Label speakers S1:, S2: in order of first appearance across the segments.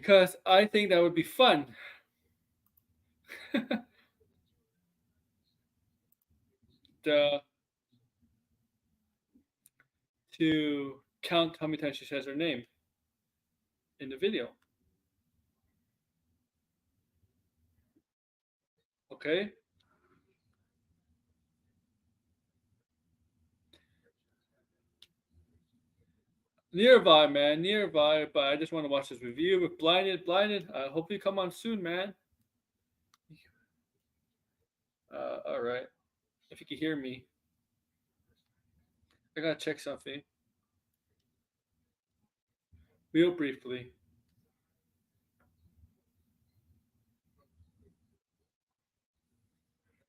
S1: because I think that would be fun. To count how many times she says her name in the video. Okay? Nearby, man, nearby. But I just want to watch this review with Blinded. Hopefully come on soon, man. All right. If you can hear me, I gotta check something real briefly.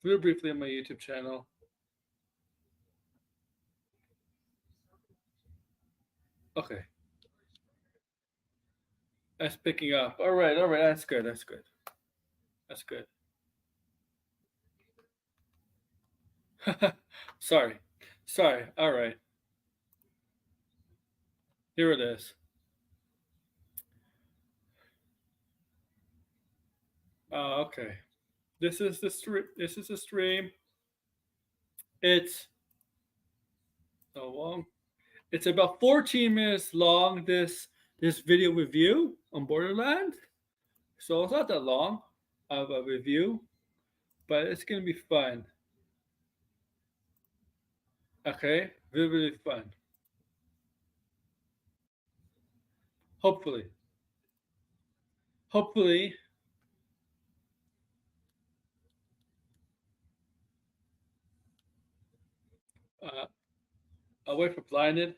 S1: Real briefly on my YouTube channel. Okay. That's picking up. All right. That's good. That's good. Sorry. All right. Here it is. Okay. This is the stream. It's so long. It's about 14 minutes long. This video review on Borderlands. So it's not that long of a review, but it's gonna be fun. Okay, really fun. Hopefully. Uh, I'll wait for Blinded.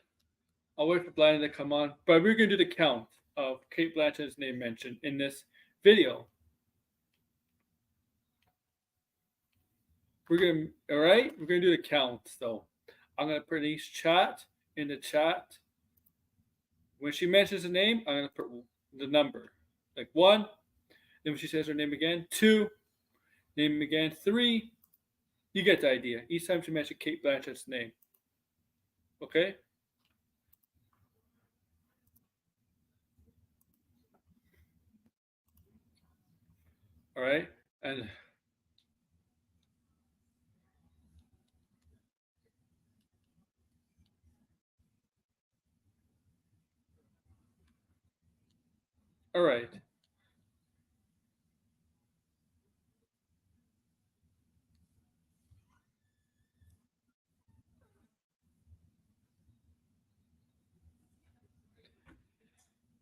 S1: To come on. But we're gonna do the count of CATE Blanchette's name mentioned in this video. We're gonna do the count. So I'm gonna put each chat in the chat. When she mentions the name, I'm gonna put the number. Like 1, then when she says her name again, 2, name again, 3. You get the idea. Each time she mentions CATE Blanchette's name. Okay? All right? And all right.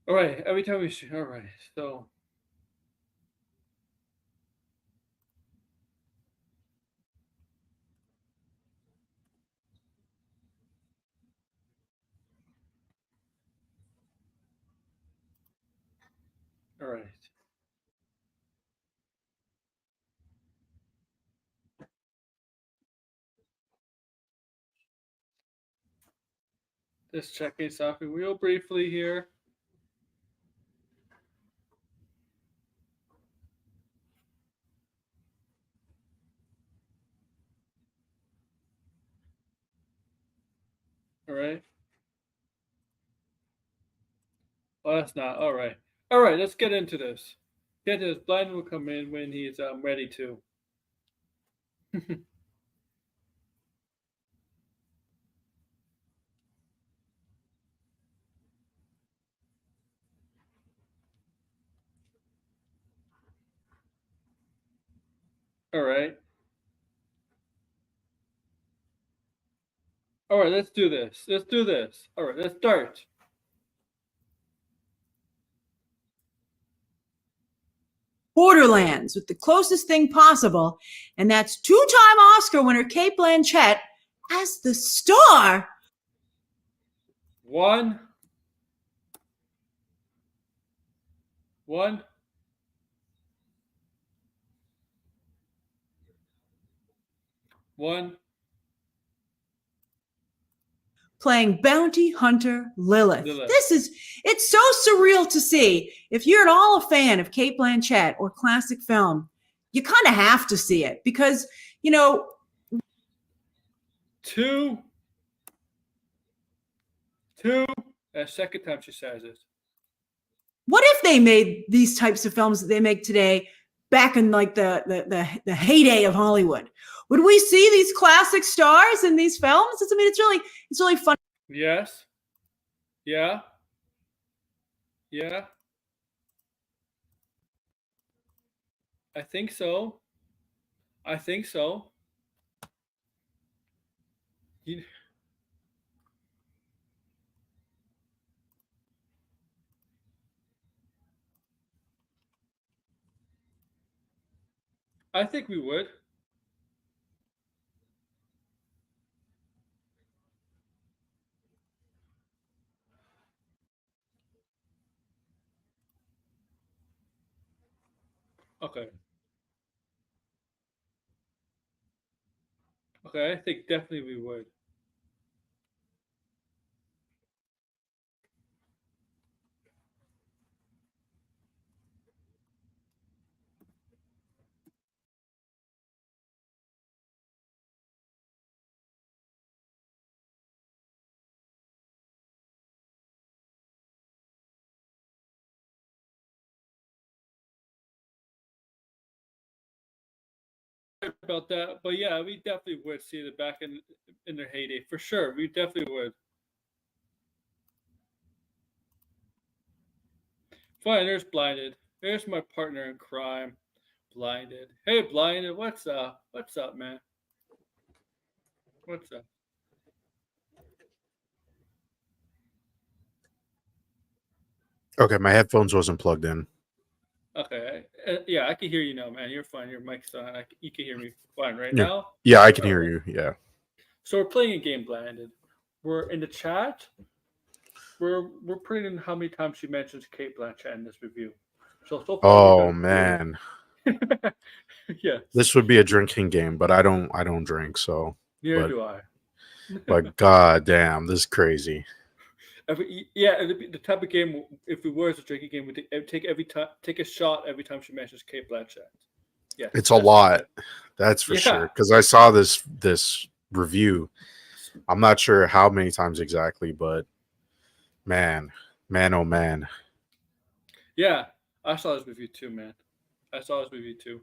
S1: All right. Every time we all right. So all right. Just checking something real briefly here. All right. Oh, that's not. All right. All right. Let's get into this. Get this. Blind will come in when he's ready to. All right. All right. Let's do this. All right. Let's start.
S2: Borderlands with the closest thing possible, and that's two-time Oscar winner CATE Blanchette as the star.
S1: 1.
S2: Playing bounty hunter Lilith. It's so surreal to see. If you're at all a fan of CATE Blanchette or classic film, you kind of have to see it because,
S1: 2. Second time she says it.
S2: What if if they made these types of films that they make today back in like the heyday of Hollywood? Would we see these classic stars in these films? It's really fun.
S1: Yes. Yeah. Yeah. I think so. I think so. You, I think we would. Okay. Okay. I think definitely we would. About that, but yeah, we definitely would see it back in their heyday for sure. We definitely would. Fine, there's Blinded. There's my partner in crime, Blinded. Hey, Blinded, what's up? What's up, man? What's up?
S3: Okay, my headphones wasn't plugged in.
S1: Okay, yeah, I can hear you now, man. You're fine. Your mic's on. You can hear me fine right
S3: Yeah,
S1: now.
S3: yeah, I can
S1: All
S3: hear
S1: right.
S3: you. Yeah.
S1: So we're playing a game, Blinded. We're in the chat. We're putting in how many times she mentions Kate Blanchett in this review. So far we've
S3: Oh
S1: done
S3: man,
S1: yes.
S3: this would be a drinking game, but I don't drink, so.
S1: Neither
S3: But
S1: do I.
S3: but god damn, this is crazy.
S1: Yeah, it'd be the type of game. If it was a drinking game, we take a shot every time she mentions Kate Blanchett. Yeah,
S3: It's a lot, that's for
S1: Yeah.
S3: sure. Because I saw this review. I'm not sure how many times exactly, but man, oh man.
S1: Yeah, I saw this review too, man. I saw this review too.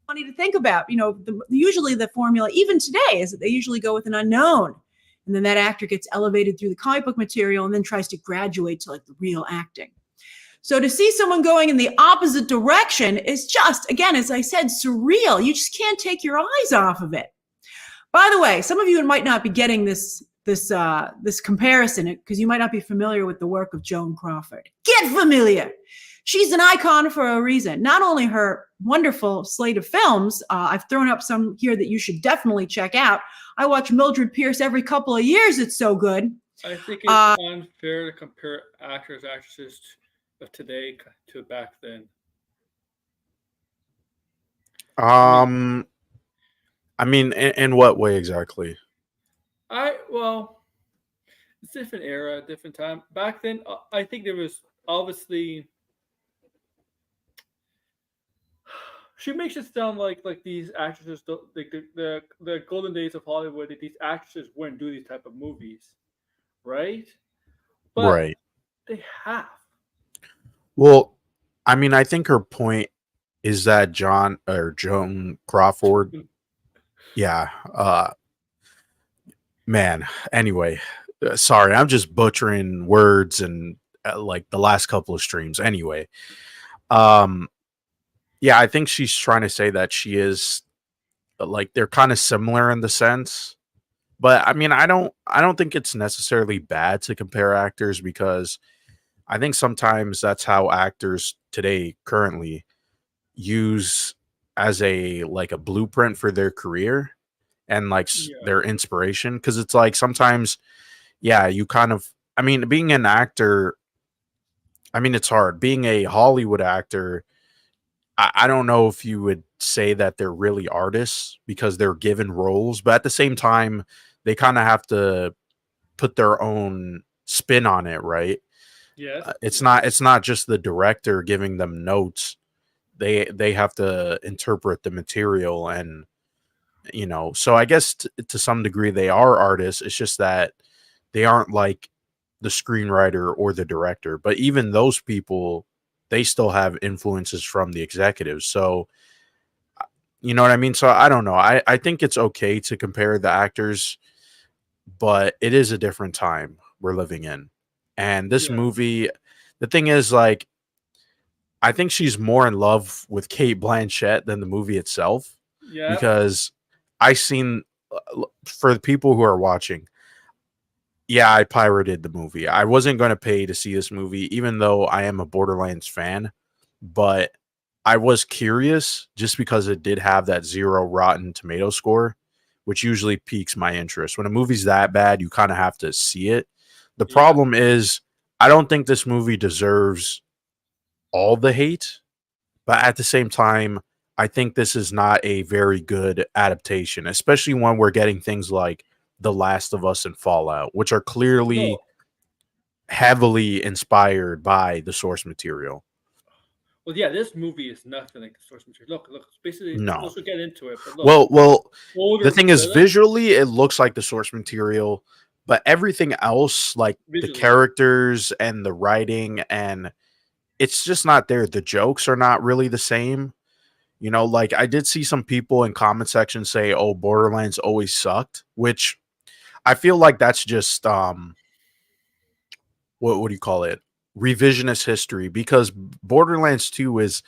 S2: Funny to think about. Usually the formula, even today, is that they usually go with an unknown. And then that actor gets elevated through the comic book material and then tries to graduate to like the real acting. So to see someone going in the opposite direction is just, again, as I said, surreal. You just can't take your eyes off of it. By the way, some of you might not be getting this comparison because you might not be familiar with the work of Joan Crawford. Get familiar. She's an icon for a reason. Not only her wonderful slate of films, I've thrown up some here that you should definitely check out. I watch Mildred Pierce every couple of years. It's so good.
S1: I think it's unfair to compare actors, actresses of today to back then.
S3: I mean, in what way exactly?
S1: It's different era, different time. Back then, I think there was obviously. She makes it sound like these actresses don't like the golden days of Hollywood. That these actresses wouldn't do these type of movies, right? But
S3: Right.
S1: they have.
S3: Well, I mean, I think her point is that Joan Crawford. Yeah. Man. Anyway, sorry, I'm just butchering words and like the last couple of streams. Anyway, yeah, I think she's trying to say that she is like they're kind of similar in the sense, but I mean, I don't think it's necessarily bad to compare actors because I think sometimes that's how actors today currently use as a blueprint for their career and their inspiration, because it's like sometimes you kind of, I mean, being an actor, I mean, it's hard being a Hollywood actor. I don't know if you would say that they're really artists because they're given roles, but at the same time they kind of have to put their own spin on it, right?
S1: Yes.
S3: It's not just the director giving them notes. They have to interpret the material, and So I guess to some degree they are artists. It's just that they aren't like the screenwriter or the director. But even those people, they still have influences from the executives. So you know what I mean? So I don't know. I think it's okay to compare the actors, but it is a different time we're living in. And this
S1: Yeah.
S3: movie, the thing is, like, I think she's more in love with Kate Blanchett than the movie itself
S1: Yeah.
S3: because I seen for the people who are watching, yeah, I pirated the movie. I wasn't going to pay to see this movie, even though I am a Borderlands fan, but I was curious just because it did have that 0 Rotten Tomato score, which usually piques my interest. When a movie's that bad, you kind of have to see it. The
S1: Yeah.
S3: problem is, I don't think this movie deserves all the hate, but at the same time, I think this is not a very good adaptation, especially when we're getting things like The Last of Us and Fallout, which are clearly
S1: No.
S3: heavily inspired by the source material.
S1: Well, yeah, this movie is nothing like the source material. Look. It's basically,
S3: No.
S1: let's get into it. But look,
S3: Well, the
S1: older
S3: thing is,
S1: villain
S3: visually, it looks like the source material, but everything else, like the
S1: visually.
S3: characters and the writing, and it's just not there. The jokes are not really the same. Like I did see some people in comment section say, "Oh, Borderlands always sucked," which I feel like that's just what do you call it? Revisionist history, because Borderlands 2 is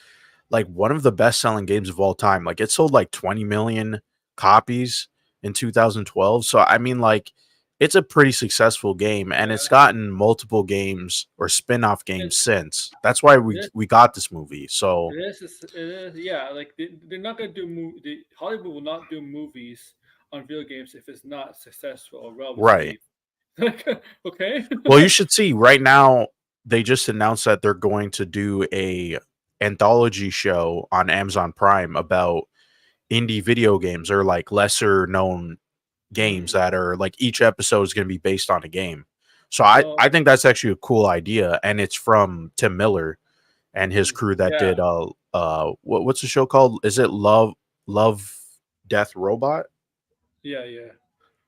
S3: like one of the best-selling games of all time. Like it sold like 20 million copies in 2012. So I mean, like, it's a pretty successful game, and
S1: Yeah.
S3: it's gotten multiple games or spin-off
S1: And
S3: games since. That's why
S1: this,
S3: we got this movie. So
S1: yeah. Like they're not gonna do Hollywood will not do movies on video games if it's not successful or well
S3: right.
S1: received. Like, okay.
S3: Well, you should see right now they just announced that they're going to do a anthology show on Amazon Prime about indie video games or like lesser known games
S1: Mm.
S3: that are like each episode is going to be based on a game. So I
S1: Well,
S3: I think that's actually a cool idea, and it's from Tim Miller and his crew that
S1: yeah,
S3: did what's the show called? Is it Love Death Robot?
S1: yeah.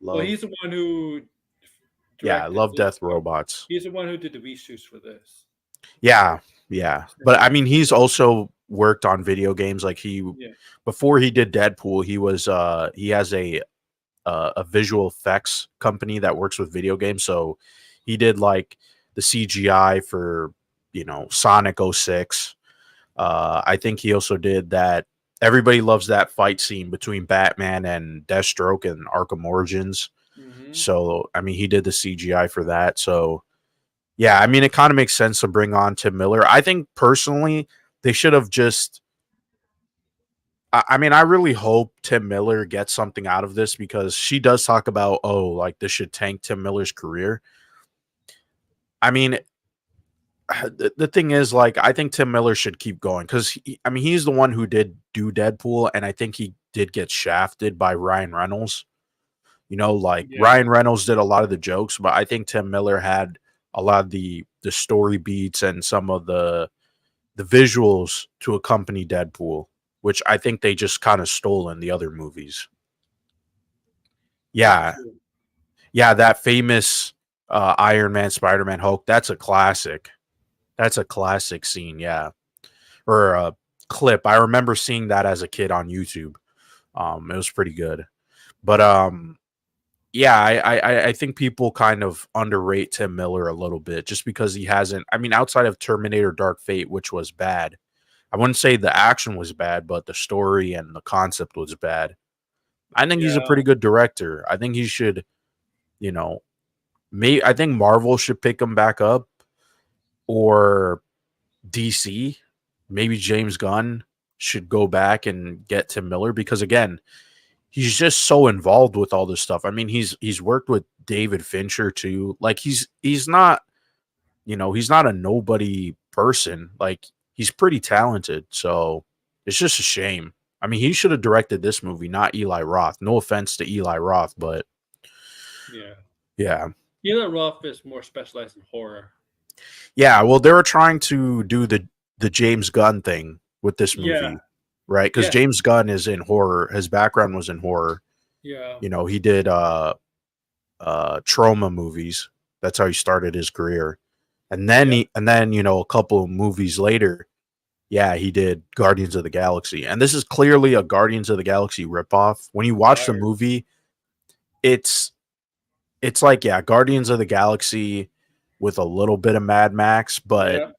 S1: Well,
S3: Love
S1: he's the one who
S3: Yeah,
S1: directed
S3: Love
S1: this.
S3: Death Robots.
S1: He's the one who did the reshoots for this.
S3: Yeah, yeah. But I mean, he's also worked on video games. Like
S1: Yeah.
S3: before he did Deadpool, he has a visual effects company that works with video games. So he did like the CGI for Sonic '06. I think he also did that. Everybody loves that fight scene between Batman and Deathstroke in Arkham Origins.
S1: Hmm.
S3: So I mean, he did the CGI for that. So yeah, I mean, it kind of makes sense to bring on Tim Miller. I think personally, they should have just. I mean, I really hope Tim Miller gets something out of this because she does talk about, oh, like this should tank Tim Miller's career. I mean, the thing is, like, I think Tim Miller should keep going because, I mean, he's the one who did do Deadpool, and I think he did get shafted by Ryan Reynolds. Like
S1: Yeah.
S3: Ryan Reynolds did a lot of the jokes, but I think Tim Miller had a lot of the story beats and some of the visuals to accompany Deadpool, which I think they just kind of stole in the other movies.
S1: That's
S3: Yeah,
S1: true.
S3: yeah, that famous Iron Man, Spider-Man, Hulk. That's a classic. That's a classic scene. Yeah, or a clip. I remember seeing that as a kid on YouTube. It was pretty good. But yeah, I think people kind of underrate Tim Miller a little bit just because he hasn't. I mean, outside of Terminator: Dark Fate, which was bad, I wouldn't say the action was bad, but the story and the concept was bad. I think he's a
S1: Yeah.
S3: pretty good director. I think he should, you know, I think Marvel should pick him back up or DC. Maybe James Gunn should go back and get Tim Miller because again, he's just so involved with all this stuff. I mean, he's worked with David Fincher too. Like he's not, he's not a nobody person. Like he's pretty talented. So it's just a shame. I mean, he should have directed this movie, not Eli Roth. No offense to Eli Roth, but
S1: Yeah.
S3: yeah.
S1: Eli Roth is more specialized in horror.
S3: Yeah, well, they were trying to do the James Gunn thing with this
S1: Yeah.
S3: movie. right? Because
S1: Yeah.
S3: James Gunn is in horror. His background was in horror.
S1: Yeah.
S3: You know, he did trauma movies. That's how he started his career. And then you know, a couple of movies later, yeah, he did Guardians of the Galaxy. And this is clearly a Guardians of the Galaxy ripoff. When you watch the movie, it's like, yeah, Guardians of the Galaxy with a little bit of Mad Max, but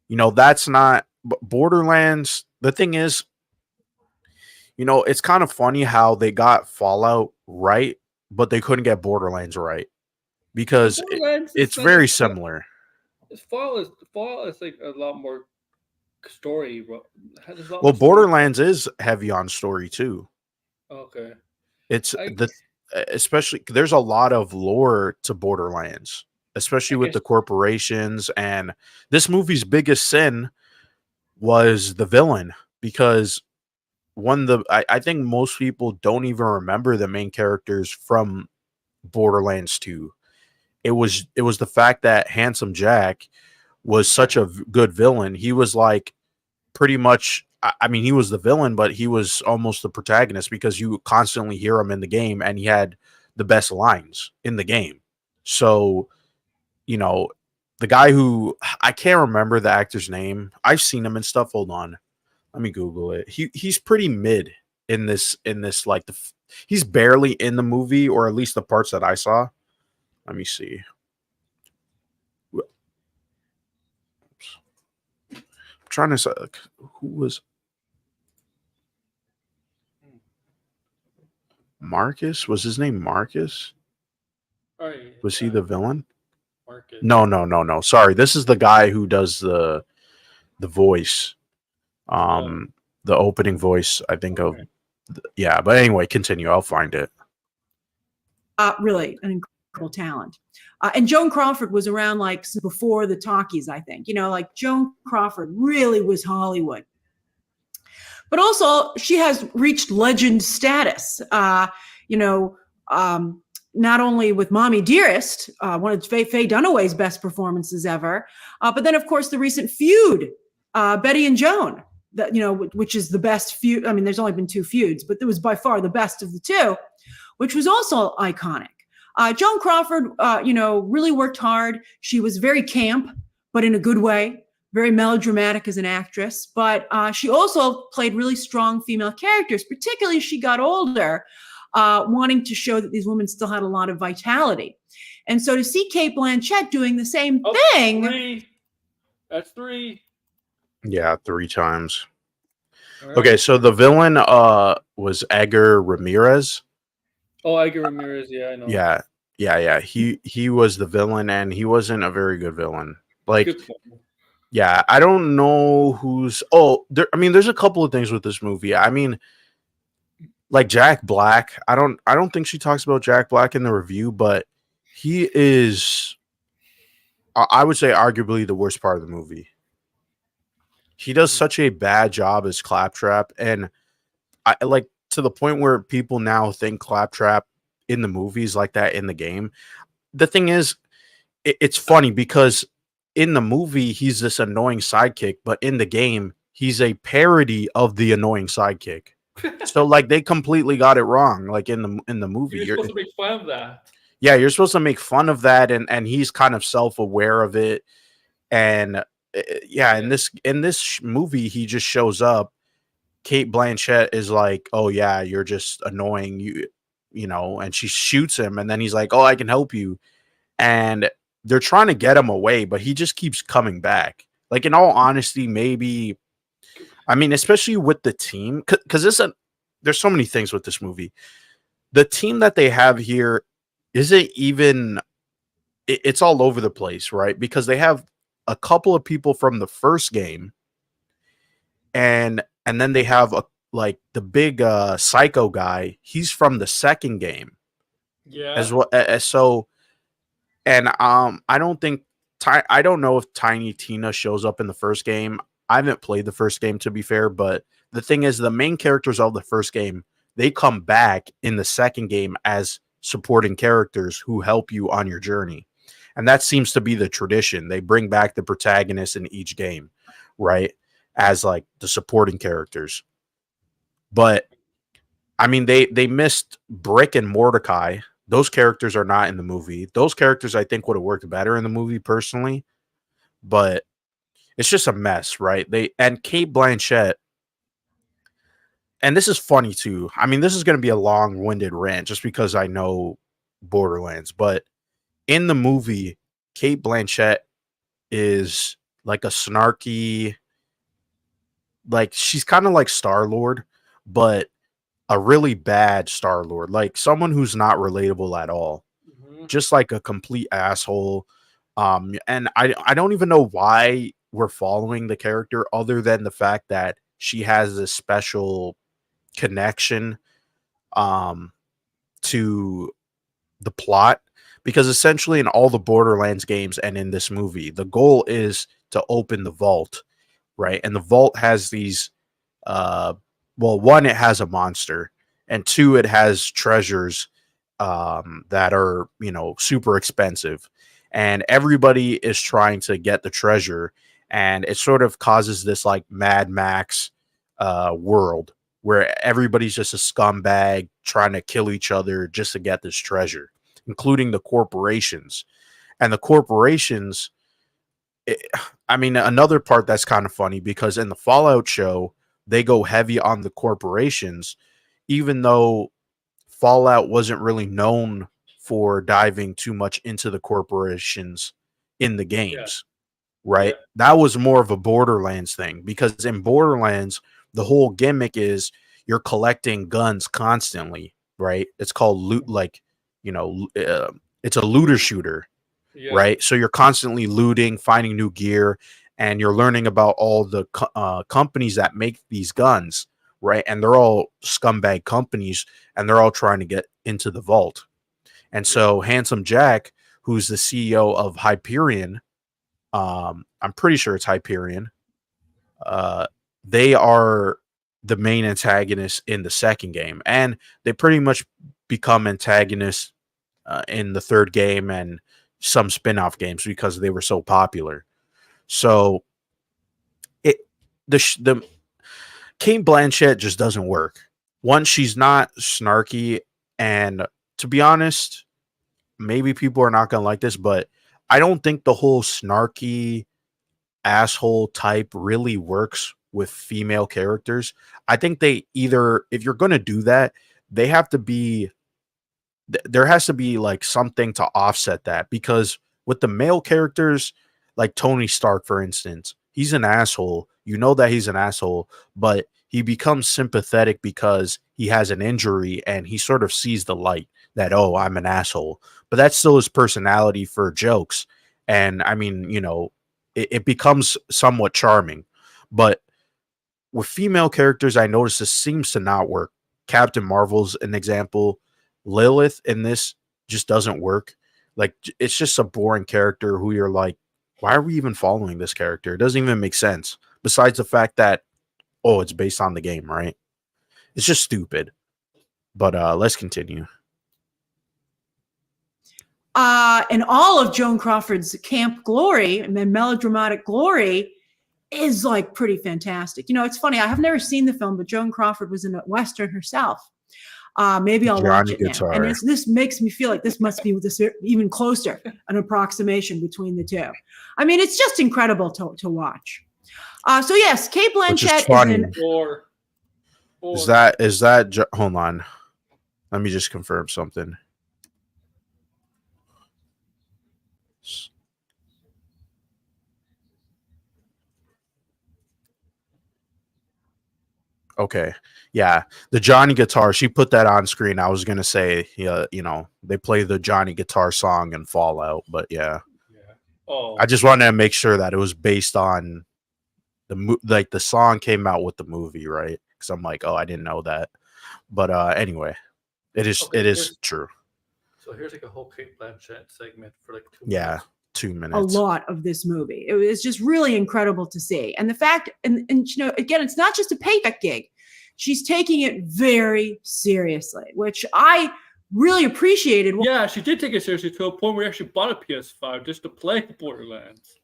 S3: you know, that's not Borderlands. The thing is, you know, it's kind of funny how they got Fallout right, but they couldn't get Borderlands right because it's very similar.
S1: Fallout is like a lot more story.
S3: Well, Borderlands is heavy on story too.
S1: Okay.
S3: It's especially there's a lot of lore to Borderlands, especially with the corporations, and this movie's biggest sin was the villain, because I think most people don't even remember the main characters from Borderlands 2. It was the fact that Handsome Jack was such a good villain. He was like pretty much, I mean, he was the villain, but he was almost the protagonist because you constantly hear him in the game, and he had the best lines in the game. So, you know, the guy who, I can't remember the actor's name. I've seen him and stuff. Hold on. Let me Google it. He's pretty mid in this like he's barely in the movie, or at least the parts that I saw. Let me see. Oops. I'm trying to say, like, who was Marcus? Was his name Marcus? Was he the villain? Marcus. No. Sorry, this is the guy who does the voice. The opening voice, I think, of yeah, but anyway, continue. I'll find it.
S2: Really an incredible talent. And Joan Crawford was around like before the talkies, I think. You know, like Joan Crawford really was Hollywood. But also, she has reached legend status. You know, not only with Mommy Dearest, one of Faye Dunaway's best performances ever, but then, of course, the recent feud, Betty and Joan, that, you know, which is the best feud. I mean, there's only been 2 feuds, but it was by far the best of the 2, which was also iconic. Joan Crawford, you know, really worked hard. She was very camp, but in a good way, very melodramatic as an actress. But she also played really strong female characters, particularly as she got older, wanting to show that these women still had a lot of vitality. And so to see Cate Blanchett doing the same thing.
S1: 3. That's 3.
S3: Yeah, 3 times. Right. Okay, so the villain was Edgar Ramirez.
S1: Oh, Edgar Ramirez, yeah, I know.
S3: Yeah. He was the villain, and he wasn't a very good villain. Like, yeah, I don't know who's. Oh, there's a couple of things with this movie. I mean, like Jack Black. I don't think she talks about Jack Black in the review, but he is, I would say, arguably the worst part of the movie. He does such a bad job as Claptrap, and I like to the point where people now think Claptrap in the movies like that in the game. The thing is, it's funny because in the movie he's this annoying sidekick, but in the game he's a parody of the annoying sidekick. So like they completely got it wrong. Like in the movie,
S1: you're supposed to make fun of that.
S3: Yeah, you're supposed to make fun of that, and he's kind of self-aware of it. And yeah, in this movie, he just shows up. Cate Blanchett is like, "Oh yeah, you're just annoying, you know," and she shoots him, and then he's like, "Oh, I can help you," and they're trying to get him away, but he just keeps coming back. Like, in all honesty, maybe, I mean, especially with the team, because there's so many things with this movie. The team that they have here isn't even. It's all over the place, right? Because they have a couple of people from the first game, and then they have like the big psycho guy. He's from the second game,
S1: yeah.
S3: As well as so, and I don't know if Tiny Tina shows up in the first game. I haven't played the first game, to be fair, but the thing is, the main characters of the first game, they come back in the second game as supporting characters who help you on your journey. And that seems to be the tradition. They bring back the protagonists in each game, right? As like the supporting characters. But I mean, they missed Brick and Mordecai. Those characters are not in the movie. Those characters I think would have worked better in the movie personally, but it's just a mess, right? And Kate Blanchett, and this is funny too. I mean, this is going to be a long-winded rant just because I know Borderlands, but in the movie, Kate Blanchett is like a snarky, like she's kind of like Star-Lord, but a really bad Star-Lord, like someone who's not relatable at all, just like a complete asshole. And I don't even know why we're following the character other than the fact that she has this special connection to the plot, because essentially in all the Borderlands games and in this movie, the goal is to open the vault, right? And the vault has these well, one, it has a monster, and two, it has treasures that are, you know, super expensive, and everybody is trying to get the treasure, and it sort of causes this like Mad Max world where everybody's just a scumbag trying to kill each other just to get this treasure, including the corporations. And the corporations, I mean, another part that's kind of funny because in the Fallout show, they go heavy on the corporations, even though Fallout wasn't really known for diving too much into the corporations in the games, right?
S1: Yeah.
S3: That was more of a Borderlands thing, because in Borderlands, the whole gimmick is you're collecting guns constantly, right? It's called loot, like, you know, it's a looter shooter, right? So you're constantly looting, finding new gear, and you're learning about all the companies that make these guns, right? And they're all scumbag companies, and they're all trying to get into the vault. And so Handsome Jack, who's the CEO of Hyperion, I'm pretty sure it's Hyperion, they are the main antagonists in the second game, and they pretty much become antagonists in the third game and some spin-off games because they were so popular. So the Kate Blanchett just doesn't work. One, she's not snarky, and to be honest, maybe people are not gonna like this, but I don't think the whole snarky asshole type really works with female characters. I think they either, if you're gonna do that, they have to be there has to be like something to offset that, because with the male characters, like Tony Stark, for instance, he's an asshole. You know that he's an asshole, but he becomes sympathetic because he has an injury and he sort of sees the light that, oh, I'm an asshole. But that's still his personality for jokes. And I mean, you know, it becomes somewhat charming. But with female characters, I notice this seems to not work. Captain Marvel's an example. Lilith in this just doesn't work. Like, it's just a boring character who you're like, why are we even following this character? It doesn't even make sense. Besides the fact that, oh, it's based on the game, right? It's just stupid. But let's continue.
S2: And all of Joan Crawford's camp glory and then melodramatic glory is like pretty fantastic. You know, it's funny. I have never seen the film, but Joan Crawford was in a Western herself. Maybe I'll watch it now. And this makes me feel like this must be this even closer, an approximation between the two. I mean, it's just incredible to watch. So yes, Kate Blanchett is in.
S3: Is that hold on? Let me just confirm something. Okay. Yeah. The Johnny guitar, she put that on screen. I was going to say, yeah, you know, they play the Johnny guitar song in Fallout, but yeah.
S1: Oh.
S3: I just wanted to make sure that it was based on like the song came out with the movie, right? Cuz I'm like, oh, I didn't know that. But anyway, it is true.
S1: So here's like a whole Kate Blanchett segment for like 2 minutes.
S3: Yeah. 2 minutes.
S2: A lot of this movie. It was just really incredible to see. And the fact, and you know, again, it's not just a paycheck gig. She's taking it very seriously, which I really appreciated.
S1: Yeah, she did take it seriously to a point where she actually bought a PS5 just to play Borderlands.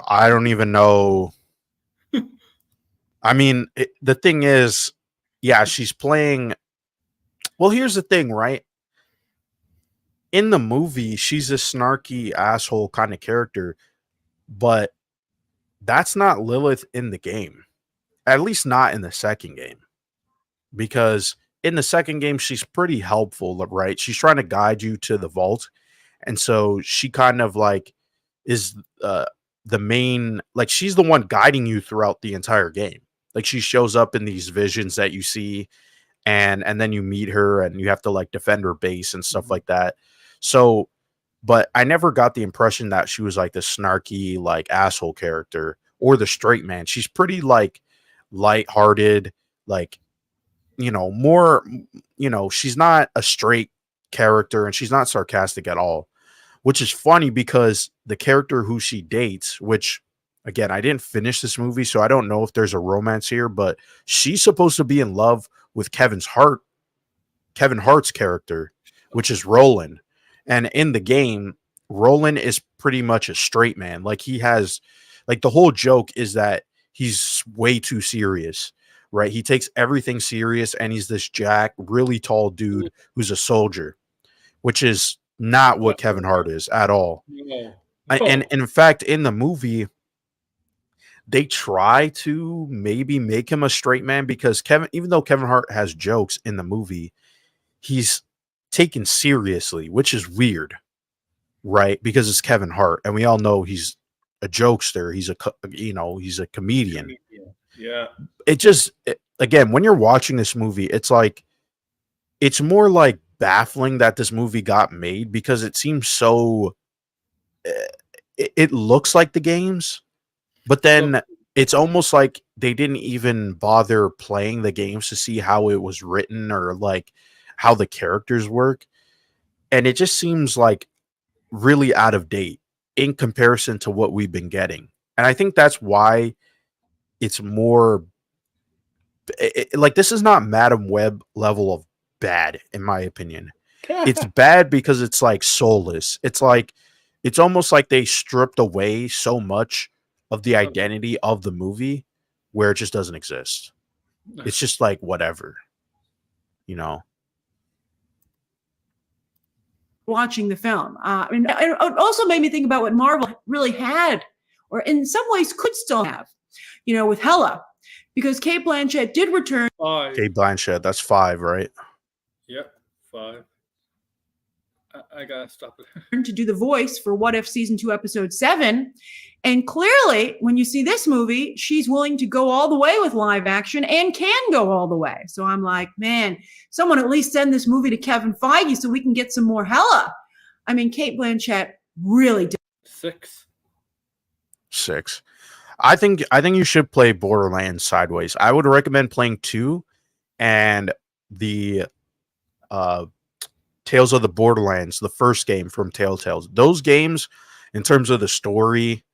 S3: I don't even know. I mean, the thing is, yeah, she's playing. Well, here's the thing, right? In the movie, she's a snarky asshole kind of character, but that's not Lilith in the game. At least not in the second game. Because in the second game, she's pretty helpful, right? She's trying to guide you to the vault. And so she kind of like is the main, like, she's the one guiding you throughout the entire game. Like, she shows up in these visions that you see, and then you meet her and you have to like defend her base and stuff like that. So, but I never got the impression that she was like the snarky, like, asshole character or the straight man. She's pretty like lighthearted, like, more, she's not a straight character and she's not sarcastic at all, which is funny because the character who she dates, which again, I didn't finish this movie, so I don't know if there's a romance here, but she's supposed to be in love with Kevin Hart's character, which is Roland. And in the game, Roland is pretty much a straight man. Like, he has, like, the whole joke is that he's way too serious, right? He takes everything serious, and he's this jack, really tall dude who's a soldier, which is not what Kevin Hart is at all.
S1: No.
S3: And in fact, in the movie, they try to maybe make him a straight man because even though Kevin Hart has jokes in the movie, he's taken seriously, which is weird, right? Because it's Kevin Hart, and we all know he's a jokester. He's a comedian.
S1: Yeah.
S3: Again, when you're watching this movie, it's like, it's more like baffling that this movie got made because it seems so, it looks like the games, but then it's almost like they didn't even bother playing the games to see how it was written or like how the characters work. And it just seems like really out of date in comparison to what we've been getting. And I think that's why it's more like, this is not Madam Web level of bad, in my opinion. It's bad because it's like soulless. It's like, it's almost like they stripped away so much of the identity of the movie where it just doesn't exist. It's just like whatever,
S2: Watching the film. It also made me think about what Marvel really had, or in some ways could still have, with Hela, because Cate Blanchett did return.
S3: Cate Blanchett, that's 5, right?
S1: Yep, 5. I gotta stop it.
S2: To do the voice for What If Season 2, Episode 7. And clearly, when you see this movie, she's willing to go all the way with live action and can go all the way. So I'm like, man, someone at least send this movie to Kevin Feige so we can get some more Hela. I mean, Cate Blanchett really did.
S3: 6. I think you should play Borderlands sideways. I would recommend playing 2 and the Tales of the Borderlands, the first game from Telltale. Those games, in terms of the story,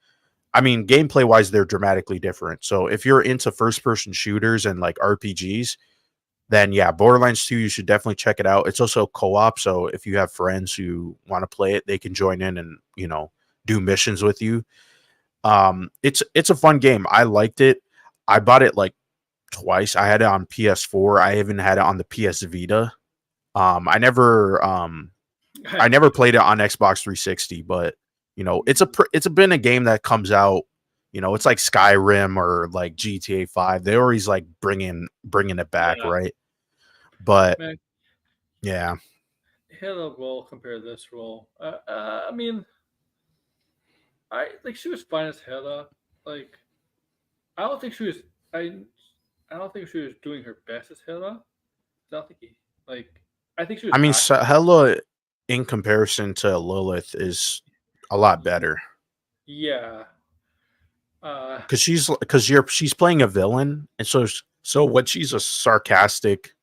S3: I mean, gameplay wise, they're dramatically different. So if you're into first person shooters and like RPGs, then yeah, Borderlands 2, you should definitely check it out. It's also co-op, so if you have friends who want to play it, they can join in and, do missions with you. It's a fun game. I liked it. I bought it like twice. I had it on PS4. I even had it on the PS Vita. I never played it on Xbox 360, but it's been a game that comes out, it's like Skyrim or like GTA 5. They always like bringing it back, right? But
S1: man,
S3: yeah,
S1: Hela role compared to this role. I mean, she was fine as Hela. Like, I don't think she was. I don't think she was doing her best as Hela. I don't think I think she was.
S3: I mean, Hela in comparison to Lilith is a lot better.
S1: Yeah.
S3: Because she's playing a villain, and so when she's a sarcastic,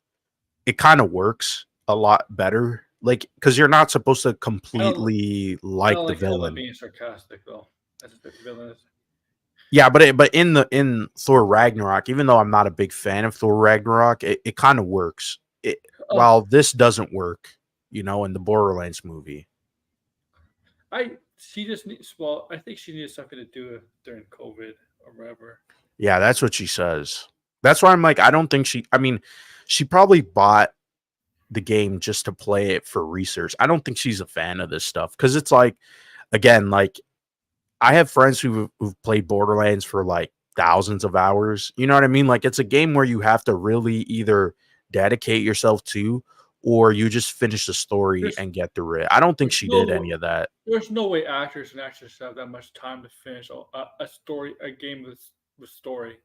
S3: it kind of works a lot better. Like, because you're not supposed to completely like the villain.
S1: Being sarcastic though, that's the villain.
S3: Yeah, but in Thor Ragnarok, even though I'm not a big fan of Thor Ragnarok, it kind of works. While this doesn't work, in the Borderlands movie.
S1: She just needs. Well, I think she needs something to do during COVID or whatever.
S3: Yeah, that's what she says. That's why I'm like, I don't think I mean, she probably bought the game just to play it for research. I don't think she's a fan of this stuff because it's like, again, like I have friends who've played Borderlands for like thousands of hours. You know what I mean? Like it's a game where you have to really either dedicate yourself to or you just finish the story
S1: There's,
S3: and get through it. I don't think
S1: there's
S3: she did
S1: no
S3: any of that.
S1: there's no way actors and actresses have that much time to finish a game with story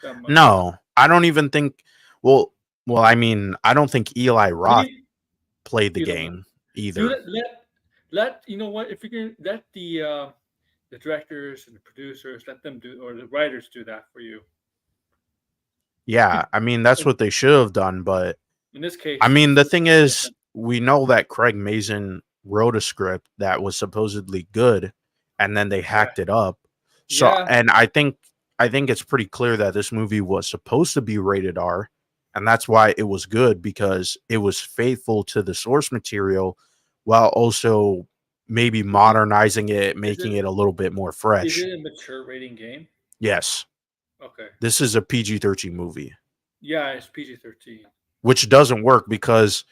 S1: that much.
S3: No, I don't even think. Well, I mean, I don't think Eli Roth
S1: You
S3: played the
S1: you don't know.
S3: game
S1: Do
S3: either.
S1: that, let you know what, if you're gonna let the directors and the producers let them do, or the writers do that for you.
S3: Yeah, I mean that's what they should have done, but
S1: In this case,
S3: I mean the thing is, we know that Craig Mazin wrote a script that was supposedly good, and then they hacked it up. So,
S1: Yeah.
S3: and I think it's pretty clear that this movie was supposed to be rated R, and that's why it was good because it was faithful to the source material, while also maybe modernizing it, making it a little bit more
S1: Is
S3: fresh.
S1: it a mature rating game?
S3: Yes,
S1: Okay.
S3: this is a PG-13 movie,
S1: Yeah, it's PG-13.
S3: which doesn't work because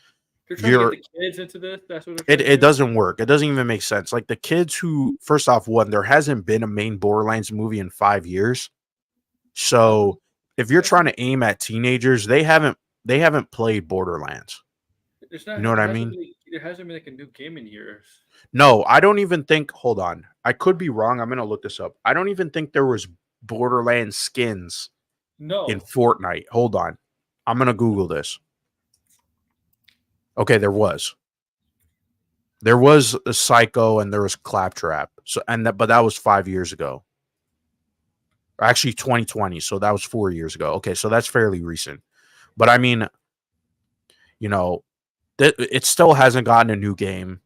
S1: They're trying to get the kids into this. That's what they're trying to
S3: it
S1: do?
S3: doesn't work. It doesn't even make sense. Like the kids who, first off, one, there hasn't been a main Borderlands movie in 5 years. So if you're trying to aim at teenagers, they haven't played Borderlands.
S1: It's not.
S3: You know what I mean?
S1: There hasn't been like a new game in years.
S3: No, I don't even think. Hold on, I could be wrong. I'm gonna look this up. I don't even think there was Borderlands skins
S1: No.
S3: in Fortnite. Hold on, I'm gonna Google this. Okay, there was. There was a Psycho and there was Claptrap. So but that was 5 years ago. Actually, 2020. So that was 4 years ago. Okay, so that's fairly recent. But I mean, you know, it still hasn't gotten a new game.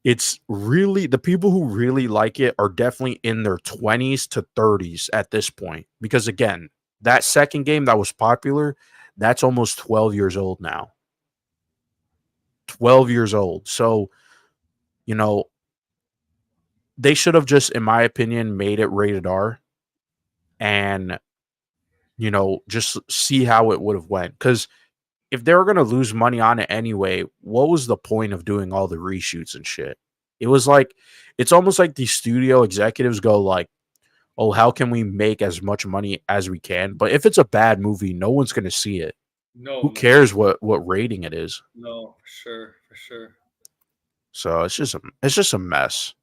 S3: It's really the people who really like it are definitely in their 20s to 30s at this point. Because again, that second game that was popular, that's almost 12 years old now. 12 years old. So, you know, they should have just, in my opinion, made it rated R and, you know, just see how it would have went. Because if they were going to lose money on it anyway, what was the point of doing all the reshoots and shit? It was like, it's almost like these studio executives go like, oh, how can we make as much money as we can? But if it's a bad movie, no one's going to see it.
S1: No.
S3: Who cares what rating it is?
S1: No, for sure.
S3: So it's just a mess.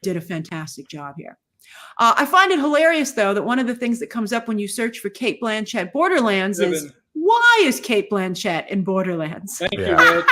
S2: Did a fantastic job here. I find it hilarious, though, that one of the things that comes up when you search for Cate Blanchett Borderlands is, why is Cate Blanchett in Borderlands?
S1: Thank you, Red.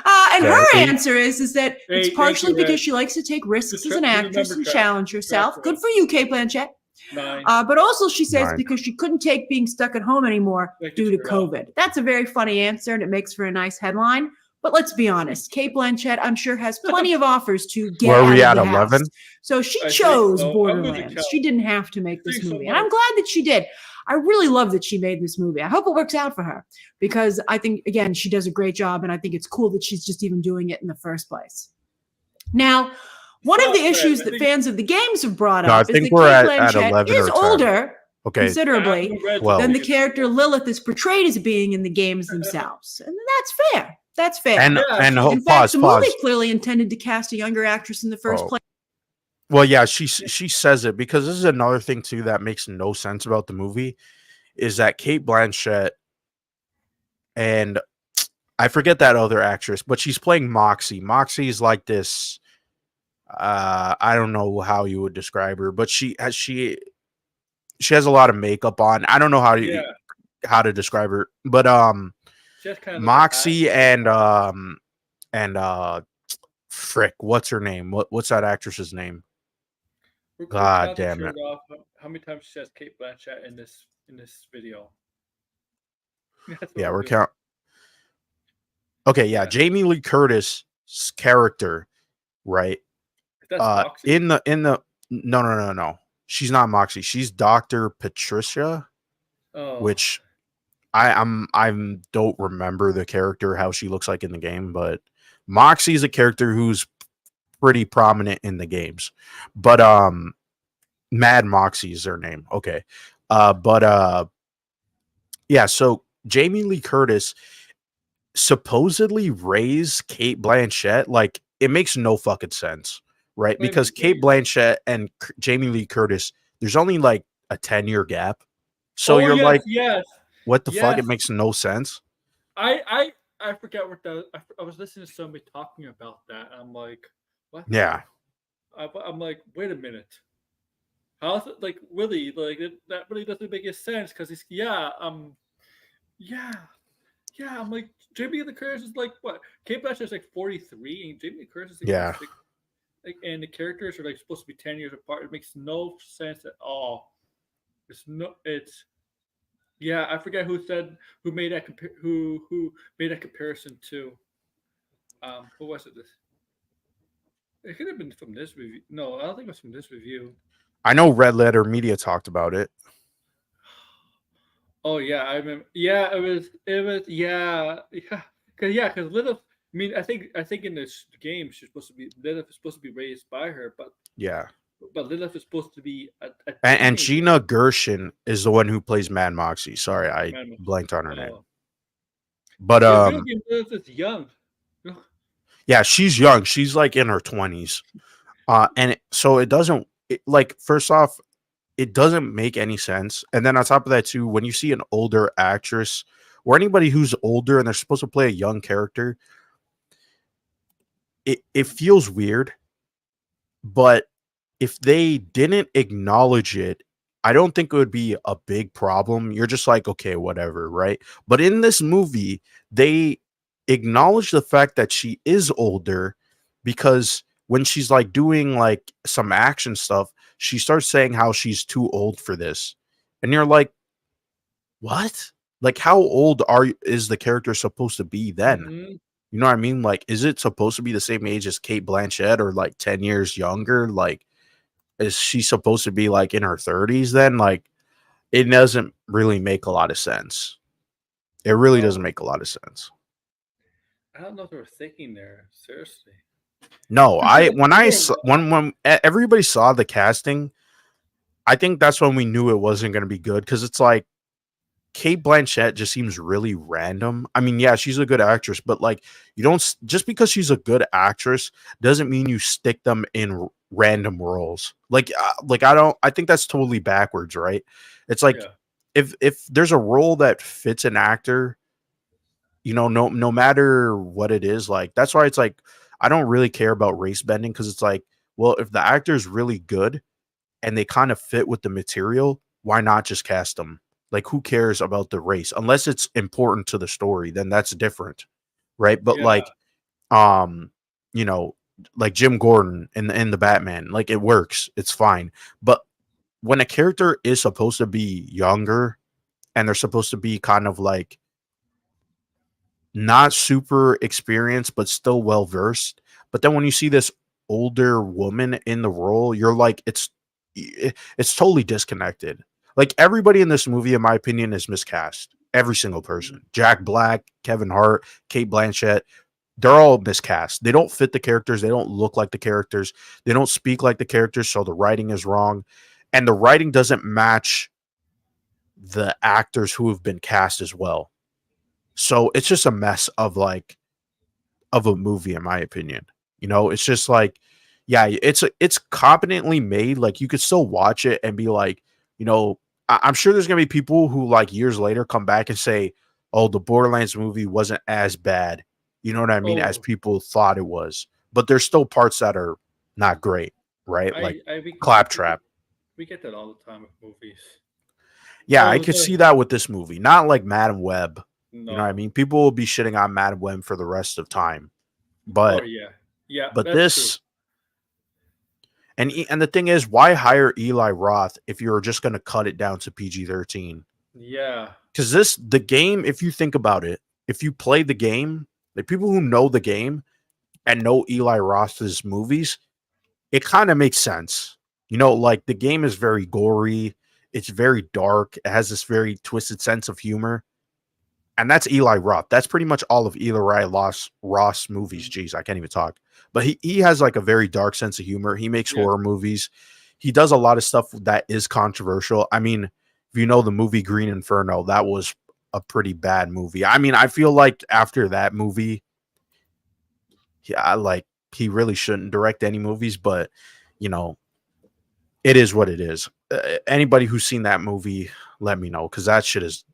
S2: And her answer is that it's partially because she likes to take risks as an actress and challenge herself. Good for you, Cate Blanchett. But also she says because she couldn't take being stuck at home anymore due to COVID. That's a very funny answer, and it makes for a nice headline. But let's be honest, Cate Blanchett, I'm sure, has plenty of offers to get out of the house. Were we at 11? So she chose Borderlands. She didn't have to make this movie. And I'm glad that she did. I really love that she made this movie. I hope it works out for her because I think, again, she does a great job, and I think it's cool that she's just even doing it in the first place. Now, one of the issues that fans of the games have brought up is that Cate Blanchett is older considerably than the character Lilith is portrayed as being in the games themselves. And that's fair. That's fair.
S3: And
S2: in fact, the movie clearly intended to cast a younger actress in the first place.
S3: Well, yeah, she says it because this is another thing too that makes no sense about the movie is that Cate Blanchett and I forget that other actress, but she's playing Moxie. Moxie is like this. I don't know how you would describe her, but she has a lot of makeup on. I don't know how to describe her, but Moxie and frick, what's her name? What's that actress's name? God damn it!
S1: How many times she says Cate Blanchett in this video?
S3: Yeah, we're counting. Okay, yeah, Jamie Lee Curtis's character, right? In the no. She's not Moxie. She's Dr. Patricia, which I don't remember the character how she looks like in the game, but Moxie is a character who's pretty prominent in the games. But Mad Moxie is their name. Okay. But yeah. So Jamie Lee Curtis supposedly raised Kate Blanchett. Like, it makes no fucking sense, right? Because Kate
S1: Wait.
S3: Blanchett and Jamie Lee Curtis, there's only like a 10-year gap. So
S1: Oh
S3: you're
S1: yes,
S3: like,
S1: yes,
S3: what the fuck?
S1: yes.
S3: It makes no sense.
S1: I forgot what that. I was listening to somebody talking about that. I'm like, what?
S3: Yeah.
S1: I'm like, wait a minute. How's it like really like that really doesn't make any sense because he's yeah yeah. I'm like Jamie Lee Curtis is like what? Kate Blanchett is like 43 and Jamie Lee Curtis is like what
S3: Yeah.
S1: six like and the characters are like supposed to be 10 years apart. It makes no sense at all. It's yeah. I forget who made that who made that comparison too. Who was it? This it could have been from this review. No, I don't think it was from this review.
S3: I know Red Letter Media talked about it.
S1: Oh yeah, I remember. Yeah, it was because Lilith. I mean, I think in this game she's supposed to be Lilith is supposed to be raised by her,
S3: Yeah.
S1: but Lilith is supposed to be a
S3: And
S1: teenager.
S3: Gina Gershon is the one who plays Mad Moxie. Sorry, I
S1: Man,
S3: blanked on her name.
S1: oh,
S3: But
S1: in the video game Lilith is young.
S3: yeah, she's young. She's like in her 20s. So it doesn't like, first off, it doesn't make any sense. And then on top of that too, when you see an older actress or anybody who's older and they're supposed to play a young character, it feels weird. But if they didn't acknowledge it, I don't think it would be a big problem. You're just like, okay, whatever, right? But in this movie, they acknowledge the fact that she is older, because when she's like doing like some action stuff, she starts saying how she's too old for this. And you're like, what? Like, how old is the character supposed to be then?
S1: Hmm.
S3: You know what I mean? Like, is it supposed to be the same age as Kate Blanchett or like 10 years younger? Like, is she supposed to be like in her 30s then? Like, it doesn't really make a lot of sense. It really doesn't
S1: Oh,
S3: make a lot of sense.
S1: I don't know what they were thinking there. Seriously.
S3: No, I when I
S1: Sure.
S3: saw, when everybody saw the casting, I think that's when we knew it wasn't going to be good, because it's like Kate Blanchett just seems really random. I mean, yeah, she's a good actress, but like, you don't just because she's a good actress doesn't mean you stick them in random roles. Like I don't. I think that's totally backwards, right? It's like,
S1: Yeah.
S3: if there's a role that fits an actor, no matter what it is, like, that's why it's like I don't really care about race bending, because it's like, well, if the actor is really good and they kind of fit with the material, why not just cast them? Like, who cares about the race unless it's important to the story? Then that's different, right? But
S1: Yeah.
S3: like, um, you know, like Jim Gordon in the Batman, like, it works, it's fine. But when a character is supposed to be younger and they're supposed to be kind of like not super experienced but still well versed, but then when you see this older woman in the role, you're like, it's totally disconnected. Like, everybody in this movie, in my opinion, is miscast. Every single person. Jack Black, Kevin Hart, Kate Blanchett, they're all miscast. They don't fit the characters. They don't look like the characters. They don't speak like the characters. So the writing is wrong. And the writing doesn't match the actors who have been cast as well. So it's just a mess of like, of a movie, in my opinion. It's just like, yeah, it's competently made. Like, you could still watch it and be like, I'm sure there's gonna be people who like years later come back and say, "Oh, the Borderlands movie wasn't as bad." You know what I mean? As
S1: Oh,
S3: people thought it was, but there's still parts that are not great, right? Like
S1: I
S3: Claptrap.
S1: we get that all the time with movies.
S3: Yeah, I
S1: Oh,
S3: could see that with this movie. Not like Madam Web. You know what I
S1: no.
S3: mean? People will be shitting on Madam Web for the rest of time,
S1: Oh
S3: but
S1: yeah. Yeah,
S3: but
S1: that's true.
S3: this. And the thing is, why hire Eli Roth if you're just going to cut it down to PG-13?
S1: Yeah.
S3: Because the game, if you think about it, if you play the game, like, people who know the game and know Eli Roth's movies, it kind of makes sense. Like, the game is very gory, it's very dark, it has this very twisted sense of humor. And that's Eli Roth. That's pretty much all of Eli Roth's movies.
S1: Mhm.
S3: Jeez, I can't even talk. But he has like a very dark sense of humor. He makes
S1: Yes.
S3: horror movies. He does a lot of stuff that is controversial. I mean, if you know the movie Green Inferno, that was a pretty bad movie. I mean, I feel like after that movie, yeah, like he really shouldn't direct any movies, but you know, it is what it is. Anybody who's seen that movie, let me know, because that shit is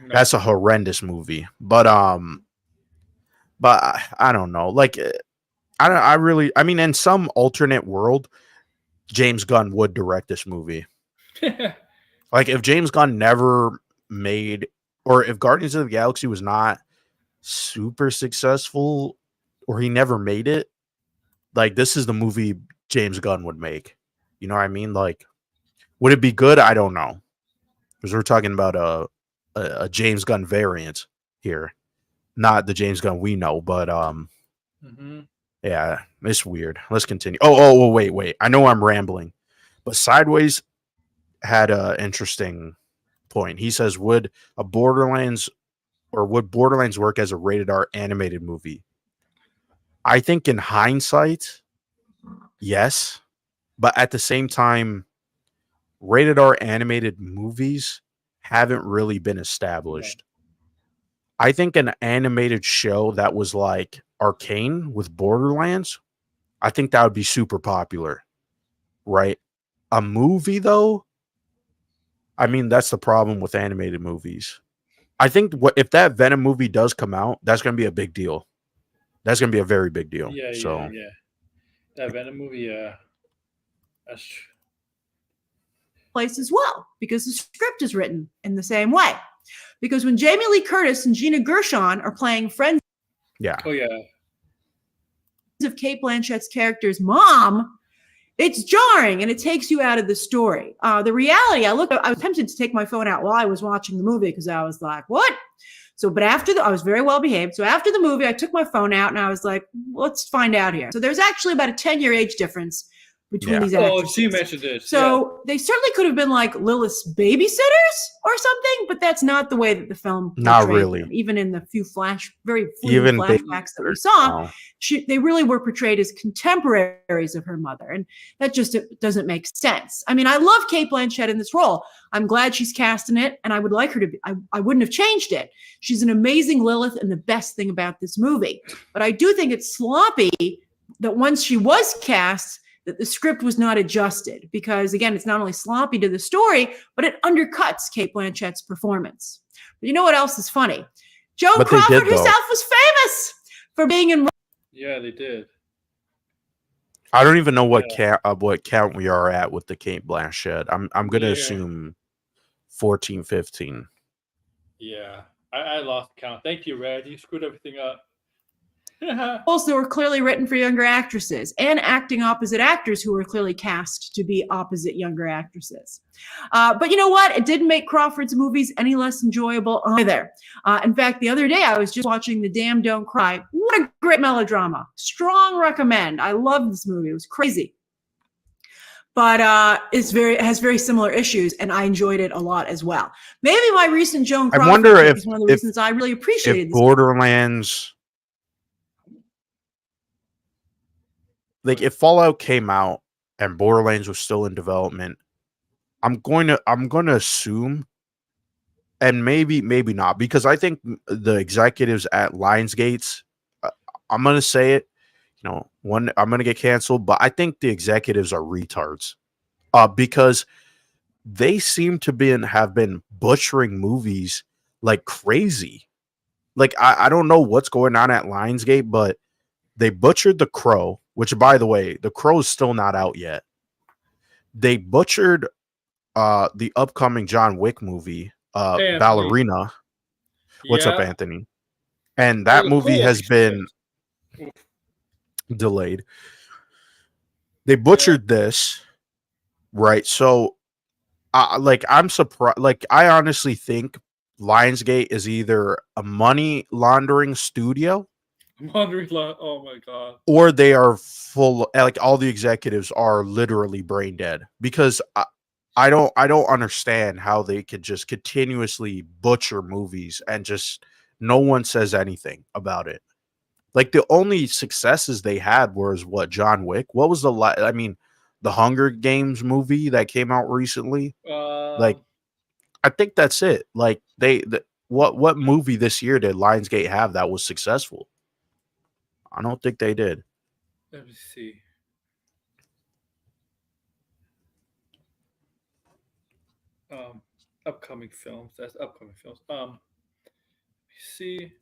S1: No.
S3: that's a horrendous movie. But I don't know. Like I mean, in some alternate world, James Gunn would direct this movie. Like if James Gunn never made, or if Guardians of the Galaxy was not super successful, or he never made it, like this is the movie James Gunn would make. You know what I mean? Like, would it be good? I don't know, because we're talking about a James Gunn variant here, not the James Gunn we know. But yeah, it's weird. Let's continue. Oh, wait. I know I'm rambling, but Sideways had an interesting point. He says, would Borderlands work as a rated R animated movie? I think in hindsight, yes. But at the same time, rated R animated movies haven't really been established. I think an animated show that was like Arcane with Borderlands, I think that would be super popular, right? A movie, though, I mean, that's the problem with animated movies. I think if that Venom movie does come out, that's going to be a big deal. That's going to be a very big deal.
S1: Yeah. That Venom movie, that's
S2: place as well, because the script is written in the same way. Because when Jamie Lee Curtis and Gina Gershon are playing friends of Cate Blanchette's character's mom, it's jarring and it takes you out of the story. The reality, I was tempted to take my phone out while I was watching the movie because I was like, what? So, but I was very well behaved. So after the movie, I took my phone out and I was like, let's find out here. So there's actually about a 10-year age difference between these actors.
S1: Oh, she mentioned this.
S2: So they certainly could have been like Lilith's babysitters or something, but that's not the way that the film
S3: not really
S2: them. Even in the few flashbacks that we saw, they really were portrayed as contemporaries of her mother, and that just doesn't make sense. I mean, I love Cate Blanchett in this role. I'm glad she's cast in it, and I would like her to be. I wouldn't have changed it. She's an amazing Lilith, and the best thing about this movie. But I do think it's sloppy that once she was cast, that the script was not adjusted, because again, it's not only sloppy to the story, but it undercuts Cate Blanchett's performance. But you know what else is funny? Joan Crawford herself was famous for being in.
S1: Yeah, they did.
S3: I don't even know what count we are at with the Cate Blanchett. I'm gonna assume 14, 15.
S1: Yeah, I lost count. Thank you, Red. You screwed everything up.
S2: Also, were clearly written for younger actresses and acting opposite actors who were clearly cast to be opposite younger actresses. But you know what? It didn't make Crawford's movies any less enjoyable either. In fact, the other day I was just watching The Damned Don't Cry. What a great melodrama. Strong recommend. I love this movie. It was crazy. But it has very similar issues, and I enjoyed it a lot as well. Maybe my recent Joan Crawford
S3: I wonder if
S2: is one of the reasons I really appreciated this
S3: Borderlands. Like if Fallout came out and Borderlands was still in development, I'm going to assume, and maybe not, because I think the executives at Lionsgate, I'm going to say it, I'm going to get canceled, but I think the executives are retards, because they seem to have been butchering movies like crazy. Like I don't know what's going on at Lionsgate, but they butchered The Crow. Which, by the way, The Crow is still not out yet. They butchered the upcoming John Wick movie, Ballerina. What's up, Anthony? And that movie has been delayed. They butchered this, right? So, I'm surprised. Like, I honestly think Lionsgate is either a money laundering studio,
S1: oh my god,
S3: or they are full, like all the executives are literally brain dead, because I don't understand how they could just continuously butcher movies and just no one says anything about it. Like the only successes they had was what, John Wick. What was the Hunger Games movie that came out recently. Like,
S1: Um,
S3: I think that's it. Like, what movie this year did Lionsgate have that was successful? I don't think they did.
S1: let me see. Um, upcoming films. That's upcoming films. See.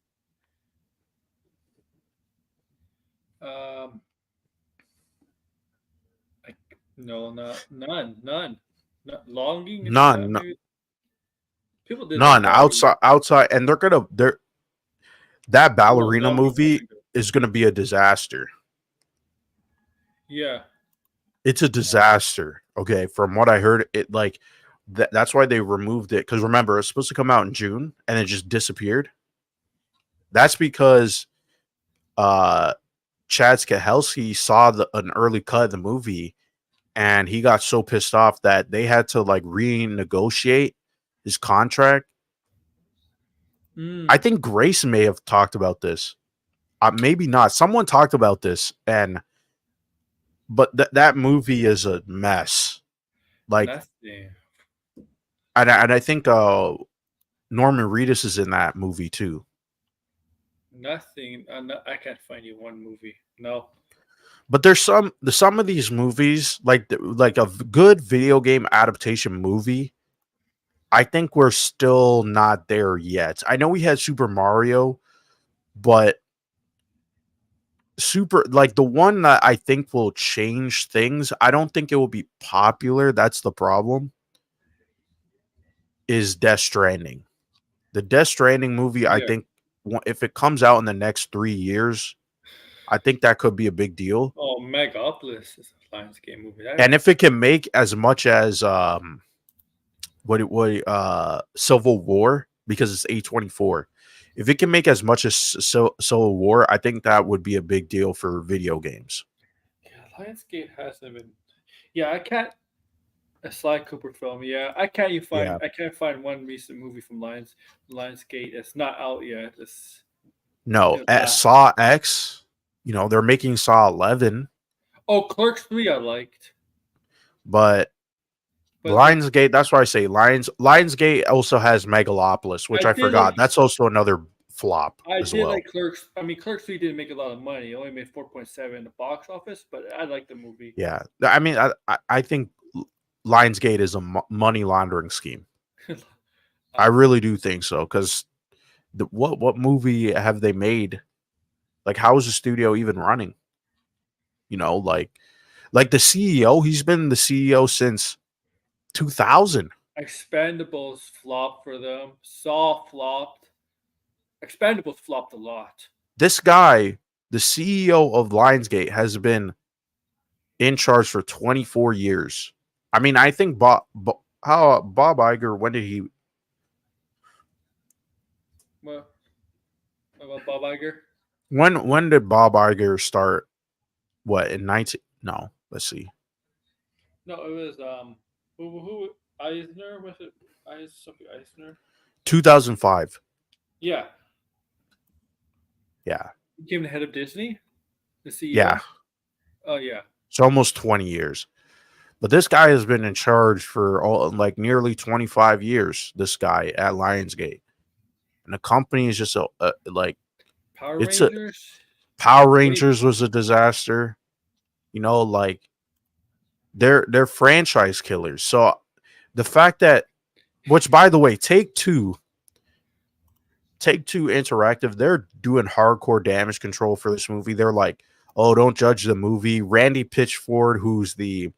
S1: Um, I, no, not none. Not longing. Is that
S3: None,
S1: maybe people did like
S3: none
S1: longing?
S3: outside, and they're that
S1: No,
S3: ballerina
S1: longing's
S3: movie
S1: definitely good.
S3: is gonna be a disaster.
S1: Yeah.
S3: It's a disaster. Okay, from what I heard, it like that's why they removed it. Because remember, it's supposed to come out in June, and it just disappeared. That's because uh Chad Stahelski saw an early cut of the movie, and he got so pissed off that they had to like renegotiate his contract. I
S1: Mm,
S3: think Grace may have talked about this. Maybe not. Someone talked about this, but that movie is a mess. Like,
S1: nothing.
S3: and I think Norman Reedus is in that movie too.
S1: Nothing. I can't find you one movie. No.
S3: But there's some of these movies like a good video game adaptation movie. I think we're still not there yet. I know we had Super Mario, but super like the one that I think will change things. I don't think it will be popular. That's the problem. Is Death Stranding. The Death Stranding movie, I
S1: Yeah.
S3: think if it comes out in the next 3 years, I think that could be a big deal.
S1: Oh, Megapolis is a Lionsgate movie.
S3: And if it can make as much as Civil War, because it's A24, if it can make as much as Civil War, I think that would be a big deal for video games.
S1: Yeah, Lionsgate hasn't been. Yeah, I can't. A Sly Cooper film. Yeah, I can't even find.
S3: Yeah.
S1: I can't find one recent movie from Lionsgate. It's not out yet.
S3: No,
S1: It's
S3: at
S1: not.
S3: Saw X, they're making Saw 11,
S1: Oh, Clerks 3 I liked,
S3: but
S1: but like
S3: Lionsgate, that's why I say Lionsgate also has Megalopolis, which
S1: I
S3: I
S1: did like
S3: forgot. That's also another flop
S1: I
S3: as
S1: did like
S3: well.
S1: Clerks. I mean, Clerks 3 didn't make a lot of money. It only made 4.7 in the box office, but I like the movie.
S3: Yeah. I mean, I think Lionsgate is a money laundering scheme. I really do think so, because what movie have they made? Like, how is the studio even running? Like the CEO, he's been the CEO since 2000.
S1: Expendables flopped for them. Saw flopped. Expendables flopped a lot.
S3: This guy, the CEO of Lionsgate, has been in charge for 24 years. I mean, I think Bob Iger, when did he?
S1: Well, about Bob Iger.
S3: When did Bob Iger start? What, in 19? No, let's see.
S1: No, it was who Eisner was it? Something Eisner.
S3: 2005.
S1: Yeah,
S3: Yeah,
S1: he became the head of Disney, the CEO.
S3: yeah.
S1: Oh yeah,
S3: It's almost 20 years. But this guy has been in charge for nearly 25 years. This guy at Lionsgate, and the company is just like
S1: Power
S3: it's a
S1: Rangers.
S3: Power
S1: Wait,
S3: Rangers was a disaster. Like they're franchise killers. So the fact that, which by the way, Take Two Interactive, they're doing hardcore damage control for this movie. They're like, oh, don't judge the movie. Randy Pitchford, who's the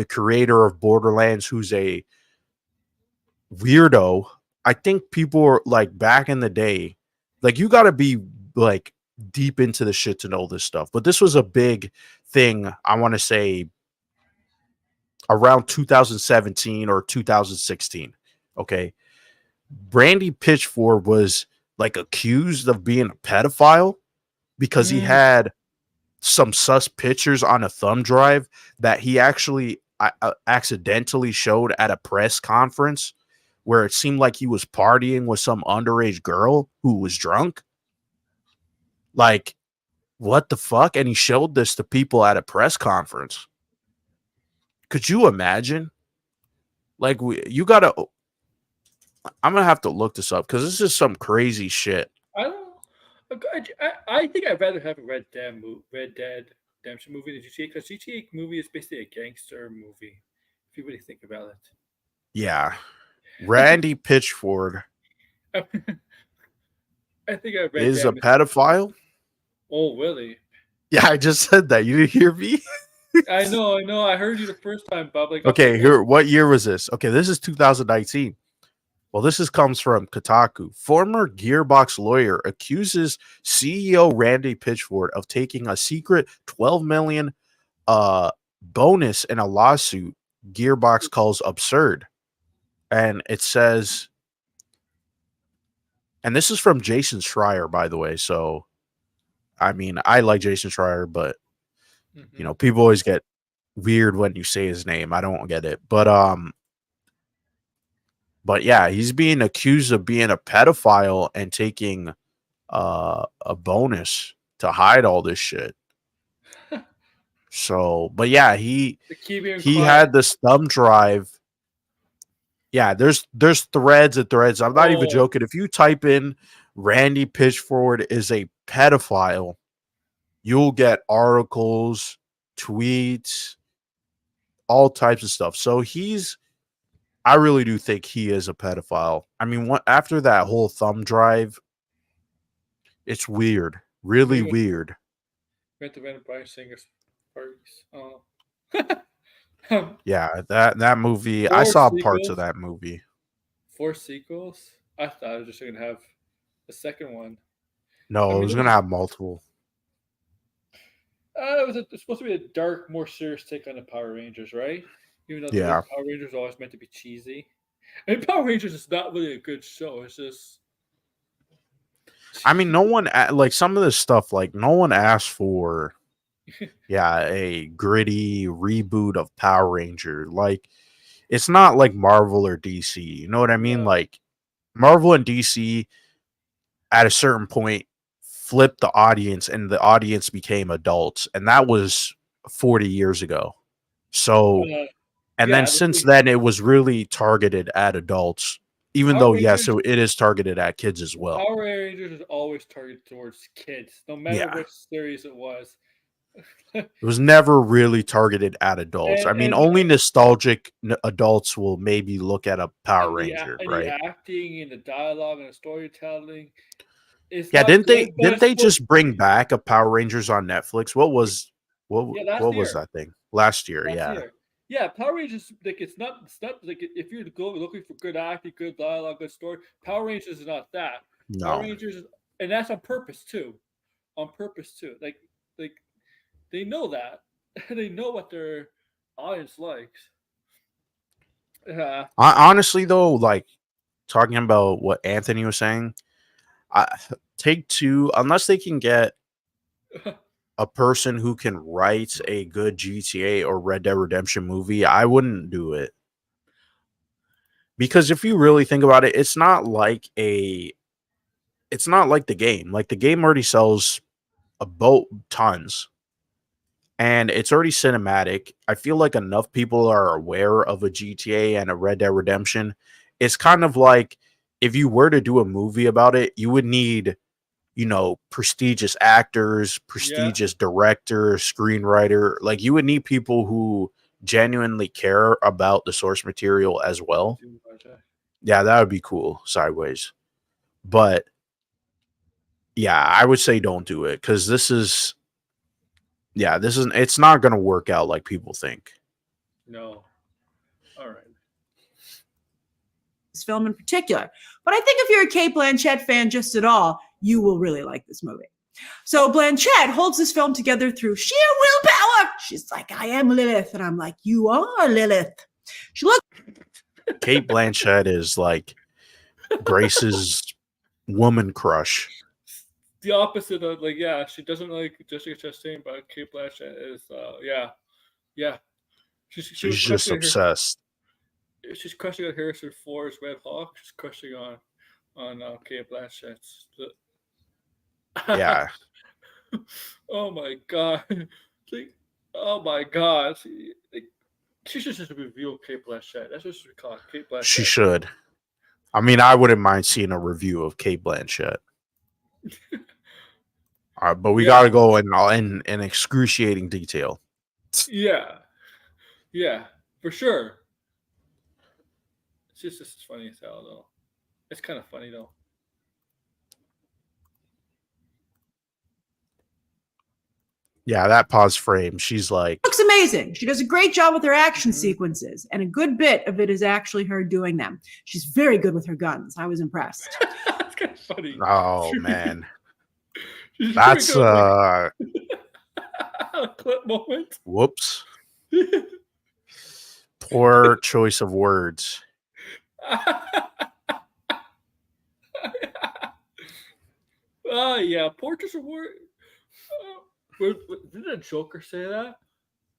S3: creator of Borderlands, who's a weirdo. I think people are like back in the day, like you got to be like deep into the shit to know this stuff. But this was a big thing. I want to say around 2017 or 2016. Okay. Brandy Pitchford was like accused of being a pedophile because he
S1: mm,
S3: had some sus pictures on a thumb drive that he actually accidentally showed at a press conference where it seemed like he was partying with some underage girl who was drunk. Like, what the fuck? And he showed this to people at a press conference. Could you imagine? Like, you gotta. I'm gonna have to look this up because this is some crazy shit.
S1: I don't. I think I'd rather have a Red Dead Redemption movie than GTA because GTA movie is basically a gangster movie. If you really think about
S3: Yeah, Randy Pitchford
S1: it, I think I Red
S3: is a
S1: Dead.
S3: pedophile.
S1: Oh, really?
S3: Yeah, I just said that. You didn't hear me?
S1: I know. I heard you the first time, Bob. Like, okay,
S3: Okay,
S1: well,
S3: here. What year was this? Okay, this is 2019. Well, comes from Kotaku. Former Gearbox lawyer accuses CEO Randy Pitchford of taking a secret 12 million bonus in a lawsuit Gearbox calls absurd. And it says, and this is from Jason Schreier, by the way. So, I mean, I like Jason Schreier, but people always get weird when you say his name. I don't get it. But yeah, he's being accused of being a pedophile and taking a bonus to hide all this shit. So, but yeah, he
S1: quiet.
S3: had this thumb drive. Yeah, there's threads and threads. I'm not even joking. If you type in Randy Pitchford is a pedophile, you'll get articles, tweets, all types of stuff. So I really do think he is a pedophile. I mean, after that whole thumb drive, it's weird, really weird.
S1: Went to Brian Singer's parties. Oh.
S3: Yeah, that movie. I saw parts of that movie.
S1: 4 sequels. I thought I was just gonna have a second one.
S3: No, it was gonna have multiple.
S1: It's supposed to be a dark, more serious take on the Power Rangers, right? Even though the Power Rangers are always meant to be cheesy. And Power Rangers is not really a good show. It's just.
S3: I mean, no one like some of this stuff. Like, no one asked for, a gritty reboot of Power Ranger. Like, it's not like Marvel or DC. You know what I mean? Like, Marvel and DC, at a certain point, flipped the audience, and the audience became adults, and that was 40 years ago. So, and then since then, it was really targeted at adults. Even though, yes, it is targeted at kids as well.
S1: Power Rangers is always targeted towards kids, no matter which series it was.
S3: It was never really targeted at adults. I mean, only nostalgic adults will maybe look at a Power Ranger, right?
S1: The acting and the dialogue and the storytelling.
S3: Didn't they just bring back a Power Rangers on Netflix? What was that thing? Last year,
S1: Yeah, Power Rangers, like it's not like if you're looking for good acting, good dialogue, good story, Power Rangers is not that.
S3: No.
S1: Power Rangers and that's on purpose too. Like they know that. They know what their audience likes. Yeah.
S3: Honestly though, like talking about what Anthony was saying, Take-Two, unless they can get a person who can write a good GTA or Red Dead Redemption movie, I wouldn't do it. Because if you really think about it, it's not like the game. Like, the game already sells a boat tons. And it's already cinematic. I feel like enough people are aware of a GTA and a Red Dead Redemption. It's kind of like if you were to do a movie about it, you would need, prestigious actors, prestigious director, screenwriter. Like, you would need people who genuinely care about the source material as well. Yeah, that would be cool. Sideways. But yeah, I would say don't do it because it's not going to work out like people think.
S1: No. All right.
S2: This film in particular. But I think if you're a CATE Blanchette fan just at all, you will really like this movie. So Blanchette holds this film together through sheer willpower. She's like, I am Lilith. And I'm like, you are Lilith. She looks.
S3: CATE Blanchette is like Grace's woman crush.
S1: The opposite of she doesn't like Jessica Chastain, but CATE Blanchett is she's
S3: just obsessed.
S1: She's crushing on Harrison Ford's Red Hawk. She's crushing on CATE Blanchett.
S3: Yeah.
S1: Oh my god! Oh my god! She should just review Kate Blanchett. That's what she should call it, Kate Blanchett.
S3: She should. I mean, I wouldn't mind seeing a review of Kate Blanchett. All right, but we got to go in excruciating detail.
S1: Yeah, for sure. It's just as funny as hell, though. It's kind of funny, though.
S3: Yeah, that pause frame. She's like,
S2: looks amazing. She does a great job with her action sequences, and a good bit of it is actually her doing them. She's very good with her guns. I was impressed.
S1: That's kind of funny.
S3: oh man,
S1: She's
S3: that's
S1: a clip moment.
S3: Whoops. Poor choice of words.
S1: Yeah, poor choice of words. Did the Joker say that?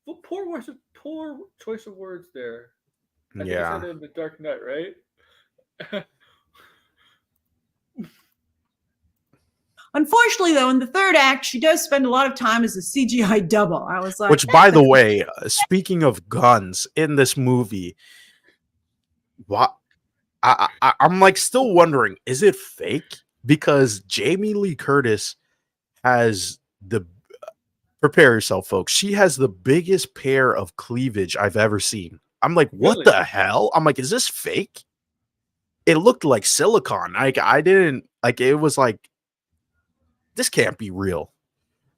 S1: Well, poor choice of words there. I think I said it in The Dark Knight, right?
S2: Unfortunately, though, in the third act, she does spend a lot of time as a CGI double. I was like,
S3: which, by the way, speaking of guns in this movie, what I'm like still wondering, is it fake? Because Jamie Lee Curtis has prepare yourself, folks. She has the biggest pair of cleavage I've ever seen. I'm like, what the hell? I'm like, is this fake? It looked like silicone. Like I didn't like. It was like, this can't be real,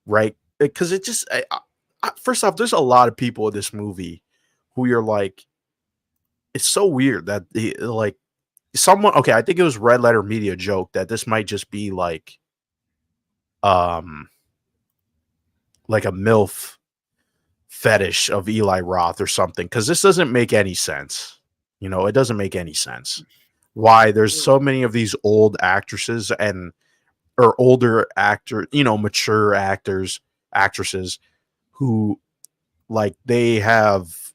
S3: right? Because it just first off, there's a lot of people in this movie who you're like, it's so weird that like someone. Okay, I think it was Red Letter Media joke that this might just be like a MILF fetish of Eli Roth or something, because this doesn't make any sense. You know, it doesn't make any sense why there's so many of these old actresses or older actor, mature actresses who like they have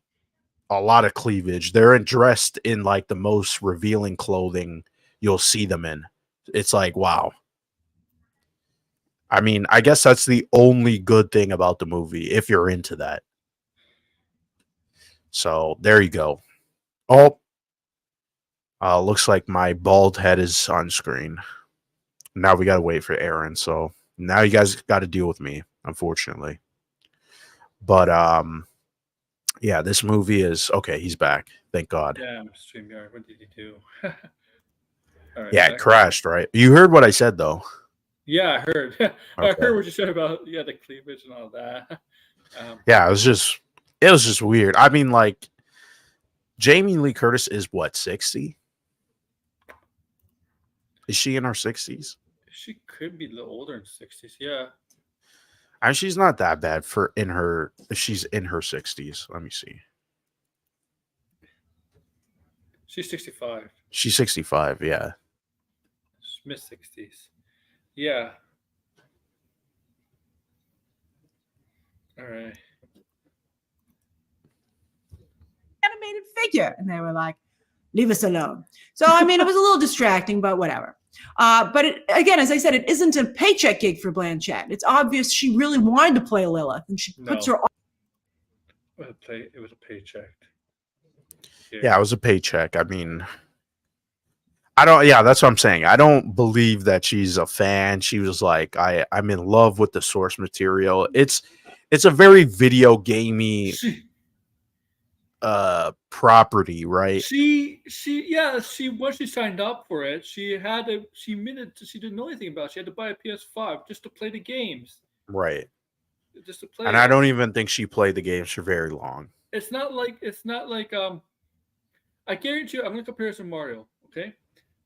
S3: a lot of cleavage. They're dressed in like the most revealing clothing you'll see them in. It's like, wow. I mean, I guess that's the only good thing about the movie, if you're into that. So there you go. Oh, looks like my bald head is on screen. Now we got to wait for Aaron. So now you guys got to deal with me, unfortunately. But yeah, this movie is okay. He's back. Thank God.
S1: Damn, StreamYard. What did he do?
S3: All right, yeah, it crashed, right? You heard what I said, though.
S1: Yeah, I heard. Okay. I heard what you said about the cleavage and all that.
S3: Yeah, it was just weird. I mean, like, Jamie Lee Curtis is what, 60? Is she in her 60s?
S1: She could be a little older in 60s, yeah.
S3: And she's not that bad she's in her 60s. Let me see.
S1: She's 65.
S3: She's 65, yeah.
S1: Mid 60s. Yeah. All right.
S2: Animated figure. And they were like, leave us alone. So, I mean, it was a little distracting, but whatever. But again, as I said, it isn't a paycheck gig for Blanchett. It's obvious she really wanted to play Lilith, and she puts her on.
S1: It was a paycheck.
S3: Yeah, it was a paycheck. I mean, that's what I'm saying. I don't believe that she's a fan. She was like, I'm in love with the source material. It's a very video gamey property, right?
S1: She once she signed up for it, she didn't know anything about it. She had to buy a PS5 just to play the games.
S3: Right.
S1: Just to play.
S3: And I don't even think she played the games for very long.
S1: It's not like I guarantee you, I'm gonna compare this to Mario, okay?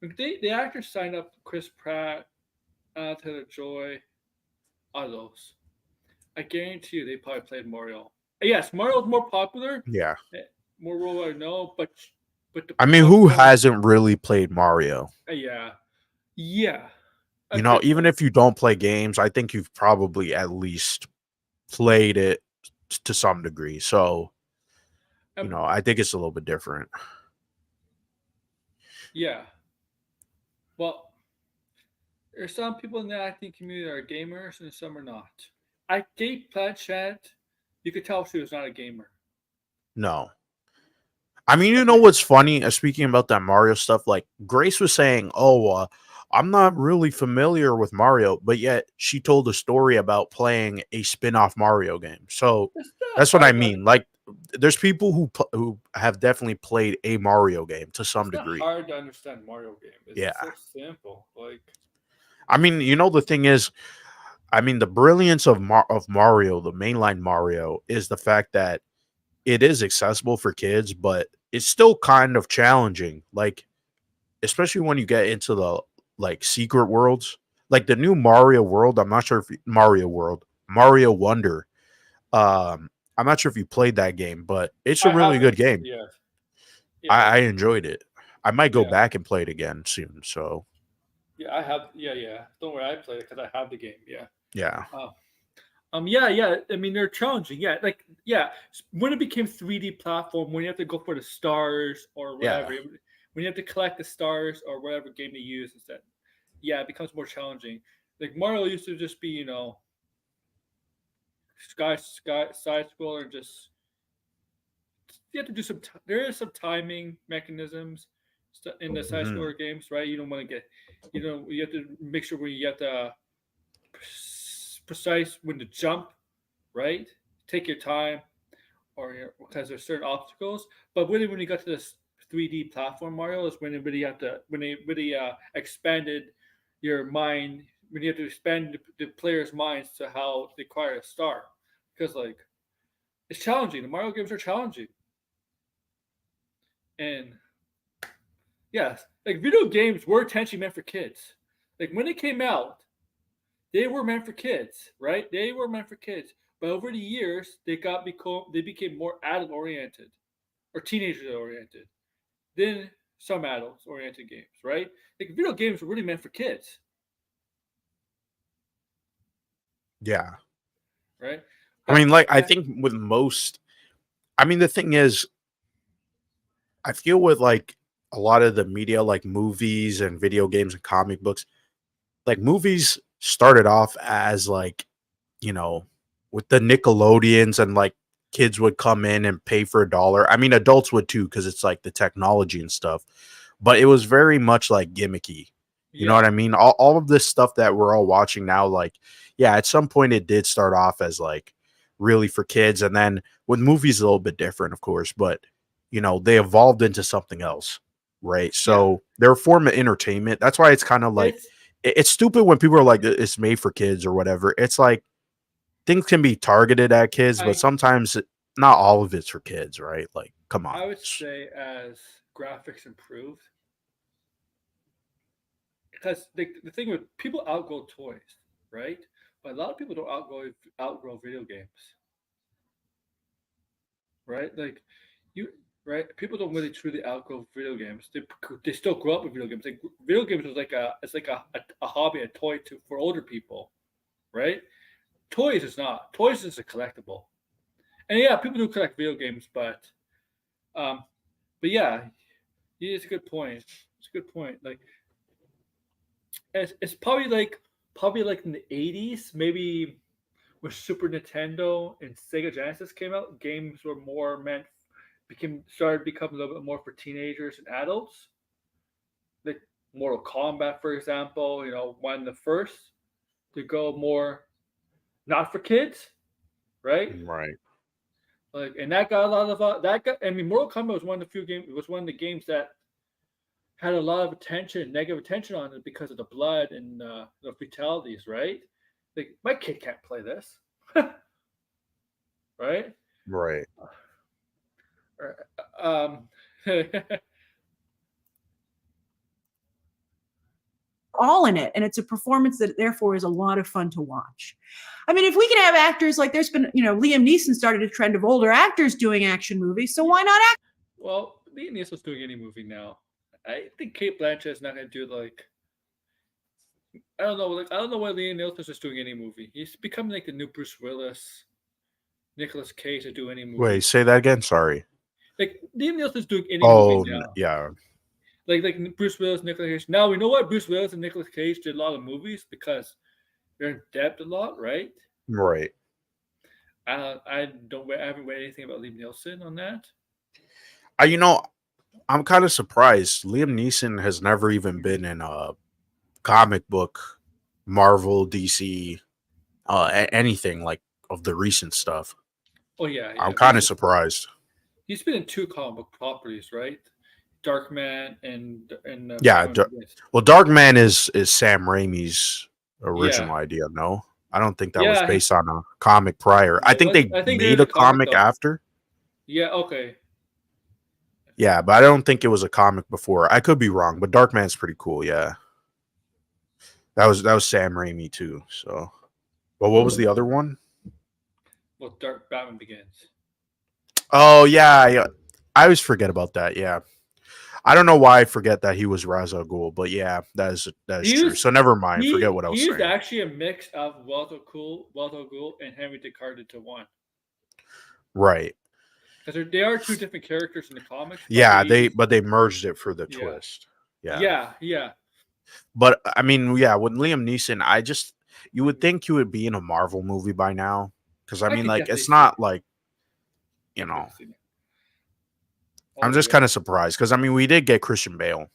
S1: The actors signed up, Chris Pratt, Taylor-Joy, all those. I guarantee you they probably played Mario. Yes, Mario's more popular.
S3: Yeah.
S1: More role I know, but
S3: I mean, who hasn't really played Mario?
S1: Yeah.
S3: Even if you don't play games, I think you've probably at least played it to some degree. So, I think it's a little bit different.
S1: Yeah. Well, there's some people in the acting community that are gamers and some are not. Kate Blanchett, you could tell she was not a gamer.
S3: No. I mean, you know what's funny? Speaking about that Mario stuff, like Grace was saying, "Oh, I'm not really familiar with Mario," but yet she told a story about playing a spin-off Mario game. So
S1: It's not
S3: that's what I
S1: hard to
S3: mean. Like, there's people who have definitely played a Mario game to some
S1: it's not
S3: degree.
S1: hard to understand Mario game. It's
S3: Yeah,
S1: so simple. Like
S3: I mean, you know, the thing is, I mean, the brilliance of Mario, the mainline Mario, is the fact that it is accessible for kids, but it's still kind of challenging. Like, especially when you get into the like secret worlds, like the new Mario World. I'm not sure if Mario World, Mario Wonder. I'm not sure if you played that game, but it's a
S1: I
S3: really good
S1: haven't.
S3: game.
S1: Yeah, yeah,
S3: I enjoyed it. I might go
S1: yeah,
S3: back and play it again soon. So
S1: yeah. I have. Yeah, yeah. Don't worry, I play it because I have the game. Yeah.
S3: yeah,
S1: Uh, yeah, yeah. I mean, they're challenging. Yeah, like yeah. When it became 3D platform, when you have to go for the stars or
S3: yeah,
S1: whatever, when you have to collect the stars or whatever game they use instead, yeah, it becomes more challenging. Like Mario used to just be, side scroller, and just you have to do some. There is some timing mechanisms in the side
S3: hmm
S1: scroller games, right? You don't want to get, you have to make sure where you have to precise when to jump, right? Take your time, because there's certain obstacles. But really, when you got to this 3D platform Mario, is when it really have to when they really expanded your mind. When you have to expand the player's minds to how they acquire a star, because like it's challenging. The Mario games are challenging, and yes, like video games were intentionally meant for kids. Like when they came out, they were meant for kids, right? They were meant for kids. But over the years, they became more adult oriented or teenager oriented than some adults oriented games, right? Like video games were really meant for kids,
S3: yeah.
S1: right?
S3: I mean,
S1: But
S3: like I
S1: yeah,
S3: think with most, I mean, the thing is, I feel with like a lot of the media, like movies and video games and comic books, like movies started off as like, you know, with the Nickelodeons and like kids would come in and pay for $1. I mean, adults would too, because it's like the technology and stuff. But it was very much like gimmicky. You know what
S1: yeah,
S3: I mean? All of this stuff that we're all watching now, like, yeah, at some point it did start off as like really for kids. And then with movies, a little bit different, of course, but you know, they evolved into something else. Right.
S1: yeah.
S3: So they're a form of entertainment. That's why it's kind of like
S1: It's
S3: it's stupid when people are like it's made for kids or whatever. It's like things can be targeted at kids, but
S1: I
S3: sometimes not all of it's for kids, right? Like, come on.
S1: I would say as graphics improved, because the thing with people outgrow toys, right? But a lot of people don't outgrow video games, right? Like you, right? People don't really truly outgrow video games. They still grow up with video games. Like video games is like a hobby, a toy for older people, right? Toys is not. Toys is a collectible, and yeah, people do collect video games, um, but yeah, it's a good point. It's a good point. Like it's probably like in the 80s, maybe when Super Nintendo and Sega Genesis came out, games were more meant became started becoming a little bit more for teenagers and adults. Like Mortal Kombat, for example, one of the first to go more not for kids, right?
S3: Right.
S1: Like, and that got a lot of that got. I mean, Mortal Kombat was one of the few games. It was one of the games that had a lot of attention, negative attention on it because of the blood and the fatalities, right? Like my kid can't play this, right?
S3: Right.
S1: Um,
S2: all in it, and it's a performance that therefore is a lot of fun to watch. I mean, if we can have actors like there's been, Liam Neeson started a trend of older actors doing action movies, so why not act?
S1: well, Liam Neeson's doing any movie now. I think Kate Blanchett is not going to do like I don't know. Like I don't know why Liam Neeson's just doing any movie. He's becoming like the new Bruce Willis, Nicolas Cage to do any
S3: Wait,
S1: movie.
S3: say that again. Sorry.
S1: Like Liam Neeson's doing any movie
S3: Oh,
S1: now.
S3: yeah.
S1: Like Bruce Willis, Nicolas Cage. Now we know why Bruce Willis and Nicolas Cage did a lot of movies because they're in depth a lot, right?
S3: Right.
S1: I haven't read anything about Liam Neeson on that.
S3: You know, I'm kind of surprised. Liam Neeson has never even been in a comic book, Marvel, DC, anything like of the recent stuff.
S1: Oh yeah,
S3: I'm
S1: yeah.
S3: kind of surprised.
S1: He's been in 2 comic book properties, right? Dark Man and
S3: Yeah.
S1: Batman Begins.
S3: Well, Dark Man is Sam Raimi's
S1: Yeah,
S3: original idea. No, I don't think that was
S1: yeah.
S3: based on a comic prior. I
S1: No,
S3: think they
S1: I think there
S3: made
S1: is a
S3: a
S1: comic
S3: comic
S1: though.
S3: after.
S1: Yeah, okay.
S3: Yeah, but I don't think it was a comic before. I could be wrong, but Dark Man's pretty cool. Yeah, that was Sam Raimi too. So, but what was the other one?
S1: Well, Dark Batman Begins.
S3: Oh yeah, yeah. I always forget about that. Yeah, I don't know why I forget that he was Ra's al Ghul, but yeah, that is
S1: He
S3: true.
S1: was
S3: So never mind. Forget what I was
S1: he is
S3: saying.
S1: actually a mix of Walter Ghoul, and Henry Descartes into one.
S3: Right.
S1: Because they are 2 different characters in the comics, but
S3: Yeah, they merged it for the
S1: yeah,
S3: twist. Yeah.
S1: yeah.
S3: But I mean, yeah, with Liam Neeson, you would think he would be in a Marvel movie by now. Because I
S1: I
S3: mean,
S1: could
S3: like,
S1: definitely
S3: it's
S1: see it.
S3: not like,
S1: I
S3: you
S1: could
S3: know,
S1: definitely see it.
S3: I'm
S1: Oh
S3: just
S1: yeah,
S3: kind of surprised. Because I mean, we did get Christian Bale.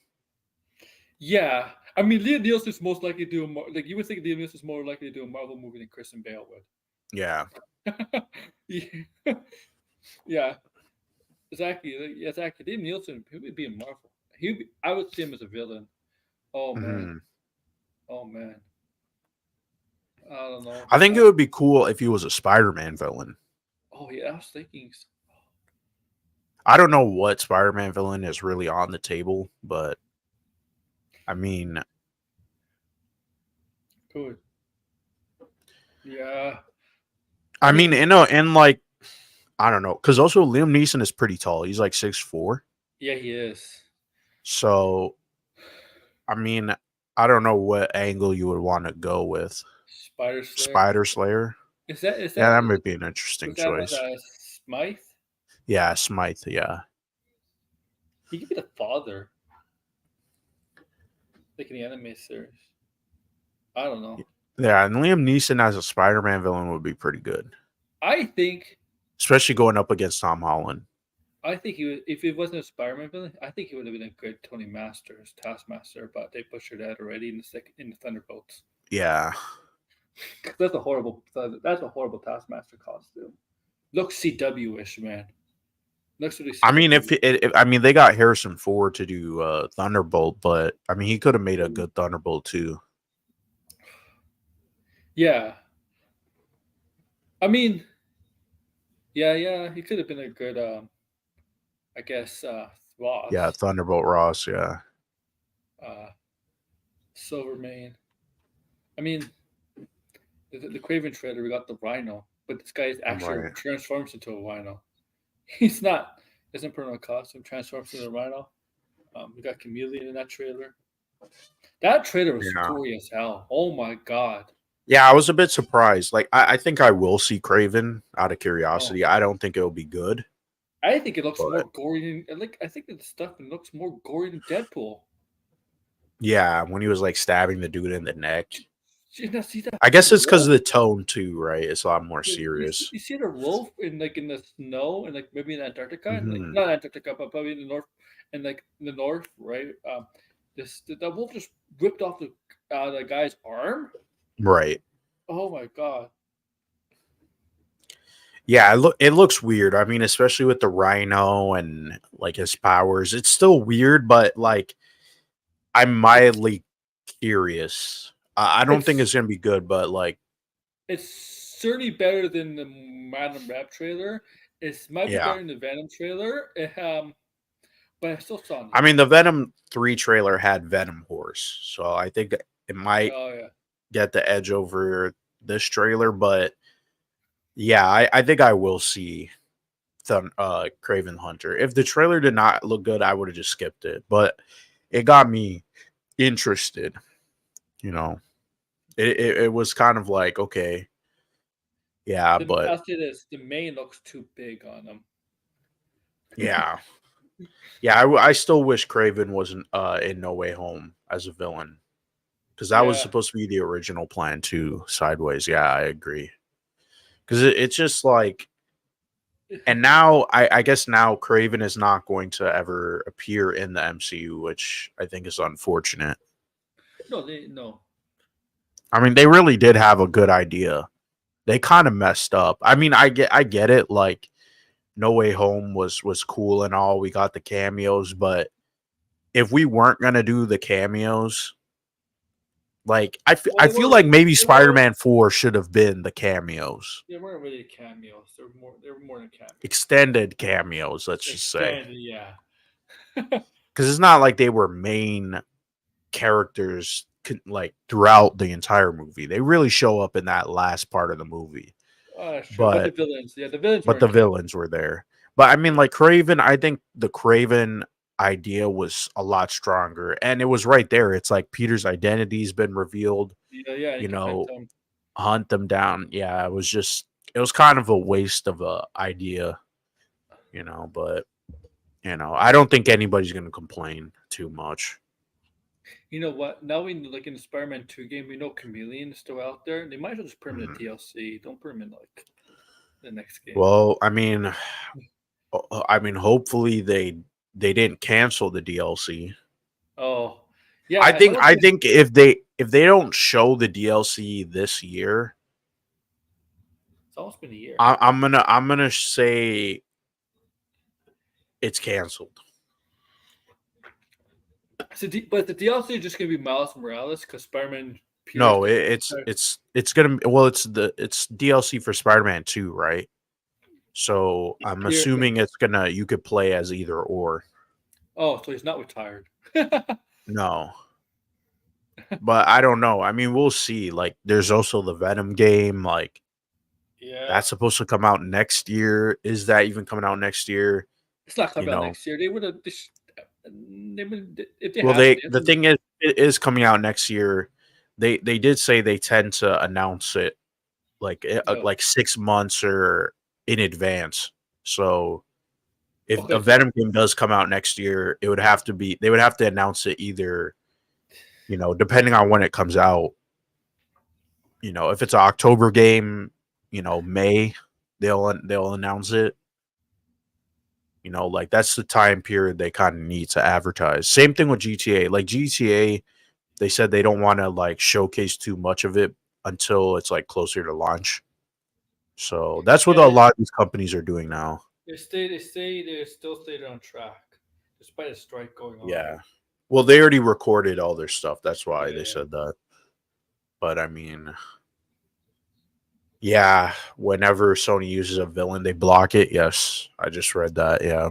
S1: yeah. I mean, Liam Neeson is most likely to do like you would think Liam Neeson is more likely to do a Marvel movie than Kristen Bale
S3: Yeah.
S1: would. Yeah, yeah, exactly. Exactly. Liam Neeson, he would be in Marvel. I would see him as a villain. Oh man.
S3: Hmm.
S1: Oh man. I don't know.
S3: I think it would be cool if he was a Spider-Man villain.
S1: Oh yeah, I was thinking.
S3: I don't know what Spider-Man villain is really on the table, but I mean,
S1: Good. Yeah. I
S3: I mean,
S1: mean,
S3: in like, I don't know, because also Liam Neeson is pretty tall. He's like 6'4".
S1: yeah, he is.
S3: So I mean, I don't know what angle you would want to go with.
S1: Spider Slayer.
S3: Spider Slayer.
S1: Is
S3: Yeah,
S1: that
S3: that might be an interesting
S1: is that
S3: choice.
S1: Smythe?
S3: Yeah, Smythe. Yeah.
S1: He could be the father, like in the anime series. I don't know.
S3: Yeah, and Liam Neeson as a Spider-Man villain would be pretty good,
S1: I think
S3: especially going up against Tom Holland.
S1: he would if it wasn't a Spider-Man villain. I think he would have been a good Tony Masters Taskmaster, but they butchered that already in the Thunderbolts.
S3: Yeah.
S1: That's a horrible Taskmaster costume. Looks CW-ish, man. Looks really
S3: I mean,
S1: CW.
S3: I mean they got Harrison Ford to do Thunderbolt, but I mean he could have made a good Thunderbolt too.
S1: Yeah. I mean, yeah, he could have been a good, I guess,
S3: Yeah,
S1: Ross,
S3: Thunderbolt Ross. Yeah.
S1: uh, Silvermane. I mean, the Craven trailer, we got the Rhino, but this guy actually
S3: Right.
S1: transforms into a Rhino. He's not, doesn't put on a costume, transforms into a Rhino. We got Chameleon in that trailer. That trailer was
S3: Yeah.
S1: gory as hell. Oh my god.
S3: Yeah, I was a bit surprised. Like, I think I will see Craven out of
S1: Oh,
S3: curiosity. I don't think it'll be good,
S1: I think it looks more
S3: but
S1: gory than I think that the stuff looks more gory than Deadpool.
S3: yeah, when he was like stabbing the dude in the neck.
S1: See that
S3: I guess it's because
S1: wolf?
S3: of the tone too, right? It's a lot more
S1: You,
S3: serious.
S1: you see the wolf in in the snow and maybe in Antarctica and
S3: Hmm.
S1: not Antarctica but probably in the north and in the north, right? The wolf just ripped off the guy's arm.
S3: Right.
S1: Oh my god!
S3: Yeah, it looks weird. I mean, especially with the rhino and like his powers. It's still weird, but like I'm mildly curious. I don't think
S1: It's
S3: it's gonna be good, but like,
S1: it's certainly better than the Madam Rap trailer. It might be
S3: yeah.
S1: better than the Venom trailer. But I still saw it.
S3: I mean, the Venom 3 trailer had Venom Horse, so I think it might
S1: Oh yeah.
S3: get the edge over this trailer, but yeah, I think I will see Craven Hunter. If the trailer did not look good, I would have just skipped it, but it got me interested. You know, it was kind of like, okay, yeah, but
S1: I'll say this: the mane looks too big on him.
S3: yeah, yeah, I still wish Craven wasn't in No Way Home as a villain, because that was
S1: Yeah.
S3: supposed to be the original plan too. Sideways, yeah, I agree. Because it's just like And now I guess now Craven is not going to ever appear in the MCU, which I think is unfortunate.
S1: No.
S3: I mean, they really did have a good idea. They kind of messed up. I mean, I get it. Like, No Way Home was cool and all. We got the cameos, but if we weren't gonna do the cameos, like I
S1: Well,
S3: feel like maybe Spider-Man 4 should have been the cameos,
S1: they weren't really cameos. They were more than cameos.
S3: extended cameos. Let's just say,
S1: Yeah.
S3: because it's not like they were main characters like throughout the entire movie. They really show up in that last part of the movie.
S1: Oh, that's true. But the villains, the villains
S3: but the villains were there. But I mean, like Craven, I think the Craven idea was a lot stronger, and it was right there. It's like Peter's identity's been revealed.
S1: Yeah.
S3: You know, hunt them down. Yeah, it was kind of a waste of a idea, but I don't think anybody's gonna complain too much.
S1: You know what? Now we like in the Spider-Man 2 game, we know Chameleon is still out there. They might as well just put him in the DLC. Don't put him in like the next game.
S3: Well, I mean, hopefully they didn't cancel the DLC.
S1: Oh, yeah.
S3: I think if they don't show the DLC this year,
S1: it's almost been a year.
S3: I'm gonna say it's canceled.
S1: But the DLC is just gonna be Miles Morales because Spider-Man.
S3: No, it's gonna it's DLC for Spider-Man 2, right? So I'm assuming you could play as either or.
S1: Oh, so he's not retired.
S3: No. But I don't know. I mean, we'll see. Like, there's also the Venom game. Like, that's supposed to come out next year. Is that even coming out next year?
S1: It's not coming out next year. They would have.
S3: The thing is, it is coming out next year. They did say they tend to announce it like 6 months or in advance. So if a Venom game does come out next year, they would have to announce it either, depending on when it comes out. If it's an October game, May, they'll announce it. Like that's the time period they kind of need to advertise. Same thing with GTA. Like GTA, they said they don't want to like showcase too much of it until it's like closer to launch. So that's what a lot of these companies are doing now.
S1: They say they still stayed on track despite a strike going on.
S3: Yeah. Well, they already recorded all their stuff. That's why they said that. But I mean, yeah, whenever Sony uses a villain, they block it. Yes, I just read that. Yeah.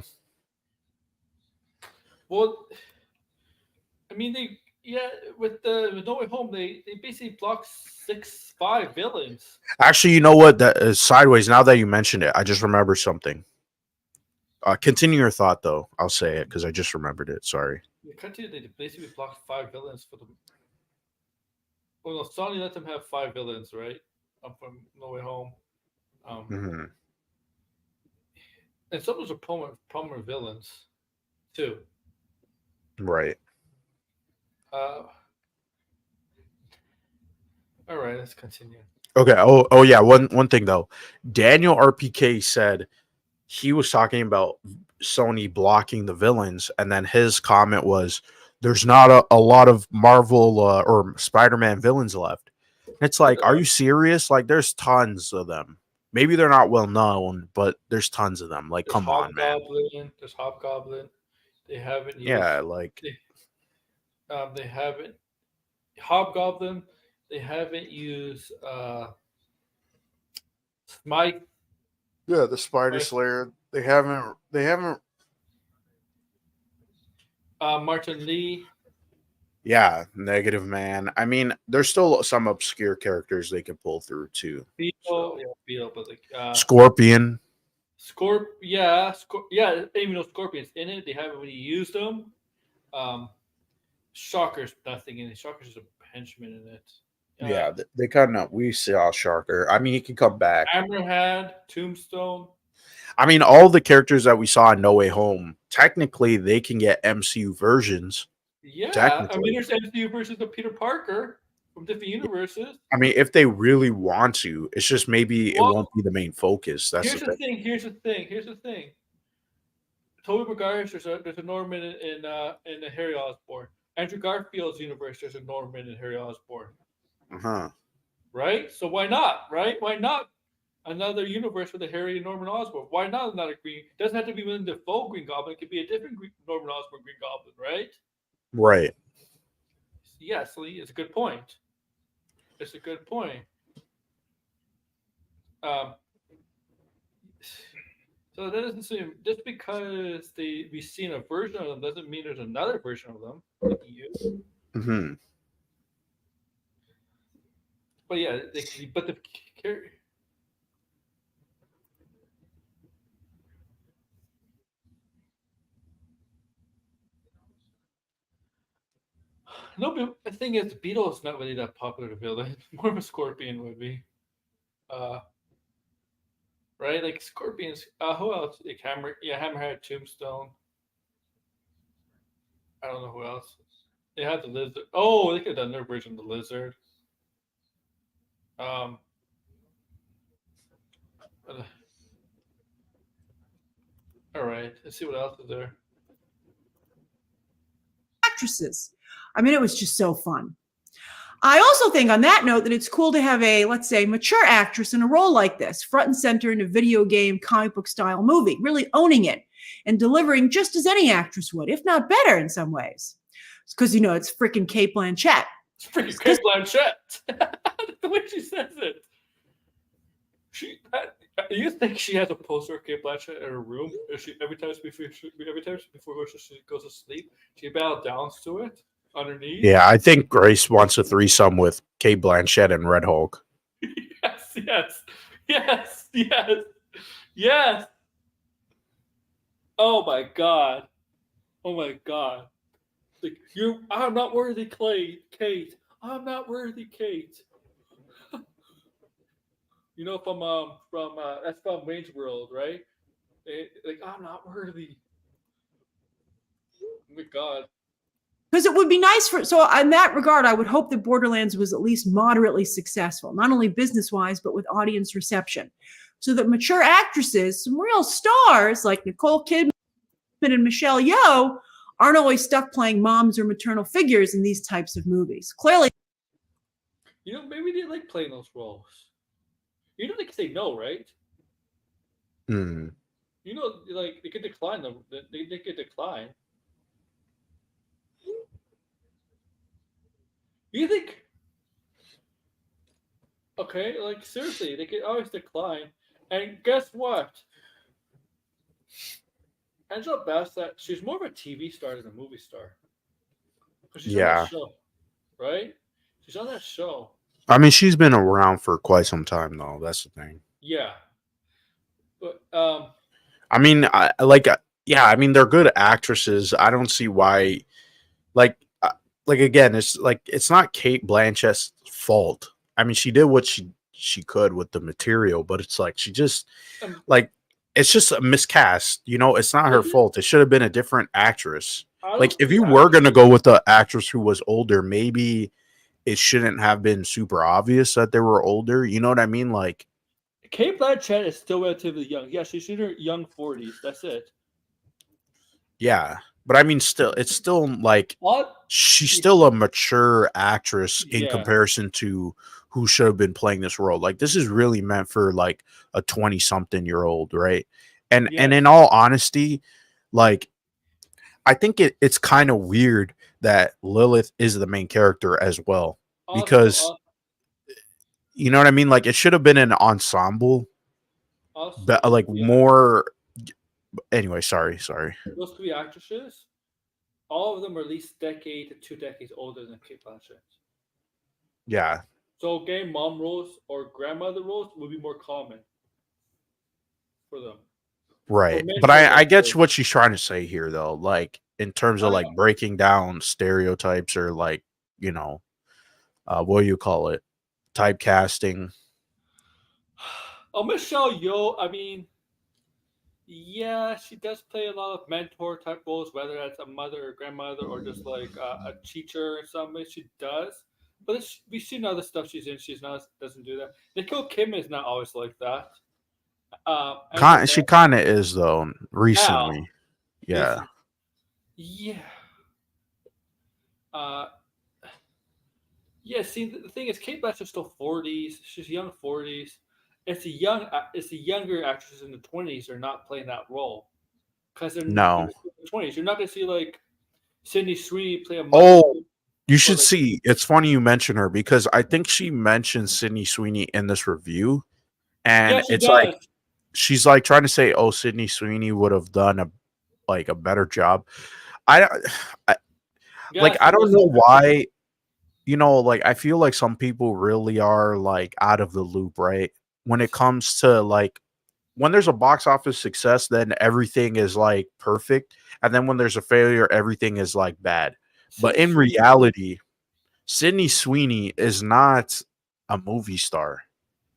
S1: Well, I mean, with No Way Home, they basically blocked 5 villains.
S3: Actually, you know what? That is sideways. Now that you mentioned it, I just remembered something. Continue your thought, though. I'll say it because I just remembered it. Sorry.
S1: They basically blocked 5 villains for them. Well, no, Sony let them have 5 villains, right? From No Way Home. And some of those are prominent villains, too.
S3: Right.
S1: All right, let's continue.
S3: Okay. Oh yeah. One thing though, Daniel RPK said he was talking about Sony blocking the villains, and then his comment was, "There's not a lot of Marvel or Spider-Man villains left." It's like, are you serious? Like, there's tons of them. Maybe they're not well known, but there's tons of them. Like, come on, man.
S1: There's Hobgoblin. They haven't used.
S3: Yeah, like
S1: they haven't Hobgoblin. They haven't used Smite.
S3: Yeah, the Spider Slayer. They haven't.
S1: Martin Lee.
S3: Yeah, Negative Man. I mean, there's still some obscure characters they can pull through too.
S1: Beetle, but like
S3: Scorpion.
S1: Even though Scorpion's in it, they haven't really used them. Shocker's nothing in it. Shocker's just a henchman in it.
S3: Yeah, they kind of. We saw Shocker. I mean, he can come back.
S1: Hammerhead, Tombstone.
S3: I mean, all the characters that we saw in No Way Home, technically, they can get MCU versions.
S1: Yeah, I mean, there's MCU versions of Peter Parker. from different universes.
S3: I mean, if they really want to, it's just maybe it
S1: Well,
S3: won't be the main focus. That's the
S1: here's the
S3: thing.
S1: thing. Here's the thing. Here's the thing. Tobey Maguire's there's a Norman in Harry Osborn. Andrew Garfield's universe there's a Norman in Harry Osborn.
S3: Uh-huh.
S1: Right? So why not? Right? Why not another universe with a Harry and Norman Osborn? Why not another Green? It doesn't have to be within the full Green Goblin. It could be a different Norman Osborn Green Goblin, right?
S3: Right.
S1: Yes, Lee, it's a good point. It's a good point. Um, so that doesn't seem just because we've seen a version of them doesn't mean there's another version of them they can use.
S3: Mm-hmm.
S1: But yeah, but the no, but the thing is, Beetle is not really that popular to villain. More of a Scorpion would be. Uh, right? Like Scorpions. Who else? Like Hammerhead, Tombstone. I don't know who else. They had the lizard. Oh, they could have done their version of the lizard. Um, all right. Let's see what else is there.
S2: Actresses. I mean, it was just so fun. I also think on that note that it's cool to have a, let's say, mature actress in a role like this, front and center in a video game, comic book style movie, really owning it and delivering just as any actress would, if not better in some ways. It's because, it's freaking CATE Blanchett.
S1: It's freaking CATE Blanchett. The way she says it. You think she has a poster of CATE Blanchett in her room? Every time before she goes to sleep, she bows down to it on her knees?
S3: Yeah, I think Grace wants a threesome with CATE Blanchett and Red Hulk.
S1: Yes. Oh my god. Like I'm not worthy, Kate. I'm not worthy, Kate. That's from Wayne's World, right? Like I'm not worthy. Oh my god.
S2: Because it would be nice so in that regard, I would hope that Borderlands was at least moderately successful, not only business-wise, but with audience reception. So that mature actresses, some real stars like Nicole Kidman and Michelle Yeoh, aren't always stuck playing moms or maternal figures in these types of movies. Clearly.
S1: Maybe they like playing those roles. They can say no, right?
S3: Hmm.
S1: Like they could decline them. They could decline. You think? Okay, like seriously, they could always decline. And guess what? Angela Bassett, she's more of a TV star than a movie star. Because she's on that show, right? She's on that show.
S3: I mean, she's been around for quite some time, though. That's the thing.
S1: Yeah. But
S3: I mean, I mean, they're good actresses. I don't see why, like again, it's not Cate Blanchett's fault. I mean, she did what she could with the material, but it's like she just it's just a miscast. It's not her fault. It should have been a different actress. Like if you were gonna go with the actress who was older, maybe it shouldn't have been super obvious that they were older. You know what I mean? Like
S1: Cate Blanchett is still relatively young. Yeah, she's in her young 40s. That's it.
S3: Yeah. But I mean, it's still like she's still a mature actress in comparison to who should have been playing this role. Like this is really meant for like a 20-something-year-old, right? And in all honesty, like I think it's kind of weird that Lilith is the main character as well, because you know what I mean. Like it should have been an ensemble, but like more. Anyway, sorry.
S1: Those three actresses, all of them are at least decade to 2 decades older than Cate Blanchett.
S3: Yeah.
S1: So game mom roles or grandmother roles would be more common for them.
S3: Right. But I get what she's trying to say here, though. Like in terms of like breaking down stereotypes or like, what do you call it? Typecasting.
S1: Michelle Yeoh, I mean, yeah, she does play a lot of mentor type roles, whether that's a mother or grandmother or just like a teacher or something. She does, But we've seen other stuff she's in. She's not doesn't do that. Nicole Kim is not always like that.
S3: She kind of is though
S1: Now
S3: recently.
S1: is
S3: Yeah.
S1: yeah. Uh, yeah. See, the thing is, Kate Blanchett's still 40s. She's young 40s. It's the younger actresses in the 20s are not playing that role because they're in
S3: No.
S1: the 20s. You're not gonna see like Sydney Sweeney play a
S3: Oh, you
S1: or
S3: should
S1: like
S3: see. It's funny you mention her because I think she mentioned Sydney Sweeney in this review,
S1: yeah,
S3: and
S1: she
S3: it's like
S1: does.
S3: she's like trying to say, "Oh, Sydney Sweeney would have done a better job." I, I
S1: Yeah,
S3: I
S1: she
S3: don't
S1: does.
S3: know why. Like I feel like some people really are like out of the loop, right? When it comes to like when there's a box office success, then everything is like perfect, and then when there's a failure, everything is like bad. But
S1: Sydney
S3: in
S1: Sweeney.
S3: reality, Sydney Sweeney is not a movie star.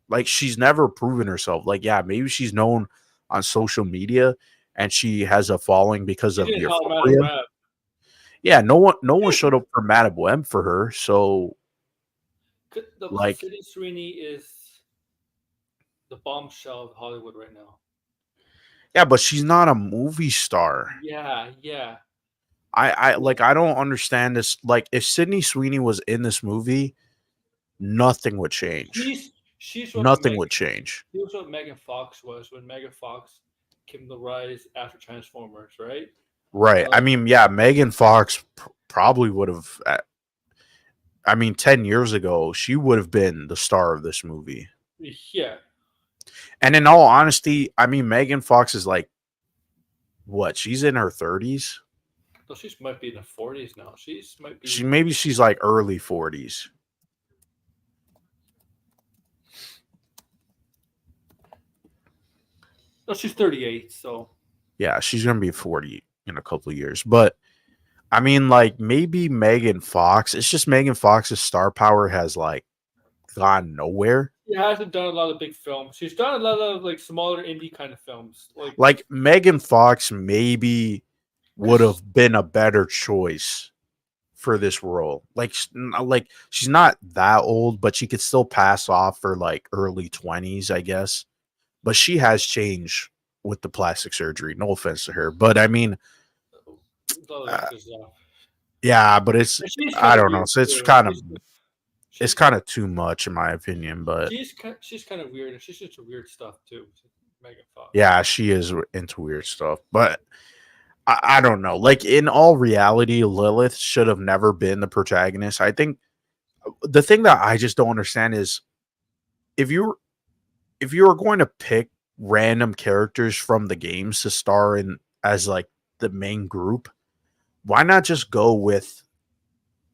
S3: Like she's never proven herself. Like yeah, maybe she's known on social media and she has a following because
S1: She
S3: of
S1: did How Madam
S3: Euphoria.
S1: Web.
S3: Yeah, no one showed up for Madame Web for her. So like
S1: Sydney Sweeney is the bombshell of Hollywood right now.
S3: yeah, but she's not a movie star.
S1: Yeah, yeah.
S3: I don't understand this. Like if Sydney Sweeney was in this movie, nothing would change.
S1: She's what
S3: Nothing would change.
S1: She was what Megan Fox was when Megan Fox came to rise after Transformers, right?
S3: Right. I
S1: Like,
S3: mean, yeah, Megan Fox probably would have. I mean, 10 years ago, she would have been the star of this movie.
S1: yeah.
S3: And in all honesty, I mean, Megan Fox is like, what? She's in her 30s.
S1: No, she might be in the 40s now. Might be.
S3: She's like early 40s.
S1: No, she's 38. So
S3: Yeah, she's gonna be 40 in a couple of years. But I mean, like maybe Megan Fox. It's just Megan Fox's star power has like gone nowhere.
S1: she hasn't done a lot of big films. She's done a lot of like smaller indie kind of films.
S3: Like Megan Fox maybe would have been a better choice for this role. Like she's not that old, but she could still pass off for like early 20s, I guess. But she has changed with the plastic surgery. No offense to her, but I mean, yeah, but it's I don't know. So it's kind of too much in my opinion. But
S1: she's kind of weird, and she's just weird stuff too. Megan Fox.
S3: Yeah, she is into weird stuff, but I don't know. Like in all reality, Lilith should have never been the protagonist. I think the thing that I just don't understand is if you were going to pick random characters from the games to star in as like the main group, why not just go with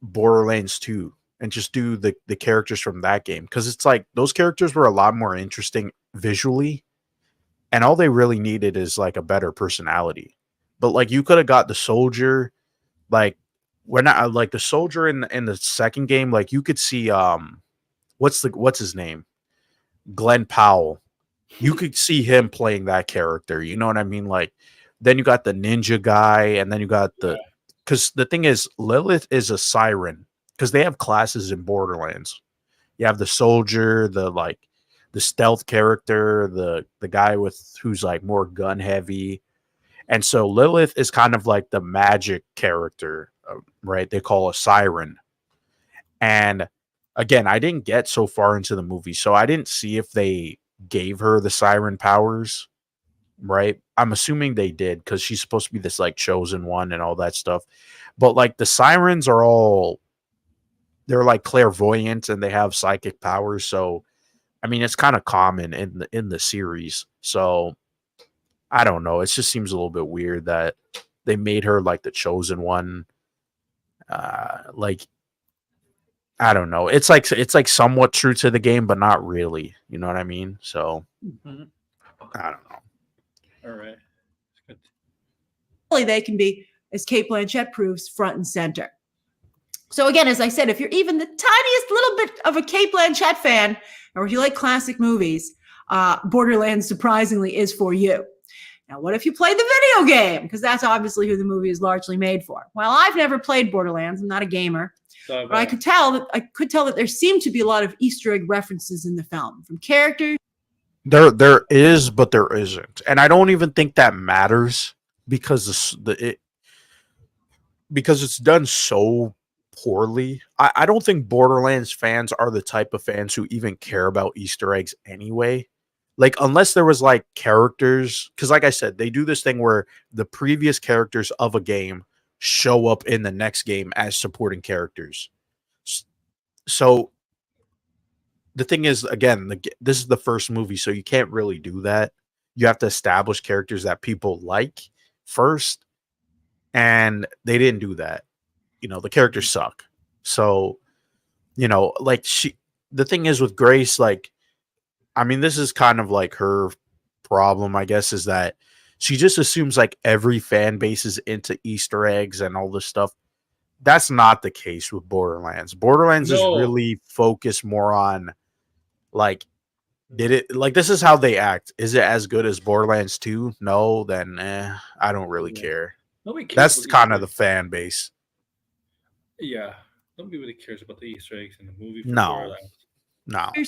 S3: Borderlands 2 and just do the characters from that game? Because it's like those characters were a lot more interesting visually, and all they really needed is like a better personality. But like you could have got the soldier, like we're not like the soldier in the second game. Like you could see what's his name, Glenn Powell. You could see him playing that character. You know what I mean? Like then you got the ninja guy, and then you got because the thing is Lilith is a siren because they have classes in Borderlands. You have the soldier, the stealth character, the guy who's like more gun heavy. And so Lilith is kind of like the magic character, right? They call a siren. And again, I didn't get so far into the movie, so I didn't see if they gave her the siren powers, right? I'm assuming they did because she's supposed to be this like chosen one and all that stuff. But like the sirens they're like clairvoyant and they have psychic powers. So I mean, it's kind of common in the series. So I don't know. It just seems a little bit weird that they made her like the chosen one. Like I don't know. It's like somewhat true to the game, but not really. You know what I mean? So I don't know.
S1: All right.
S2: They can be, as Cate Blanchett proves, front and center. So again, as I said, if you're even the tiniest little bit of a Cate Blanchett fan, or if you like classic movies, Borderlands surprisingly is for you. Now, what if you played the video game? Because that's obviously who the movie is largely made for. Well, I've never played Borderlands. I'm not a gamer.
S1: So
S2: But I could tell that there seemed to be a lot of Easter egg references in the film from characters.
S3: There is, but there isn't, and I don't even think that matters because because it's done so poorly. I don't think Borderlands fans are the type of fans who even care about Easter eggs anyway. Like, unless there was like characters, because like I said, they do this thing where the previous characters of a game show up in the next game as supporting characters. So the thing is, again, this is the first movie, so you can't really do that. You have to establish characters that people like first, and they didn't do that. The characters suck. So, like the thing is with Grace, like, I mean, this is kind of like her problem, I guess, is that she just assumes like every fan base is into Easter eggs and all this stuff. That's not the case with Borderlands. Borderlands is really focused more on like, this is how they act. Is it as good as Borderlands 2? No, then I don't really care.
S1: Nobody cares.
S3: That's kind of the fan base.
S1: Yeah. Nobody really cares about the Easter eggs in the movie.
S3: No.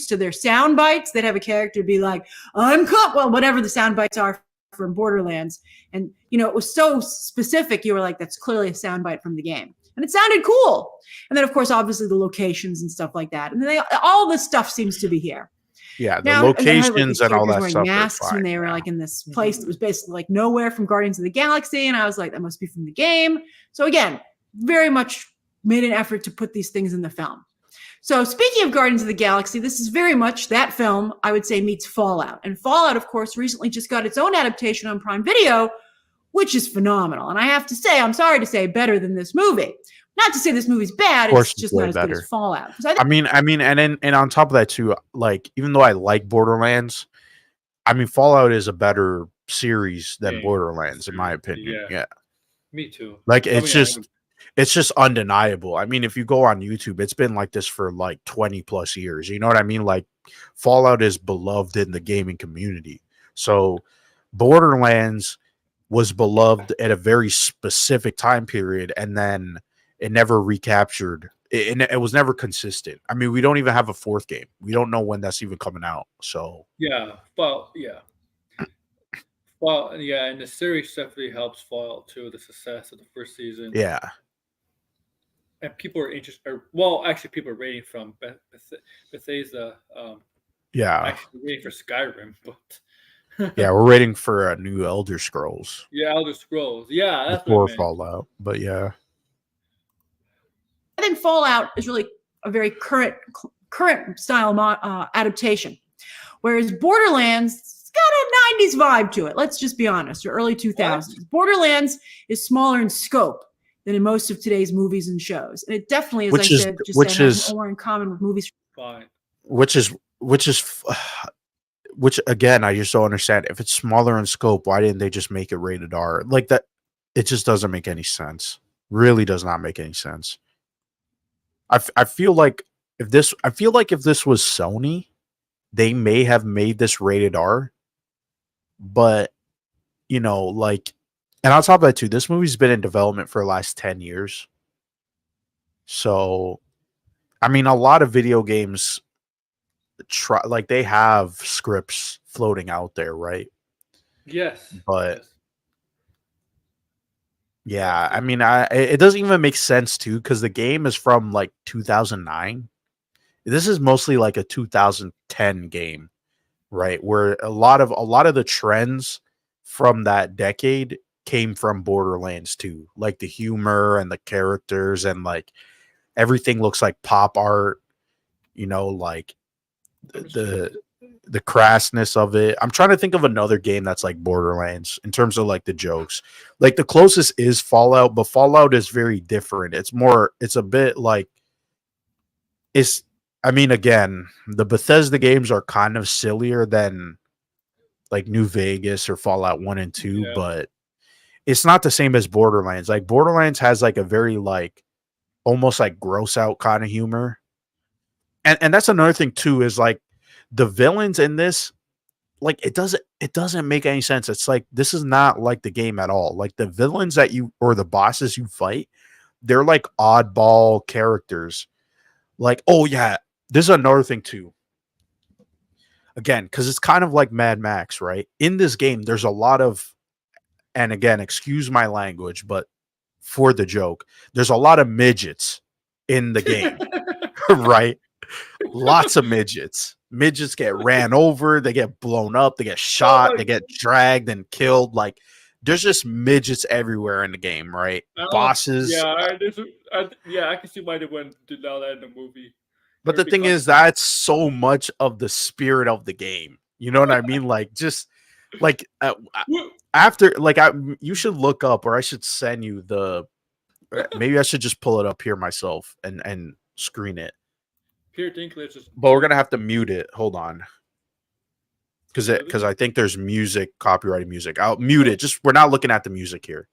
S2: To their sound bites that have a character be like, I'm caught. Well, whatever the sound bites are from Borderlands. And, it was so specific. You were like, that's clearly a sound bite from the game. And it sounded cool. And then, of course, obviously the locations and stuff like that. And then all this stuff seems to be here.
S3: Yeah, the locations and all that
S2: wearing
S3: stuff.
S2: Masks when they were like in this place that was basically like nowhere from Guardians of the Galaxy. And I was like, that must be from the game. So again, very much made an effort to put these things in the film. So speaking of Guardians of the Galaxy, this is very much that film, I would say, meets Fallout. And Fallout, of course, recently just got its own adaptation on Prime Video, which is phenomenal. And I have to say, I'm sorry to say, better than this movie. Not to say this movie's bad, it's just not as good as Fallout.
S3: I mean, and on top of that too, like, even though I like Borderlands, I mean, Fallout is a better series than Borderlands, in my opinion. Yeah.
S1: Me too.
S3: Like, it's just undeniable. I mean, if you go on YouTube, it's been like this for like 20 plus years. You know what I mean? Like, Fallout is beloved in the gaming community. So Borderlands was beloved at a very specific time period, and then it never recaptured. It was never consistent. I mean, we don't even have a fourth game. We don't know when that's even coming out. So
S1: yeah, and the series definitely helps Fallout too. The success of the first season.
S3: Yeah.
S1: And people are interested. Well, actually, people are waiting from Bethesda. Actually, waiting for Skyrim, but
S3: yeah, we're waiting for a new Elder Scrolls.
S1: Yeah, Elder Scrolls. Yeah, that's
S3: before Fallout. But yeah,
S2: I think Fallout is really a very current style adaptation, whereas Borderlands, it's got a 90s vibe to it. Let's just be honest, or early 2000s. What? Borderlands is smaller in scope than in most of today's movies and shows. And it definitely, as has more in common with movies.
S1: Fine.
S3: Which again, I just don't understand. If it's smaller in scope, why didn't they just make it rated R? Like that, it just doesn't make any sense. Really does not make any sense. I feel like if this was Sony, they may have made this rated R. But, like, and on top of that too, this movie's been in development for the last 10 years. So, I mean, a lot of video games they have scripts floating out there, right?
S1: Yes.
S3: But yeah, I mean, it doesn't even make sense too, because the game is from like 2009. This is mostly like a 2010 game, right? Where a lot of the trends from that decade came from Borderlands 2, like the humor and the characters, and like everything looks like pop art, like the crassness of it. I'm trying to think of another game that's like Borderlands in terms of like the jokes. Like the closest is Fallout, but Fallout is very different. It's a bit like again, the Bethesda games are kind of sillier than like New Vegas or Fallout 1 and 2, but it's not the same as Borderlands. Like Borderlands has like a very like almost like gross out kind of humor. And that's another thing too, is like the villains in this, like it doesn't make any sense. It's like this is not like the game at all. Like the villains or the bosses you fight, they're like oddball characters. Like, oh yeah, this is another thing too. Again, because it's kind of like Mad Max, right? In this game, there's a lot of, and again, excuse my language, but for the joke, there's a lot of midgets in the game, right? Lots of midgets. Midgets get ran over, they get blown up, they get shot, they get dragged and killed. Like, there's just midgets everywhere in the game, right? Bosses.
S1: Yeah, I can see why they wouldn't do all that in the movie.
S3: But the thing is, that's so much of the spirit of the game. You know what I mean? Like, just like after, like, you should look up, or I should send you the. Maybe I should just pull it up here myself and screen it.
S1: Peter Dinklage is.
S3: But we're gonna have to mute it. Hold on, because I think there's music, copyrighted music. I'll mute it. Just we're not looking at the music here.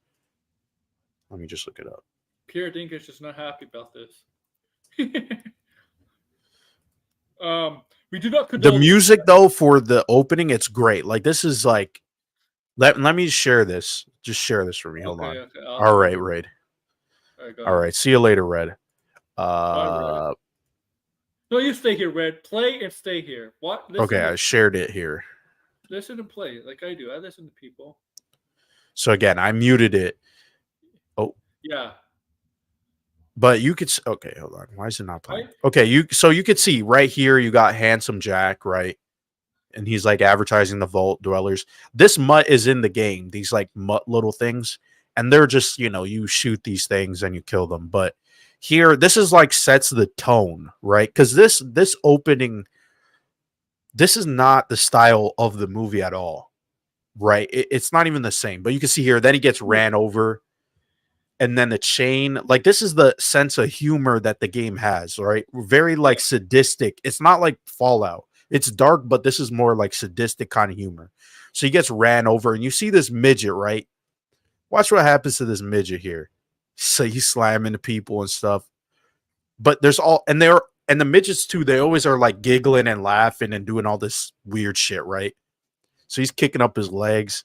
S3: Let me just look it up.
S1: Peter Dinklage is not happy about this. We do not condone
S3: The music though for the opening. It's great. Like, this is like, let me share this. Just share this for me. Hold on.
S1: Okay.
S3: All right, Red. All right. See you later, Red.
S1: No, you stay here, Red. Play and stay here. What?
S3: Okay, I shared it here.
S1: Listen and play like I do. I listen to people.
S3: So again, I muted it. Oh.
S1: Yeah.
S3: But you could. Okay, hold on. Why is it not playing? Okay, you could see right here. You got Handsome Jack, right? And he's like advertising the Vault Dwellers. This mutt is in the game. These like mutt little things, and they're just, you shoot these things and you kill them. But here, this is like sets the tone, right? Because this opening, this is not the style of the movie at all, right? It's not even the same. But you can see here, then he gets ran over. And then the chain, like, this is the sense of humor that the game has, right? Very like sadistic. It's not like Fallout. It's dark, but this is more like sadistic kind of humor. So he gets ran over, and you see this midget, right? Watch what happens to this midget here. So he's slamming the people and stuff. But there's and the midgets too, they always are like giggling and laughing and doing all this weird shit, right? So he's kicking up his legs,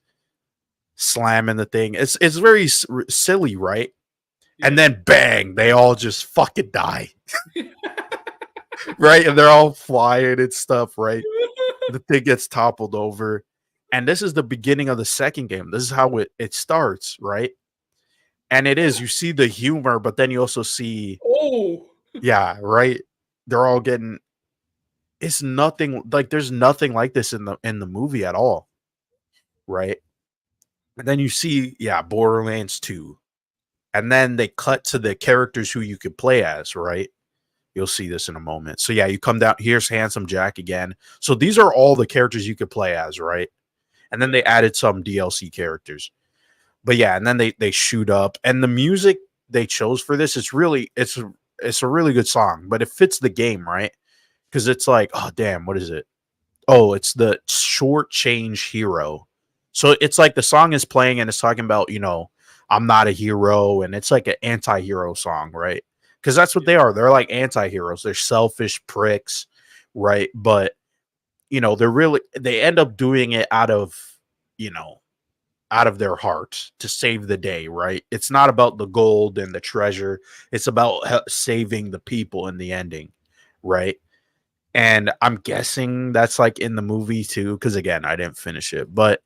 S3: slamming the thing. It's very silly, right? Yeah. And then bang, they all just fucking die. Right? And they're all flying and stuff, right? The thing gets toppled over. And this is the beginning of the second game. This is how it starts, right? And it is, you see the humor, but then you also see, yeah, right? They're all getting, it's nothing like, there's nothing like this in the movie at all, right? And then you see, Borderlands 2. And then they cut to the characters who you could play as, right? You'll see this in a moment. So you come down, here's Handsome Jack again. So these are all the characters you could play as, right? And then they added some DLC characters. But and then they shoot up. And the music they chose for this, it's a really good song, but it fits the game, right? Because it's like, oh damn, what is it? Oh, it's the Short Change Hero. So it's like the song is playing and it's talking about, I'm not a hero, and it's like an anti-hero song, right? Because that's what they are. They're like anti-heroes. They're selfish pricks, right? But they end up doing it out of their heart to save the day, right? It's not about the gold and the treasure. It's about saving the people in the ending, right? And I'm guessing that's like in the movie too, because again, I didn't finish it, but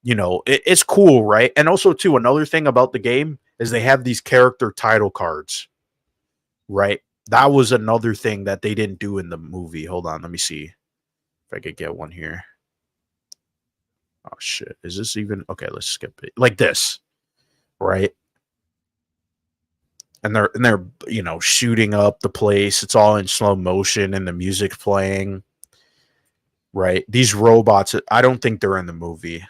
S3: it's cool, right? And also too, another thing about the game is they have these character title cards, right? That was another thing that they didn't do in the movie. Hold on, let me see if I could get one here. Oh shit, is this even okay? Let's skip it. Like this, right? And they're shooting up the place. It's all in slow motion and the music's playing, right? These robots, I don't think they're in the movie.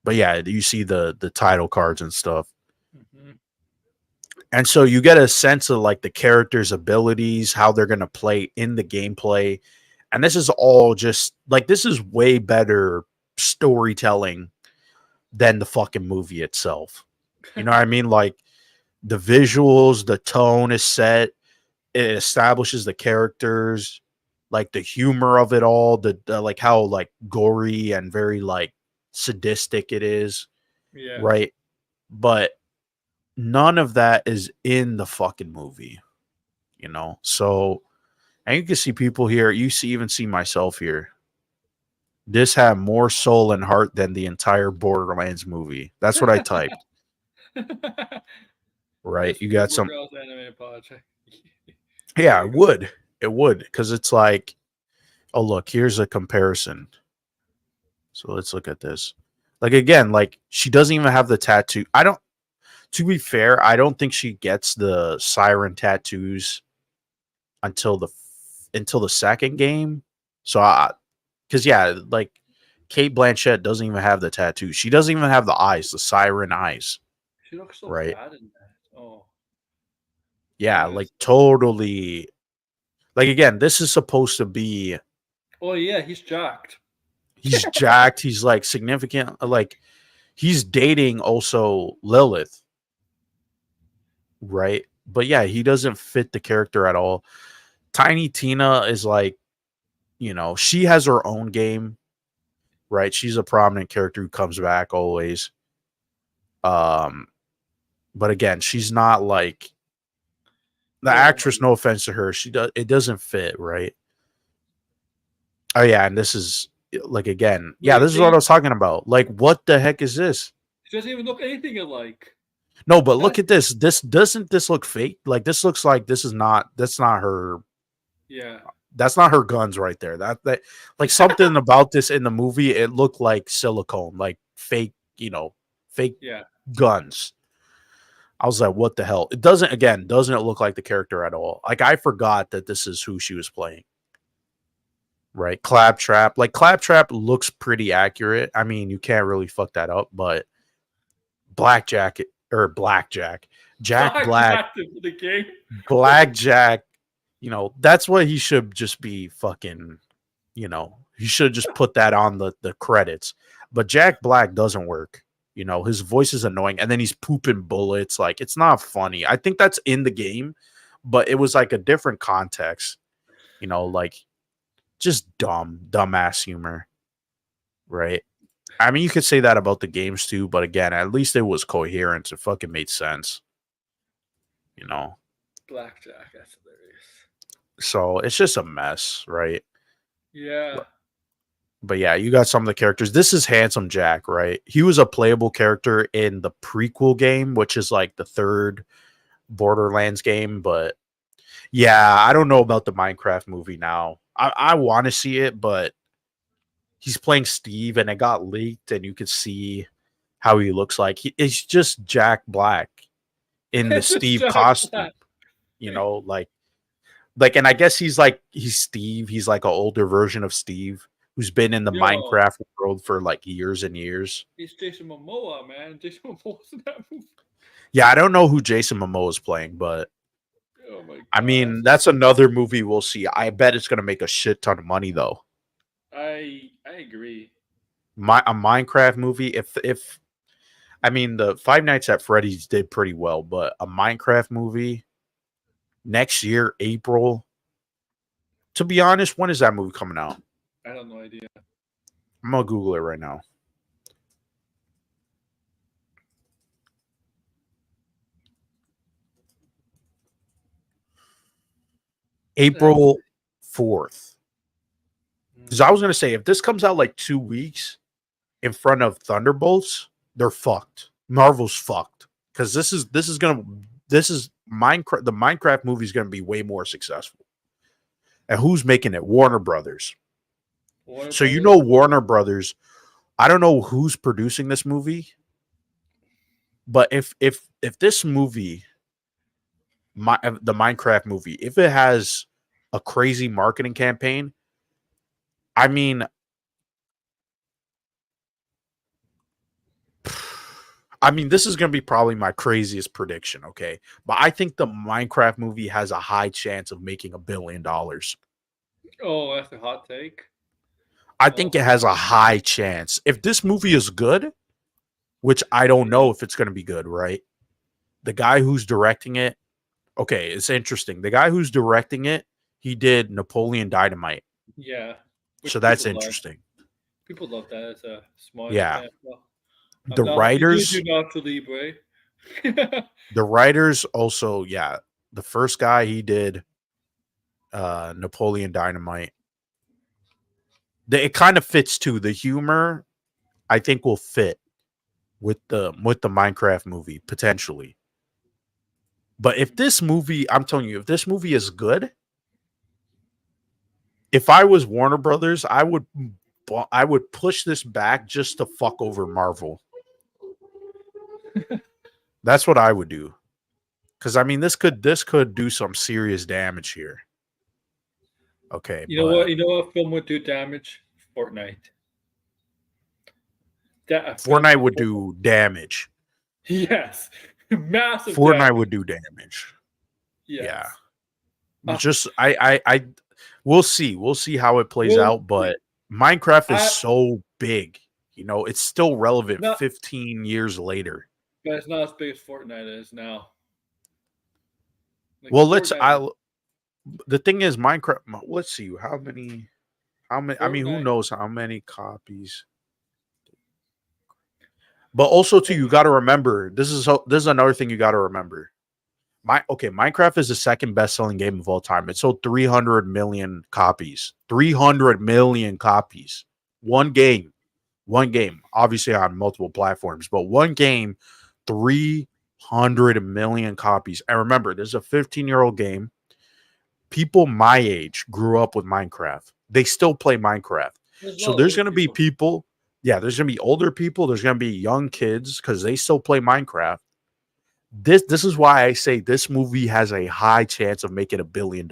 S3: But you see the title cards and stuff. Mm-hmm. And so you get a sense of like the characters' abilities, how they're going to play in the gameplay. And this is all just like, this is way better storytelling than the fucking movie itself. You know what I mean? Like the visuals, the tone is set. It establishes the characters, like the humor of it all, the like how like gory and very like sadistic it is, right? But none of that is in the fucking movie, you know? So, and you can see people here, even see myself here. This had more soul and heart than the entire Borderlands movie. That's what I typed, right?
S1: This
S3: You got
S1: Google
S3: some,
S1: Girls anime project.
S3: yeah,
S1: There
S3: it
S1: you go.
S3: would. It would, because it's like, oh, look, here's a comparison. So let's look at this. Like, again, like, she doesn't even have the tattoo. To be fair, I don't think she gets the siren tattoos until the second game. So because yeah, like Kate Blanchett doesn't even have the tattoo. She doesn't even have the eyes, the siren eyes,
S1: She looks so
S3: right?
S1: bad in that. Oh,
S3: Yeah, like
S1: yes.
S3: totally. Like again, this is supposed to be
S1: Oh yeah, he's jacked.
S3: he's jacked, he's like significant, like he's dating also Lilith, right? But yeah, he doesn't fit the character at all. Tiny Tina is like, she has her own game, right? She's a prominent character who comes back always. Um, but again, she's not like the
S1: Oh my.
S3: actress. No offense to her, it doesn't fit, right? Oh yeah, and this is like again, yeah,
S1: Wait,
S3: this is what I was talking about. Like, what the heck is this?
S1: she doesn't even look anything alike.
S3: No, but look
S1: That's
S3: at this. This look fake? Like this looks like that's not her.
S1: yeah.
S3: That's not her guns right there. That like something about this in the movie, it looked like silicone, like fake, fake
S1: Yeah.
S3: guns. I was like, what the hell? Doesn't it look like the character at all? Like I forgot that this is who she was playing. Right? Claptrap. Like Claptrap looks pretty accurate. I mean, you can't really fuck that up, but Blackjack or Blackjack. Jack
S1: Black
S3: Black,
S1: active for the game.
S3: Blackjack, that's what he should just be fucking, he should just put that on the credits. But Jack Black doesn't work. His voice is annoying, and then he's pooping bullets. Like it's not funny. I think that's in the game, but it was like a different context. Like just dumbass humor, right? I mean, you could say that about the games too, but again, at least it was coherent. It fucking made sense, you know.
S1: Blackjack. That's hilarious.
S3: So it's just a mess, right?
S1: Yeah.
S3: But yeah, you got some of the characters. This is Handsome Jack, right? He was a playable character in the prequel game, which is like the third Borderlands game. But yeah, I don't know about the Minecraft movie now. I want to see it, but he's playing Steve and it got leaked and you could see how he looks like. It's just Jack Black in the
S1: It's just
S3: Steve
S1: Jack
S3: costume,
S1: Black.
S3: and I guess he's Steve. He's like an older version of Steve who's been in the
S1: Yo,
S3: Minecraft world for like years and years.
S1: it's Jason Momoa, man. Jason Momoa's in that movie.
S3: Yeah, I don't know who Jason Momoa is playing, but
S1: Oh my
S3: I
S1: god.
S3: mean that's another movie we'll see. I bet it's gonna make a shit ton of money though.
S1: I agree.
S3: A Minecraft movie, if I mean the Five Nights at Freddy's did pretty well, but a Minecraft movie next year, April. To be honest, when is that movie coming out?
S1: I have no idea.
S3: I'm gonna Google it right now. April 4th. Because I was gonna say if this comes out like 2 weeks in front of Thunderbolts, they're fucked. Marvel's fucked. Because this is Minecraft. The Minecraft movie is gonna be way more successful. And who's making it? Warner Brothers.
S1: Warner
S3: So
S1: Brothers.
S3: Warner Brothers. I don't know who's producing this movie, but if this movie, the Minecraft movie, if it has a crazy marketing campaign, I mean, this is going to be probably my craziest prediction, okay? But I think the Minecraft movie has a high chance of making $1 billion.
S1: Oh, that's a hot take.
S3: I think it has a high chance. If this movie is good, which I don't know if it's going to be good, right? The guy who's directing it, okay, it's interesting. The guy who's directing it, he did Napoleon Dynamite.
S1: Yeah.
S3: So that's interesting.
S1: People love that as a small
S3: Yeah.
S1: example.
S3: The writers,
S1: do not to Libre.
S3: The writers also, yeah, the first guy he did Napoleon Dynamite. It kind of fits too. The humor, I think, will fit with the Minecraft movie potentially. But if this movie, I'm telling you, if this movie is good, if I was Warner Brothers, I would push this back just to fuck over Marvel. That's what I would do. Because I mean, this could do some serious damage here. Okay,
S1: You know what? You know what film would do damage? Fortnite.
S3: Fortnite would do damage.
S1: Yes, massive.
S3: Fortnite
S1: damage.
S3: would do damage.
S1: Yes.
S3: Yeah. Just I we'll see. We'll see how it plays out. But Minecraft is so big. You know, it's still relevant 15 years later.
S1: But it's not as big as Fortnite is now.
S3: Like well, the thing is, Minecraft. Let's see how many. Fortnite. I mean, who knows how many copies? But also, too, you got to remember this is another thing you got to remember. Minecraft is the second best-selling game of all time. It sold 300 million copies. 300 million copies. One game, obviously on multiple platforms, but one game, 300 million copies. And remember, this is a 15-year-old game. People my age grew up with Minecraft. They still play Minecraft. So there's going to be people. Yeah, there's going to be older people. There's going to be young kids because they still play Minecraft. This is why I say this movie has a high chance of making $1 billion.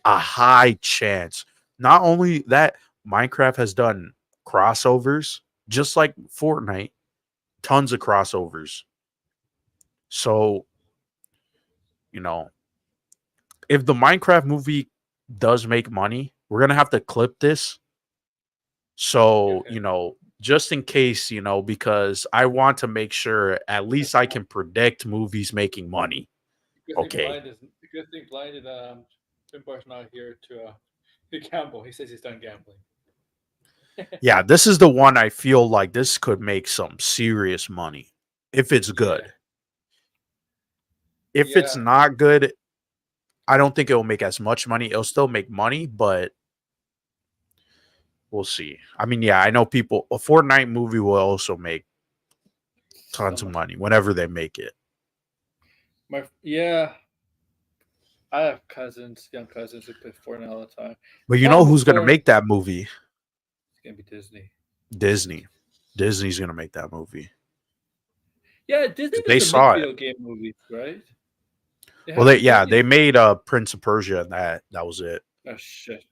S3: A high chance. Not only that, Minecraft has done crossovers, just like Fortnite. Tons of crossovers. So, you know, if the Minecraft movie does make money, we're going to have to clip this. So, you know, just in case, you know, because I want to make sure at least I can predict movies making money. Okay.
S1: The good thing blinded Pinbar's not here to gamble. He says he's done gambling.
S3: Yeah, this is the one I feel like this could make some serious money if it's good. Yeah. If it's not good, I don't think it will make as much money. It'll still make money, but we'll see. I mean, yeah, I know people. A Fortnite movie will also make tons of money whenever they make it.
S1: I have young cousins who play Fortnite all the time.
S3: But you know who's going to make that movie?
S1: It's going to be
S3: Disney. Disney's going to make that movie.
S1: Yeah, Disney.
S3: They saw it.
S1: Game movies, right?
S3: They made Prince of Persia, and that was it.
S1: Oh shit!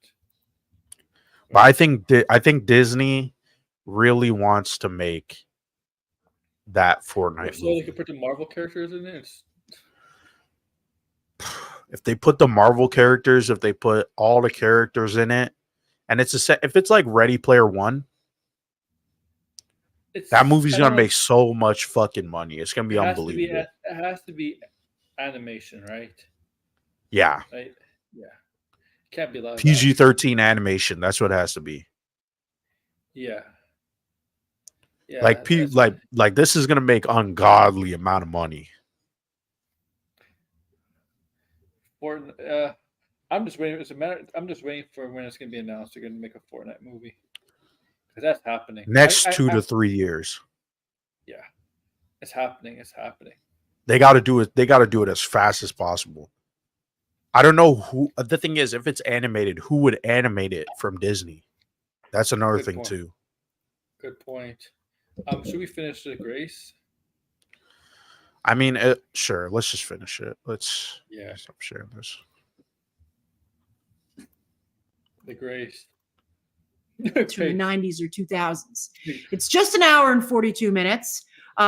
S3: But I think Disney really wants to make that Fortnite
S1: so
S3: movie.
S1: They could put the Marvel characters in it.
S3: If they put the Marvel characters, if they put all the characters in it, and if it's like Ready Player One, that movie's gonna make so much fucking money. It's gonna be unbelievable.
S1: It has to be animation, right?
S3: Yeah.
S1: Right? Yeah. Can't be live.
S3: PG-13 animation. That's what it has to be.
S1: Yeah. Yeah.
S3: Like this is gonna make ungodly amount of money.
S1: I'm just waiting. I'm just waiting for when it's gonna be announced. They're gonna make a Fortnite movie. Because that's happening.
S3: Next 2 to 3 years.
S1: Yeah. It's happening.
S3: They got to do it. They got to do it as fast as possible. I don't know who. The thing is, if it's animated, who would animate it from Disney? That's another thing too.
S1: Good point. Should we finish the Grace?
S3: I mean, sure. Let's just finish it. Let's stop sharing this.
S1: The Grace.
S2: Through the 90s or 2000s. It's just an hour and 42 minutes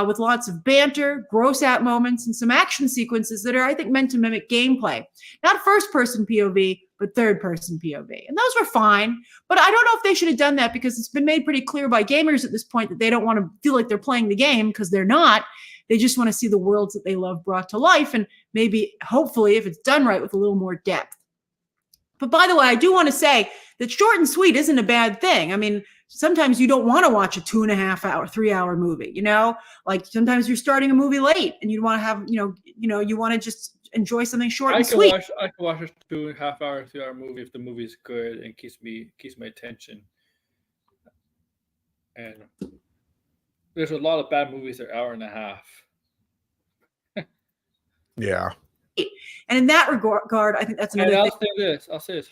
S2: with lots of banter, gross out moments, and some action sequences that are, I think, meant to mimic gameplay. Not first-person POV, but third-person POV. And those were fine, but I don't know if they should have done that because it's been made pretty clear by gamers at this point that they don't want to feel like they're playing the game because they're not. They just want to see the worlds that they love brought to life and maybe, hopefully, if it's done right, with a little more depth. But by the way, I do want to say that short and sweet isn't a bad thing. I mean, sometimes you don't want to watch a 2.5 hour, 3 hour movie, like sometimes you're starting a movie late and you want to have, you want to just enjoy something short and sweet.
S1: I can watch a 2.5 hour, 3 hour movie if the movie is good and keeps my attention. And there's a lot of bad movies that are hour and a half.
S3: Yeah.
S2: And in that regard, I think that's another
S1: and
S2: thing.
S1: I'll say this.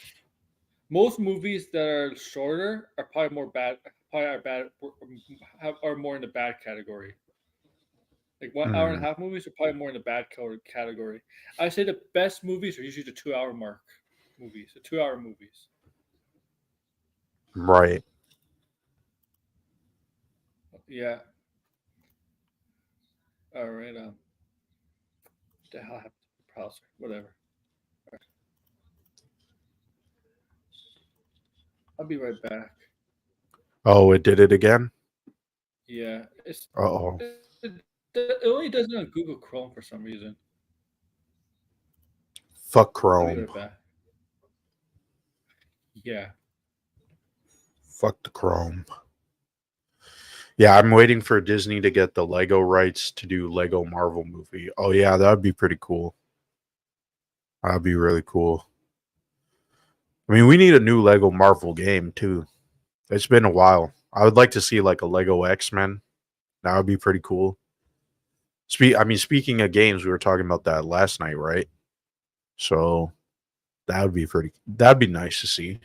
S1: Most movies that are shorter are probably more bad. Are more in the bad category. Like 1 hour and a half movies are probably more in the bad category. I say the best movies are usually the 2 hour mark movies, the 2 hour movies.
S3: Right.
S1: Yeah. All right. The hell happened to the browser? Whatever. Right. I'll be right back.
S3: Oh, it did it again?
S1: Yeah.
S3: Uh-oh.
S1: It only does it on Google Chrome for some reason.
S3: Fuck
S1: I'll be
S3: Chrome.
S1: right back. Yeah.
S3: Fuck the Chrome. Yeah, I'm waiting for Disney to get the Lego rights to do Lego Marvel movie. Oh yeah, that would be pretty cool. That'd be really cool. I mean, we need a new Lego Marvel game too. It's been a while. I would like to see like a Lego X-Men. That would be pretty cool. Speaking of games, we were talking about that last night, right? So that'd be nice to see.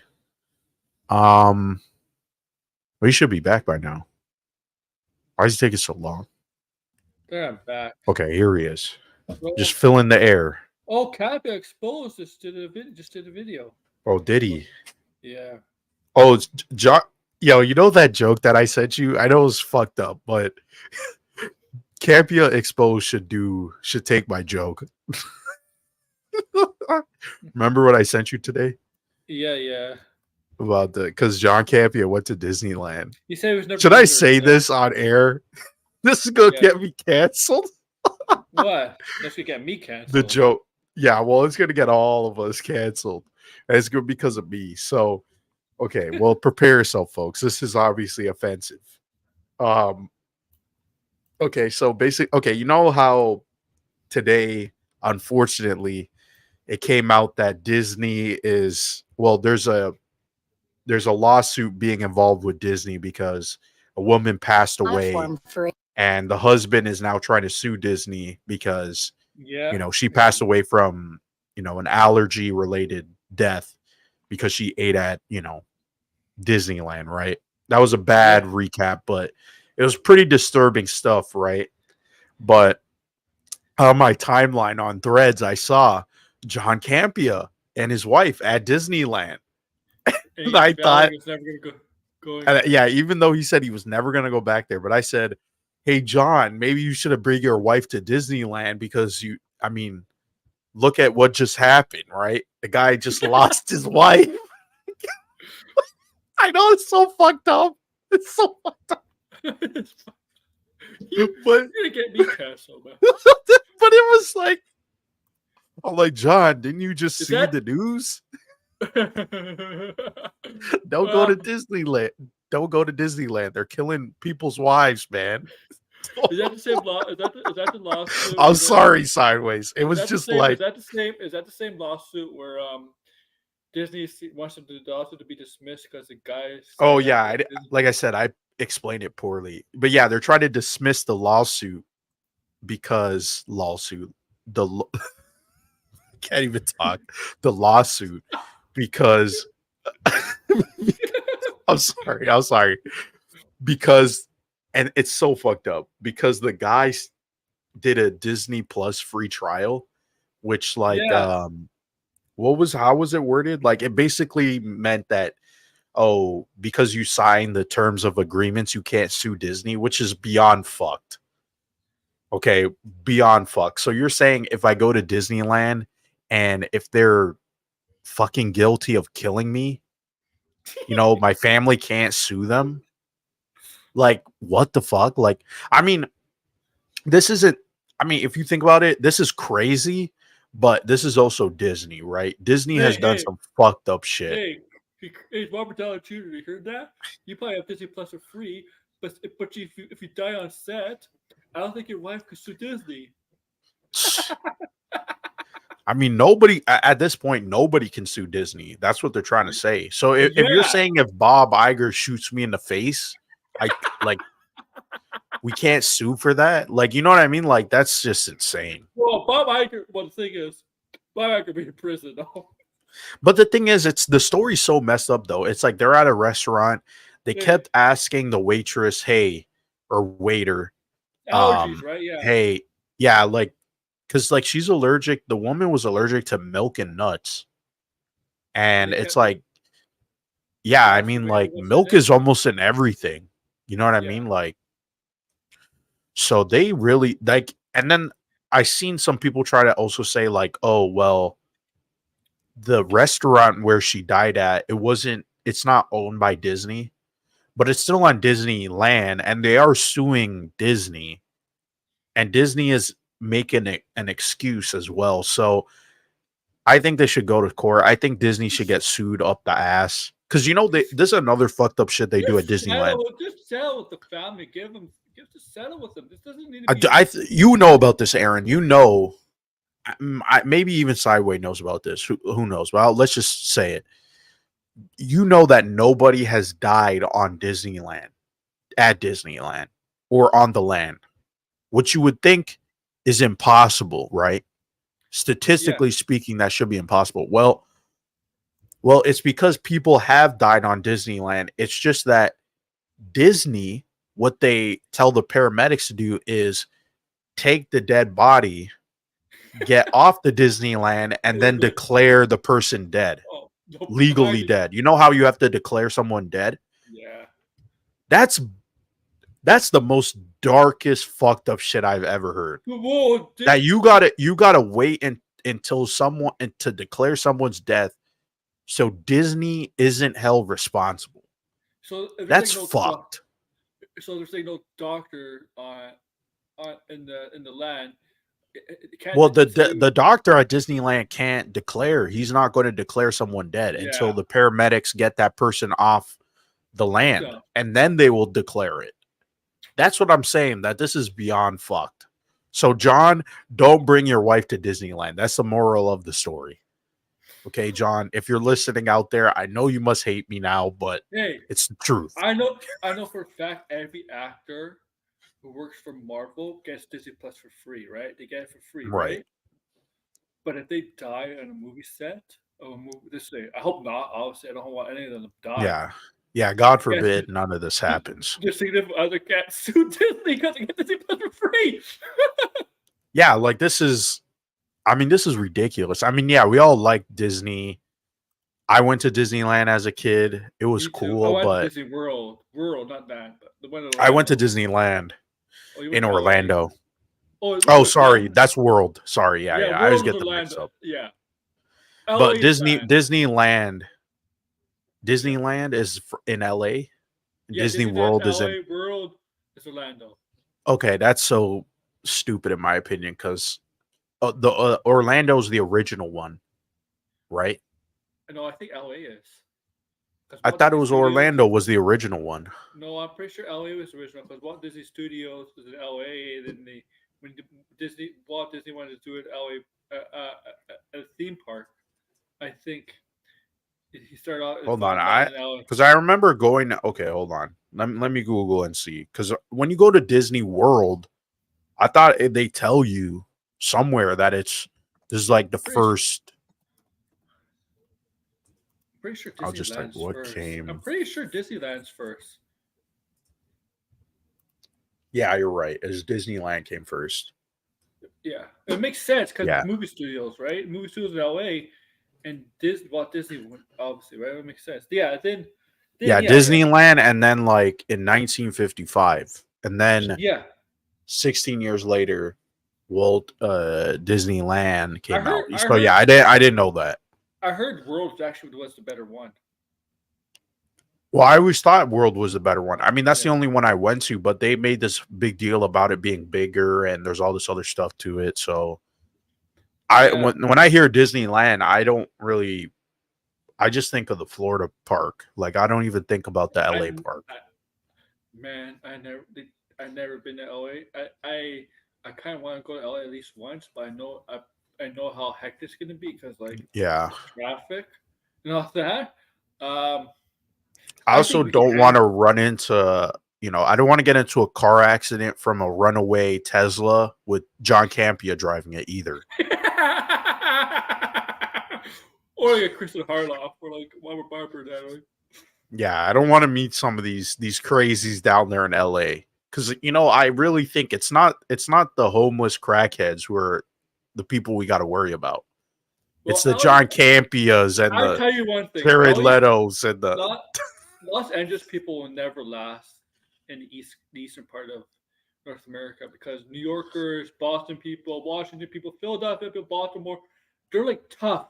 S3: We should be back by now. Why is it taking so long?
S1: There, I'm back.
S3: Okay, here he is.
S1: Well,
S3: Just fill in the air.
S1: Oh, CATE Exposed just did a video.
S3: Oh, did he?
S1: Yeah.
S3: Oh, John. Yo, you know that joke that I sent you? I know it was fucked up, but Campia Exposed should take my joke. Remember what I sent you today?
S1: Yeah.
S3: About because John Campia went to Disneyland.
S1: He said he was never.
S3: Should I say this on air? This is gonna get me canceled.
S1: What? This could get me canceled.
S3: The joke. Yeah, well, it's gonna get all of us canceled. And it's good because of me. So, okay, well, prepare yourself, folks. This is obviously offensive. Okay, so you know how today, unfortunately, it came out that Disney there's a lawsuit being involved with Disney because a woman passed away and the husband is now trying to sue Disney because she passed away from an allergy related death because she ate at Disneyland, right? That was a bad recap, but it was pretty disturbing stuff, right? But on my timeline on Threads, I saw John Campia and his wife at Disneyland. And I thought
S1: he was never gonna go.
S3: Yeah, even though he said he was never going to go back there, but I said, "Hey, John, maybe you should have bring your wife to Disneyland because look at what just happened, right? The guy just lost his wife." I know it's so fucked up. It's so fucked up.
S1: You're gonna get me canceled, man.
S3: But it was like, I'm like, John, didn't you just see the news? Don't go to Disneyland. Don't go to Disneyland. They're killing people's wives, man.
S1: Is that the same law? Is that the lawsuit?
S3: I'm sorry, Sideways. It was just like,
S1: is that the same lawsuit where Disney wants the lawsuit to be dismissed because the guy?
S3: Oh yeah, like I said, I explained it poorly, but yeah, they're trying to dismiss the lawsuit because can't even talk. The lawsuit because I'm sorry. Because, and it's so fucked up because the guy did a Disney Plus free trial, which how was it worded? Like it basically meant that, because you signed the terms of agreements, you can't sue Disney, which is beyond fucked. Okay, beyond fucked. So you're saying if I go to Disneyland and if they're fucking guilty of killing me, my family can't sue them? Like, what the fuck? Like, this isn't, if you think about it, this is crazy, but this is also Disney, right? Disney has done some fucked up shit.
S1: Hey, Robert Downey Jr., you heard that? You probably have Disney Plus for free, but if you die on set, I don't think your wife could sue Disney.
S3: I mean, nobody at this point, nobody can sue Disney. That's what they're trying to say. So if you're
S1: Yeah.
S3: saying if Bob Iger shoots me in the face, I like we can't sue for that. Like, you know what I mean? Like, that's just insane.
S1: Well, Bob Iger. Well, the thing is, Bob Iger be in prison though.
S3: But the thing is, it's the story's so messed up though. It's like they're at a restaurant. They
S1: Yeah.
S3: kept asking the waitress, "Hey," or waiter,
S1: Allergies, right? Yeah.
S3: "Hey, yeah," like because like she's allergic. The woman was allergic to milk and nuts, and
S1: They
S3: it's
S1: kept
S3: like, yeah, I
S1: ask the
S3: mean,
S1: waiter
S3: like
S1: what's in
S3: milk
S1: it.
S3: is almost in everything. You know what I
S1: Yeah.
S3: mean? Like, so they really like, and then I seen some people try to also say like, oh well, the restaurant where she died at, it's not owned by Disney, but it's still on Disneyland, and they are suing Disney, and Disney is making it an excuse as well. So I think they should go to court. I think Disney should get sued up the ass because this is another fucked up shit they do at Disneyland.
S1: Just settle with the family. Just settle with them. This doesn't need to
S3: I,
S1: be.
S3: you know about this, Aaron. You know, maybe even Sideway knows about this. Who knows? Well, let's just say it. You know that nobody has died on Disneyland, at Disneyland, or on the land. What you would think is impossible, right? Statistically speaking, that should be impossible. Well, it's because people have died on Disneyland. It's just that Disney, what they tell the paramedics to do is take the dead body, get off the Disneyland, and then declare the person dead.
S1: Oh, no,
S3: Legally dead. You know how you have to declare someone dead?
S1: Yeah.
S3: That's the most darkest fucked up shit I've ever heard.
S1: Whoa,
S3: That you gotta wait until someone and to declare someone's death, so Disney isn't held responsible.
S1: So
S3: That's fucked.
S1: So there's like no doctor in the land.
S3: Well, the doctor at Disneyland can't declare. He's not going to declare someone dead until the paramedics get that person off the land, and then they will declare it. That's what I'm saying. That this is beyond fucked. So, John, don't bring your wife to Disneyland. That's the moral of the story. Okay, John, if you're listening out there, I know you must hate me now, but
S1: hey,
S3: it's the truth.
S1: I know for a fact every actor who works for Marvel gets Disney Plus for free, right? They get it for free, right? But if they die on a movie set, I hope not. Obviously, I don't want any of them to die.
S3: Yeah. God forbid none of this happens.
S1: Just think of other cats sue Disney because they get Disney Plus for free.
S3: Yeah, like this is ridiculous. I mean, yeah, we all like Disney. I went to Disneyland as a kid. It was cool, but
S1: Disney World, not that. But the one
S3: I went to Disneyland in Orlando.
S1: Oh,
S3: sorry, that's World. Sorry, yeah. I always get them mixed up.
S1: Yeah,
S3: but Disneyland is in LA.
S1: Yeah,
S3: Disney World is in
S1: World is Orlando.
S3: Okay, that's so stupid in my opinion because the Orlando's the original one, right?
S1: No, I think LA is.
S3: I thought it was Orlando was the original one.
S1: No, I'm pretty sure LA was original because Walt Disney Studios was in LA. Then when Walt Disney wanted to do it LA a theme park, I think he started off.
S3: Hold on, because I remember going. Okay, hold on. Let me Google and see. Because when you go to Disney World, I thought they tell you somewhere that this is like the first.
S1: Pretty sure Disneyland's
S3: I'll just type what
S1: first.
S3: came.
S1: I'm pretty sure Disneyland's first.
S3: Yeah, you're right. As Disneyland came first.
S1: Yeah, it makes sense because movie studios, right? Movie studios in LA, and Walt Disney, obviously, right? It makes sense. Yeah, then
S3: Disneyland, and then like in 1955, and then 16 years later, Walt Disneyland came out. So I didn't know that.
S1: I heard World actually was the better one.
S3: Well, I always thought World was the better one. I mean, that's the only one I went to, but they made this big deal about it being bigger, and there's all this other stuff to it. So, when I hear Disneyland, I I just think of the Florida park. Like I don't even think about the LA park.
S1: Man, I never been to LA. I kind of want to go to LA at least once, but I know how hectic it's gonna be because like
S3: Yeah.
S1: the traffic and all that. Um,
S3: I
S1: I
S3: also
S1: think we can
S3: don't want to run into, I don't want to get into a car accident from a runaway Tesla with John Campia driving it either.
S1: or like a Kristen Harloff or like Robert Barber that way.
S3: Yeah, I don't want to meet some of these crazies down there in LA cuz I really think it's not the homeless crackheads who are the people we got to worry about. It's
S1: Well,
S3: the John Campias and
S1: I
S3: the
S1: tell you one thing,
S3: Jared
S1: LA,
S3: Leto's and the
S1: Los Angeles people will never last in the eastern part of North America because New Yorkers, Boston people, Washington people, Philadelphia people, Baltimore, they're like tough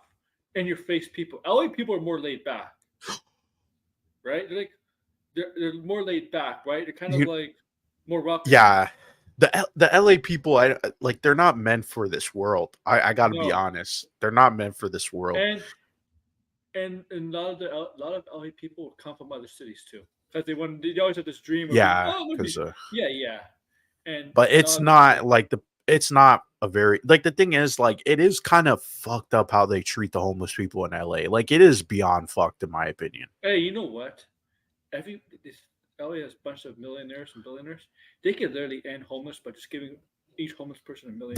S1: in your face people. LA people are more laid back, right? They're more laid back, right? They're kind of like more welcoming.
S3: yeah. The LA people, I like. They're not meant for this world. I got to be
S1: No,
S3: honest. They're not meant for this world.
S1: and a lot of LA people come from other cities too because they always have this dream of being
S3: Yeah,
S1: oh look
S3: because
S1: yeah
S3: but
S1: and
S3: it's not like it's not a very like the thing is like it is kind of fucked up how they treat the homeless people in LA. Like it is beyond fucked in my opinion.
S1: hey, you know what? This LA has a bunch of millionaires and billionaires. They could literally end homeless by just giving each homeless person $1 million.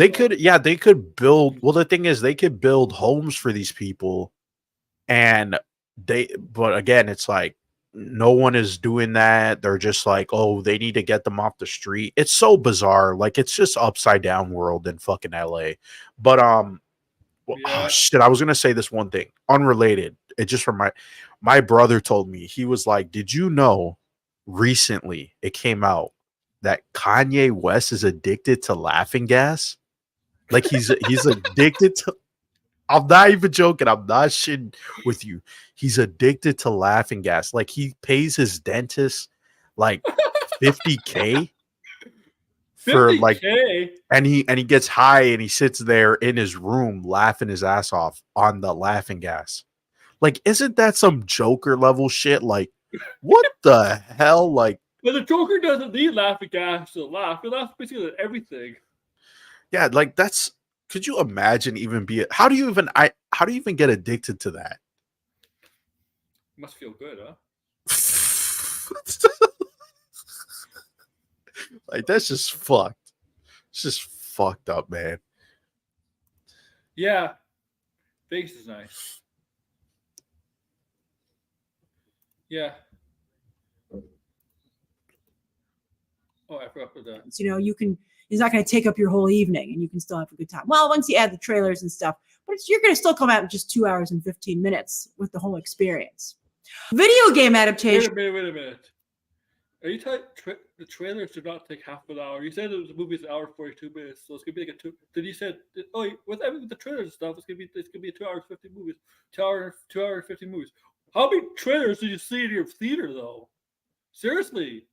S3: They could build. Well, the thing is, they could build homes for these people, and but again, it's like no one is doing that. They're just like, oh, they need to get them off the street. It's so bizarre. Like it's just upside down world in fucking LA. But well, oh
S1: Yeah.
S3: shit, I was gonna say this one thing unrelated. It just from my brother told me. He was like, did you know recently it came out that Kanye West is addicted to laughing gas? Like he's addicted to. I'm not even joking. I'm not shitting with you. He's addicted to laughing gas. Like he pays his dentist like 50K for like
S1: 50K.
S3: and he gets high and he sits there in his room laughing his ass off on the laughing gas. Like, isn't that some Joker level shit? Like, what the hell? Like,
S1: But the Joker doesn't need laughing gas to laugh. He laughs basically at everything.
S3: yeah, like that's. Could you imagine even be? How do you even get addicted to that?
S1: Must feel good, huh?
S3: Like that's just fucked. It's just fucked up, man.
S1: Yeah. Vegas is nice. Yeah. Oh, I forgot about that.
S2: You can. It's not going to take up your whole evening, and you can still have a good time. Well, once you add the trailers and stuff, but you're going to still come out in just 2 hours and 15 minutes with the whole experience. Video game adaptation.
S1: Wait a minute. Are you telling the trailers do not take half an hour? You said the movie's an hour 42 minutes, so it's gonna be like a two. Then you said, oh, with everything the trailers and stuff, it's gonna be a 2 hours 50 movies, 2 hour 50 movies. How many trailers did you see in your theater though? Seriously,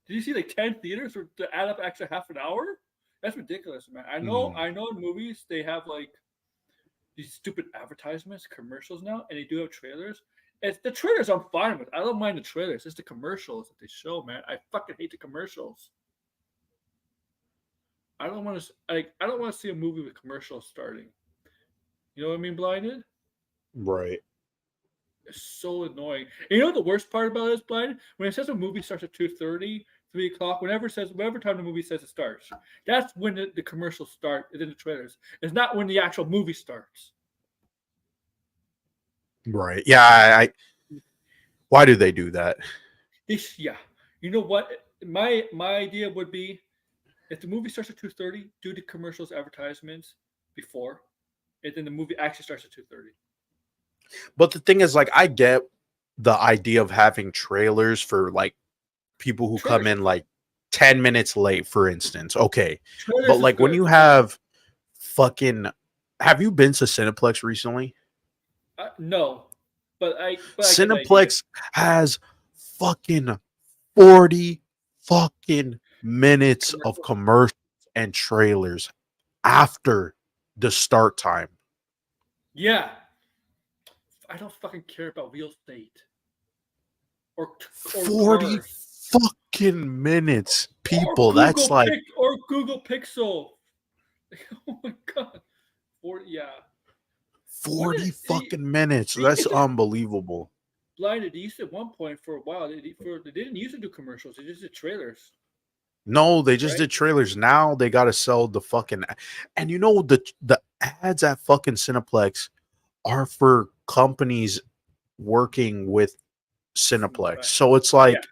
S1: did you see like 10 theaters to add up extra half an hour? That's ridiculous, man. I know in movies they have like these stupid advertisements, commercials now, and they do have trailers. It's the trailers I'm fine with. I don't mind the trailers. It's the commercials that they show, man. I fucking hate the commercials. I don't want to see a movie with commercials starting. You know what I mean, Blinded?
S3: Right.
S1: It's so annoying. And you know what the worst part about it is, Blinded? When it says a movie starts at 2:30, 3 o'clock, whatever time the movie says it starts, that's when the commercials start, and then the trailers. It's not when the actual movie starts.
S3: Right. Yeah. I why do they do that?
S1: Yeah. You know what? My idea would be if the movie starts at 2:30, do the commercials advertisements before, and then the movie actually starts at 2:30.
S3: But the thing is, like, I get the idea of having trailers for like people who come in like 10 minutes late, for instance. Okay.
S1: Trailers
S3: but like when
S1: good.
S3: you have have you been to Cineplex recently?
S1: No. But
S3: Cineplex has fucking 40 fucking minutes of commercials and trailers after the start time.
S1: Yeah. I don't fucking care about real estate or
S3: 40
S1: cars
S3: fucking minutes,
S1: or
S3: people. That's like
S1: Google Pixel. Oh my god, 40. Yeah.
S3: 40 fucking minutes. That's unbelievable.
S1: Blinded. They used to at one point for a while. They didn't used to do commercials. They just did trailers.
S3: No, they just
S1: Right?
S3: did trailers. Now they got to sell the fucking. And you know, the ads at fucking Cineplex are for companies working with Cineplex. So it's like,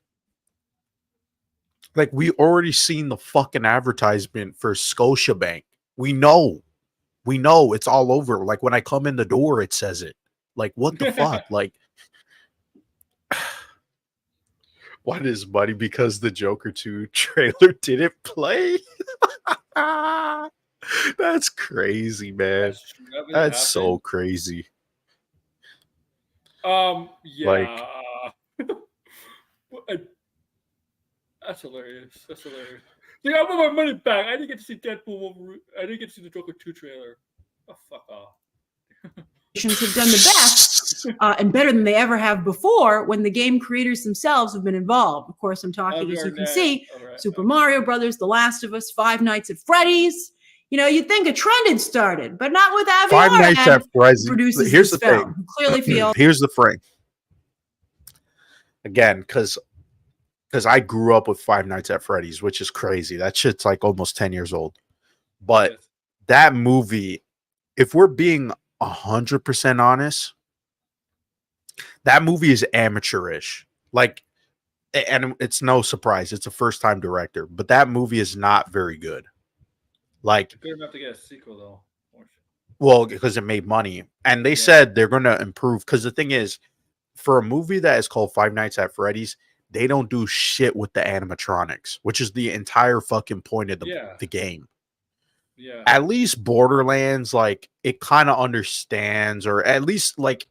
S3: like we already seen the fucking advertisement for Scotiabank. We know it's all over. Like when I come in the door, it says it. Like what the fuck? Like, what is money because the Joker 2 trailer didn't play? That's crazy, man. That's so crazy.
S1: Yeah.
S3: Like,
S1: that's hilarious. That's hilarious. Like, I want my money back. I didn't get to see Deadpool. I didn't get to see the Joker 2 trailer. Oh, fuck off.
S2: Have done the best and better than they ever have before when the game creators themselves have been involved. Of course, I'm talking, as you can see, Super Mario Brothers, The Last of Us, Five Nights at Freddy's. You know, you'd think a trend had started, but not with Avi
S3: Five Nights at Freddy's.
S2: Produces
S3: Here's
S2: this
S3: the
S2: film.
S3: thing.
S2: Clearly feels.
S3: Here's the thing. Again, because I grew up with Five Nights at Freddy's, which is crazy. That shit's like almost 10 years old. But that movie, if we're being 100% honest, that movie is amateurish. Like, and it's no surprise. It's a first-time director, but that movie is not very good. Like,
S1: good enough to get a sequel, though.
S3: Well, because it made money. And they said they're going to improve. Because the thing is, for a movie that is called Five Nights at Freddy's, they don't do shit with the animatronics, which is the entire fucking point of the game.
S1: Yeah.
S3: At least Borderlands, like, it kind of understands, or at least, like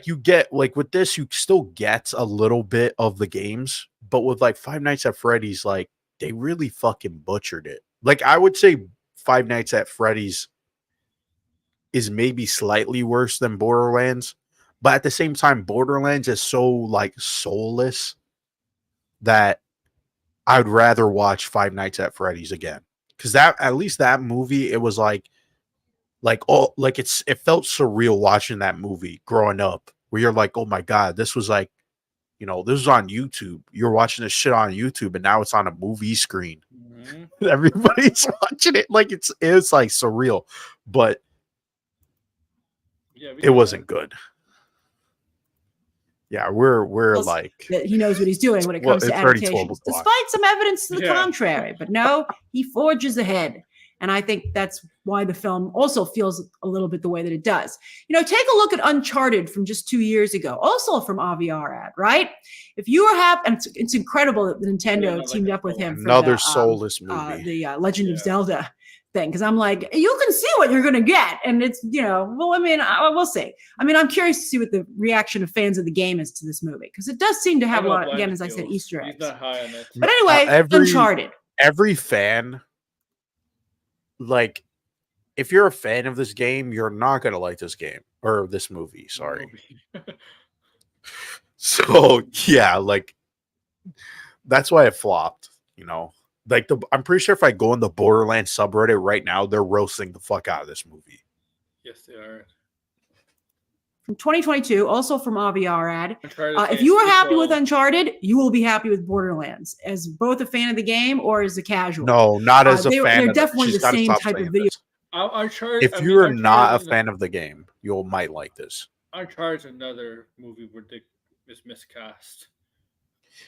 S3: you get, like, with this, you still get a little bit of the games. But with, like, Five Nights at Freddy's, like, they really fucking butchered it. Like, I would say Five Nights at Freddy's is maybe slightly worse than Borderlands, but at the same time, Borderlands is so, like, soulless that I would rather watch Five Nights at Freddy's again. Because that, at least that movie, it was it felt surreal watching that movie growing up, where you're like, oh my God, this was like, you know, this was on YouTube. You're watching this shit on YouTube, and now it's on a movie screen. Mm-hmm. Everybody's watching it. Like, it's like surreal, but it wasn't good. Yeah, we're like,
S2: he knows what he's doing when it comes to adaptations, despite some evidence to the contrary. But no, he forges ahead. And I think that's why the film also feels a little bit the way that it does. You know, take a look at Uncharted from just 2 years ago, also from Avi Arad, right? If you are happy, and it's incredible that Nintendo teamed up with him for
S3: another soulless movie,
S2: the Legend of Zelda thing, because I'm like, you can see what you're going to get, and it's, you know, well, I mean, we'll see. I mean, I'm curious to see what the reaction of fans of the game is to this movie, because it does seem to have a lot, again, as I said, Easter eggs.
S1: He's not high on it.
S2: But anyway, Uncharted.
S3: Every fan, like, if you're a fan of this game, you're not going to like this game or this movie. Sorry. So, yeah, like, that's why it flopped, you know. Like, I'm pretty sure if I go in the Borderlands subreddit right now, they're roasting the fuck out of this movie.
S1: Yes, they are.
S2: From 2022, also from Avi Arad. If you are happy with Uncharted, you will be happy with Borderlands, as both a fan of the game or as a casual.
S3: No, not as a fan.
S2: They're definitely the same type of video.
S3: If you're not a fan of the game, you might like this.
S1: Uncharted is another movie where Dick is miscast.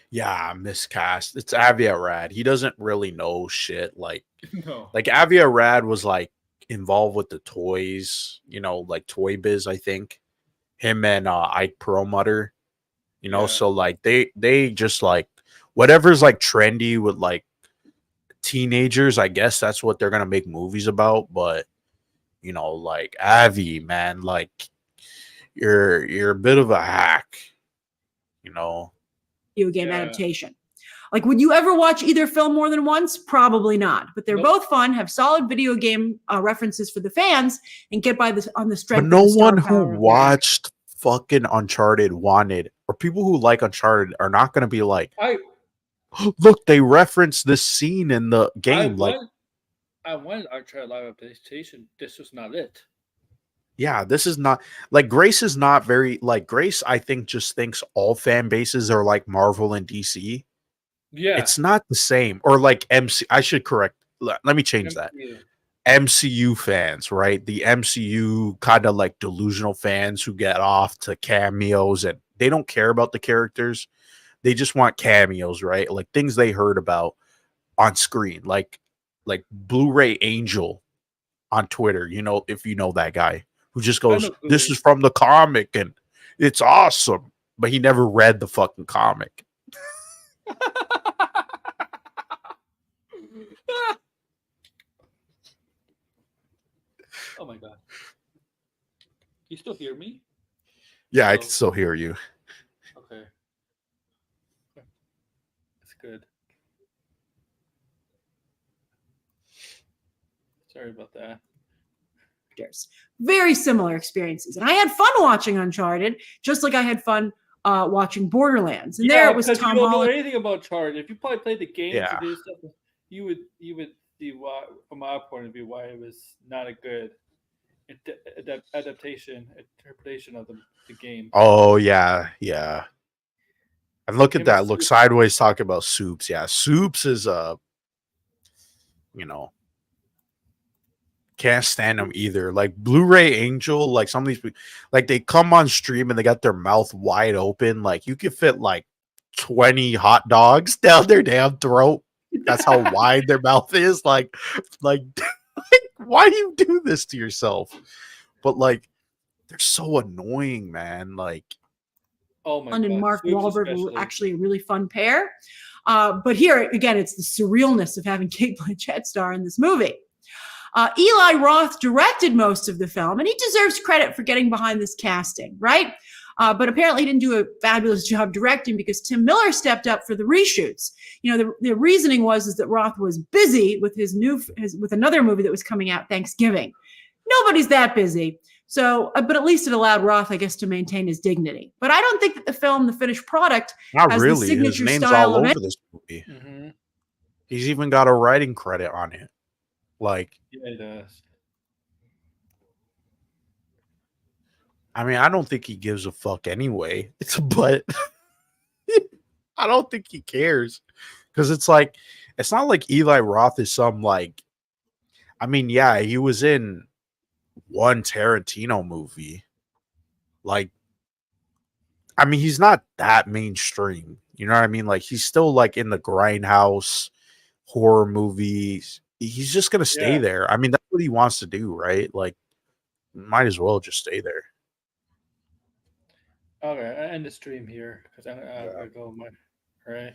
S3: Yeah, miscast. It's Avi Arad. He doesn't really know shit. Like,
S1: no.
S3: Like, Avi Arad was, like, involved with the toys, you know, like Toy Biz, I think. Him and Ike Perlmutter, you know, so, like, they just, like, whatever's, like, trendy with, like, teenagers, I guess that's what they're gonna make movies about. But, you know, like, Avi, man, like, you're a bit of a hack, you know.
S2: Video game adaptation. Like, would you ever watch either film more than once? Probably not. But they're
S1: Nope.
S2: both fun, have solid video game references for the fans, and get by this on the
S3: But
S2: strength
S3: no
S2: of the star
S3: one who
S2: power of their
S3: watched fucking Uncharted wanted, or people who like Uncharted are not going to be like,
S1: I
S3: look, they referenced this scene in the
S1: I
S3: game. Like,
S1: want I wanted Uncharted Live on PlayStation. This was not it.
S3: yeah, this is not like Grace is not very like Grace. I think just thinks all fan bases are like Marvel and DC.
S1: Yeah.
S3: It's not the same. Or like MC. I should correct. Let me change that.
S1: MCU.
S3: MCU fans, right? The MCU kind of like delusional fans who get off to cameos and they don't care about the characters. They just want cameos, right? Like things they heard about on screen, like Blu-ray Angel on Twitter. You know, if you know that guy who just
S1: I
S3: goes,
S1: know
S3: "This
S1: Blu-ray.
S3: is from the comic and it's awesome," but he never read the fucking comic.
S1: Oh my god. You still hear me?
S3: Yeah, I
S1: Hello?
S3: can still hear you.
S1: Okay. That's good. Sorry about that.
S2: characters. Very similar experiences. And I had fun watching Uncharted, just like I had fun watching Borderlands. And there it was
S1: because
S2: Tom
S1: you don't know
S2: Holland.
S1: anything about Uncharted. If you probably played the games
S3: Yeah.
S1: and did stuff, you would see why, from our point of view, why it was not a good adaptation, interpretation of the game.
S3: Oh yeah, yeah. And look at
S1: Him
S3: that.
S1: and
S3: Look
S1: Soups.
S3: sideways. Talk about Soups. Yeah, Soups is you know, can't stand them either. Like Blu-ray Angel, like some of these, like they come on stream and they got their mouth wide open. Like you could fit like 20 hot dogs down their damn throat. That's how wide their mouth is. Like, why do you do this to yourself? But like, they're so annoying, man. Like,
S1: Oh my
S2: And
S1: god,
S2: Mark
S1: Soups
S2: Wahlberg were
S1: especially.
S2: actually a really fun pair. But here, again, it's the surrealness of having Kate Blanchett star in this movie. Eli Roth directed most of the film, and he deserves credit for getting behind this casting, right? But apparently he didn't do a fabulous job directing because Tim Miller stepped up for the reshoots. You know, the reasoning was that Roth was busy with with another movie that was coming out Thanksgiving. Nobody's that busy. So, but at least it allowed Roth, I guess, to maintain his dignity. But I don't think that the film, the finished product,
S3: not
S2: has
S3: really.
S2: the
S3: His
S2: signature
S3: name's
S2: style
S3: all
S2: of
S3: over this movie.
S1: Mm-hmm.
S3: He's even got a writing credit on it. Like,
S1: Yeah, it does.
S3: I mean, I don't think he gives a fuck anyway. But I don't think he cares because it's like it's not like Eli Roth is some like. I mean, yeah, he was in one Tarantino movie. Like, I mean, he's not that mainstream. You know what I mean? Like, he's still like in the grindhouse horror movies. He's just gonna stay
S1: Yeah.
S3: there. I mean, that's what he wants to do, right? Like, might as well just stay there.
S1: Okay, I end the stream here because I gotta go. Right.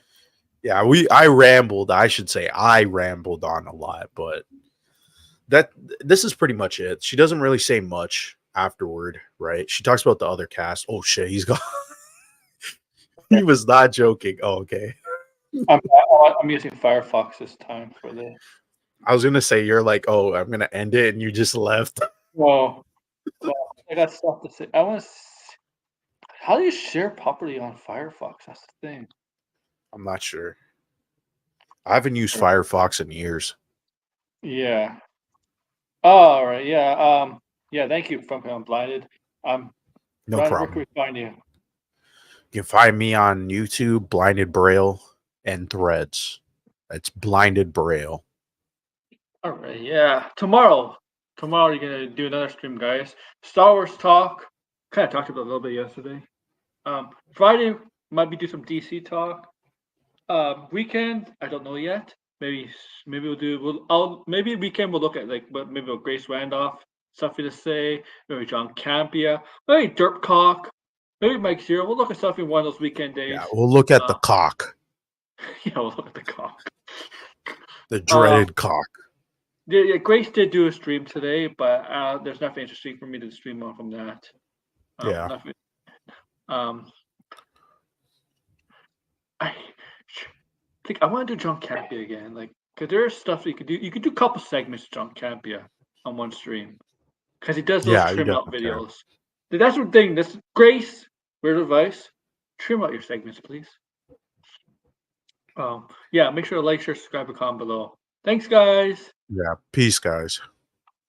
S3: Yeah, I rambled. I should say I rambled on a lot, but this is pretty much it. She doesn't really say much afterward, right? She talks about the other cast. Oh shit, he's gone. He was not joking. Oh, okay.
S1: I'm using Firefox this time for the.
S3: I was gonna say you're like, oh, I'm gonna end it, and you just left.
S1: Well, I got stuff to say. I want to. How do you share properly on Firefox? That's the thing.
S3: I'm not sure. I haven't used Firefox in years.
S1: Yeah. Oh, all right. Yeah. Yeah. Thank you, from Blinded.
S3: No
S1: Brian,
S3: problem.
S1: where can we find you?
S3: You can find me on YouTube, Blinded Braille, and Threads. It's Blinded Braille.
S1: All right. Yeah. Tomorrow you're gonna do another stream, guys. Star Wars talk. Kind of talked about it a little bit yesterday. Friday might be do some DC talk. Weekend, I don't know yet. Maybe maybe weekend we'll look at maybe Grace Randolph something to say. Maybe John Campia. Maybe Dirtcock. Maybe Mike Zero. We'll look at something one of those weekend days.
S3: Yeah, we'll look at the cock,
S1: Yeah, we'll look at the cock.
S3: the dreaded cock.
S1: Yeah, Grace did do a stream today, but there's nothing interesting for me to stream on from that.
S3: Yeah.
S1: Nothing. think I want to do John Campia again, like, because there's stuff that you could do. You could do a couple segments of John Campia on one stream, because he does those
S3: Yeah, you
S1: trim out
S3: definitely can.
S1: videos. That's the thing. That's Grace. Weird advice. Trim out your segments, please. Yeah, make sure to like, share, subscribe, and comment below. Thanks, guys.
S3: Yeah. Peace, guys.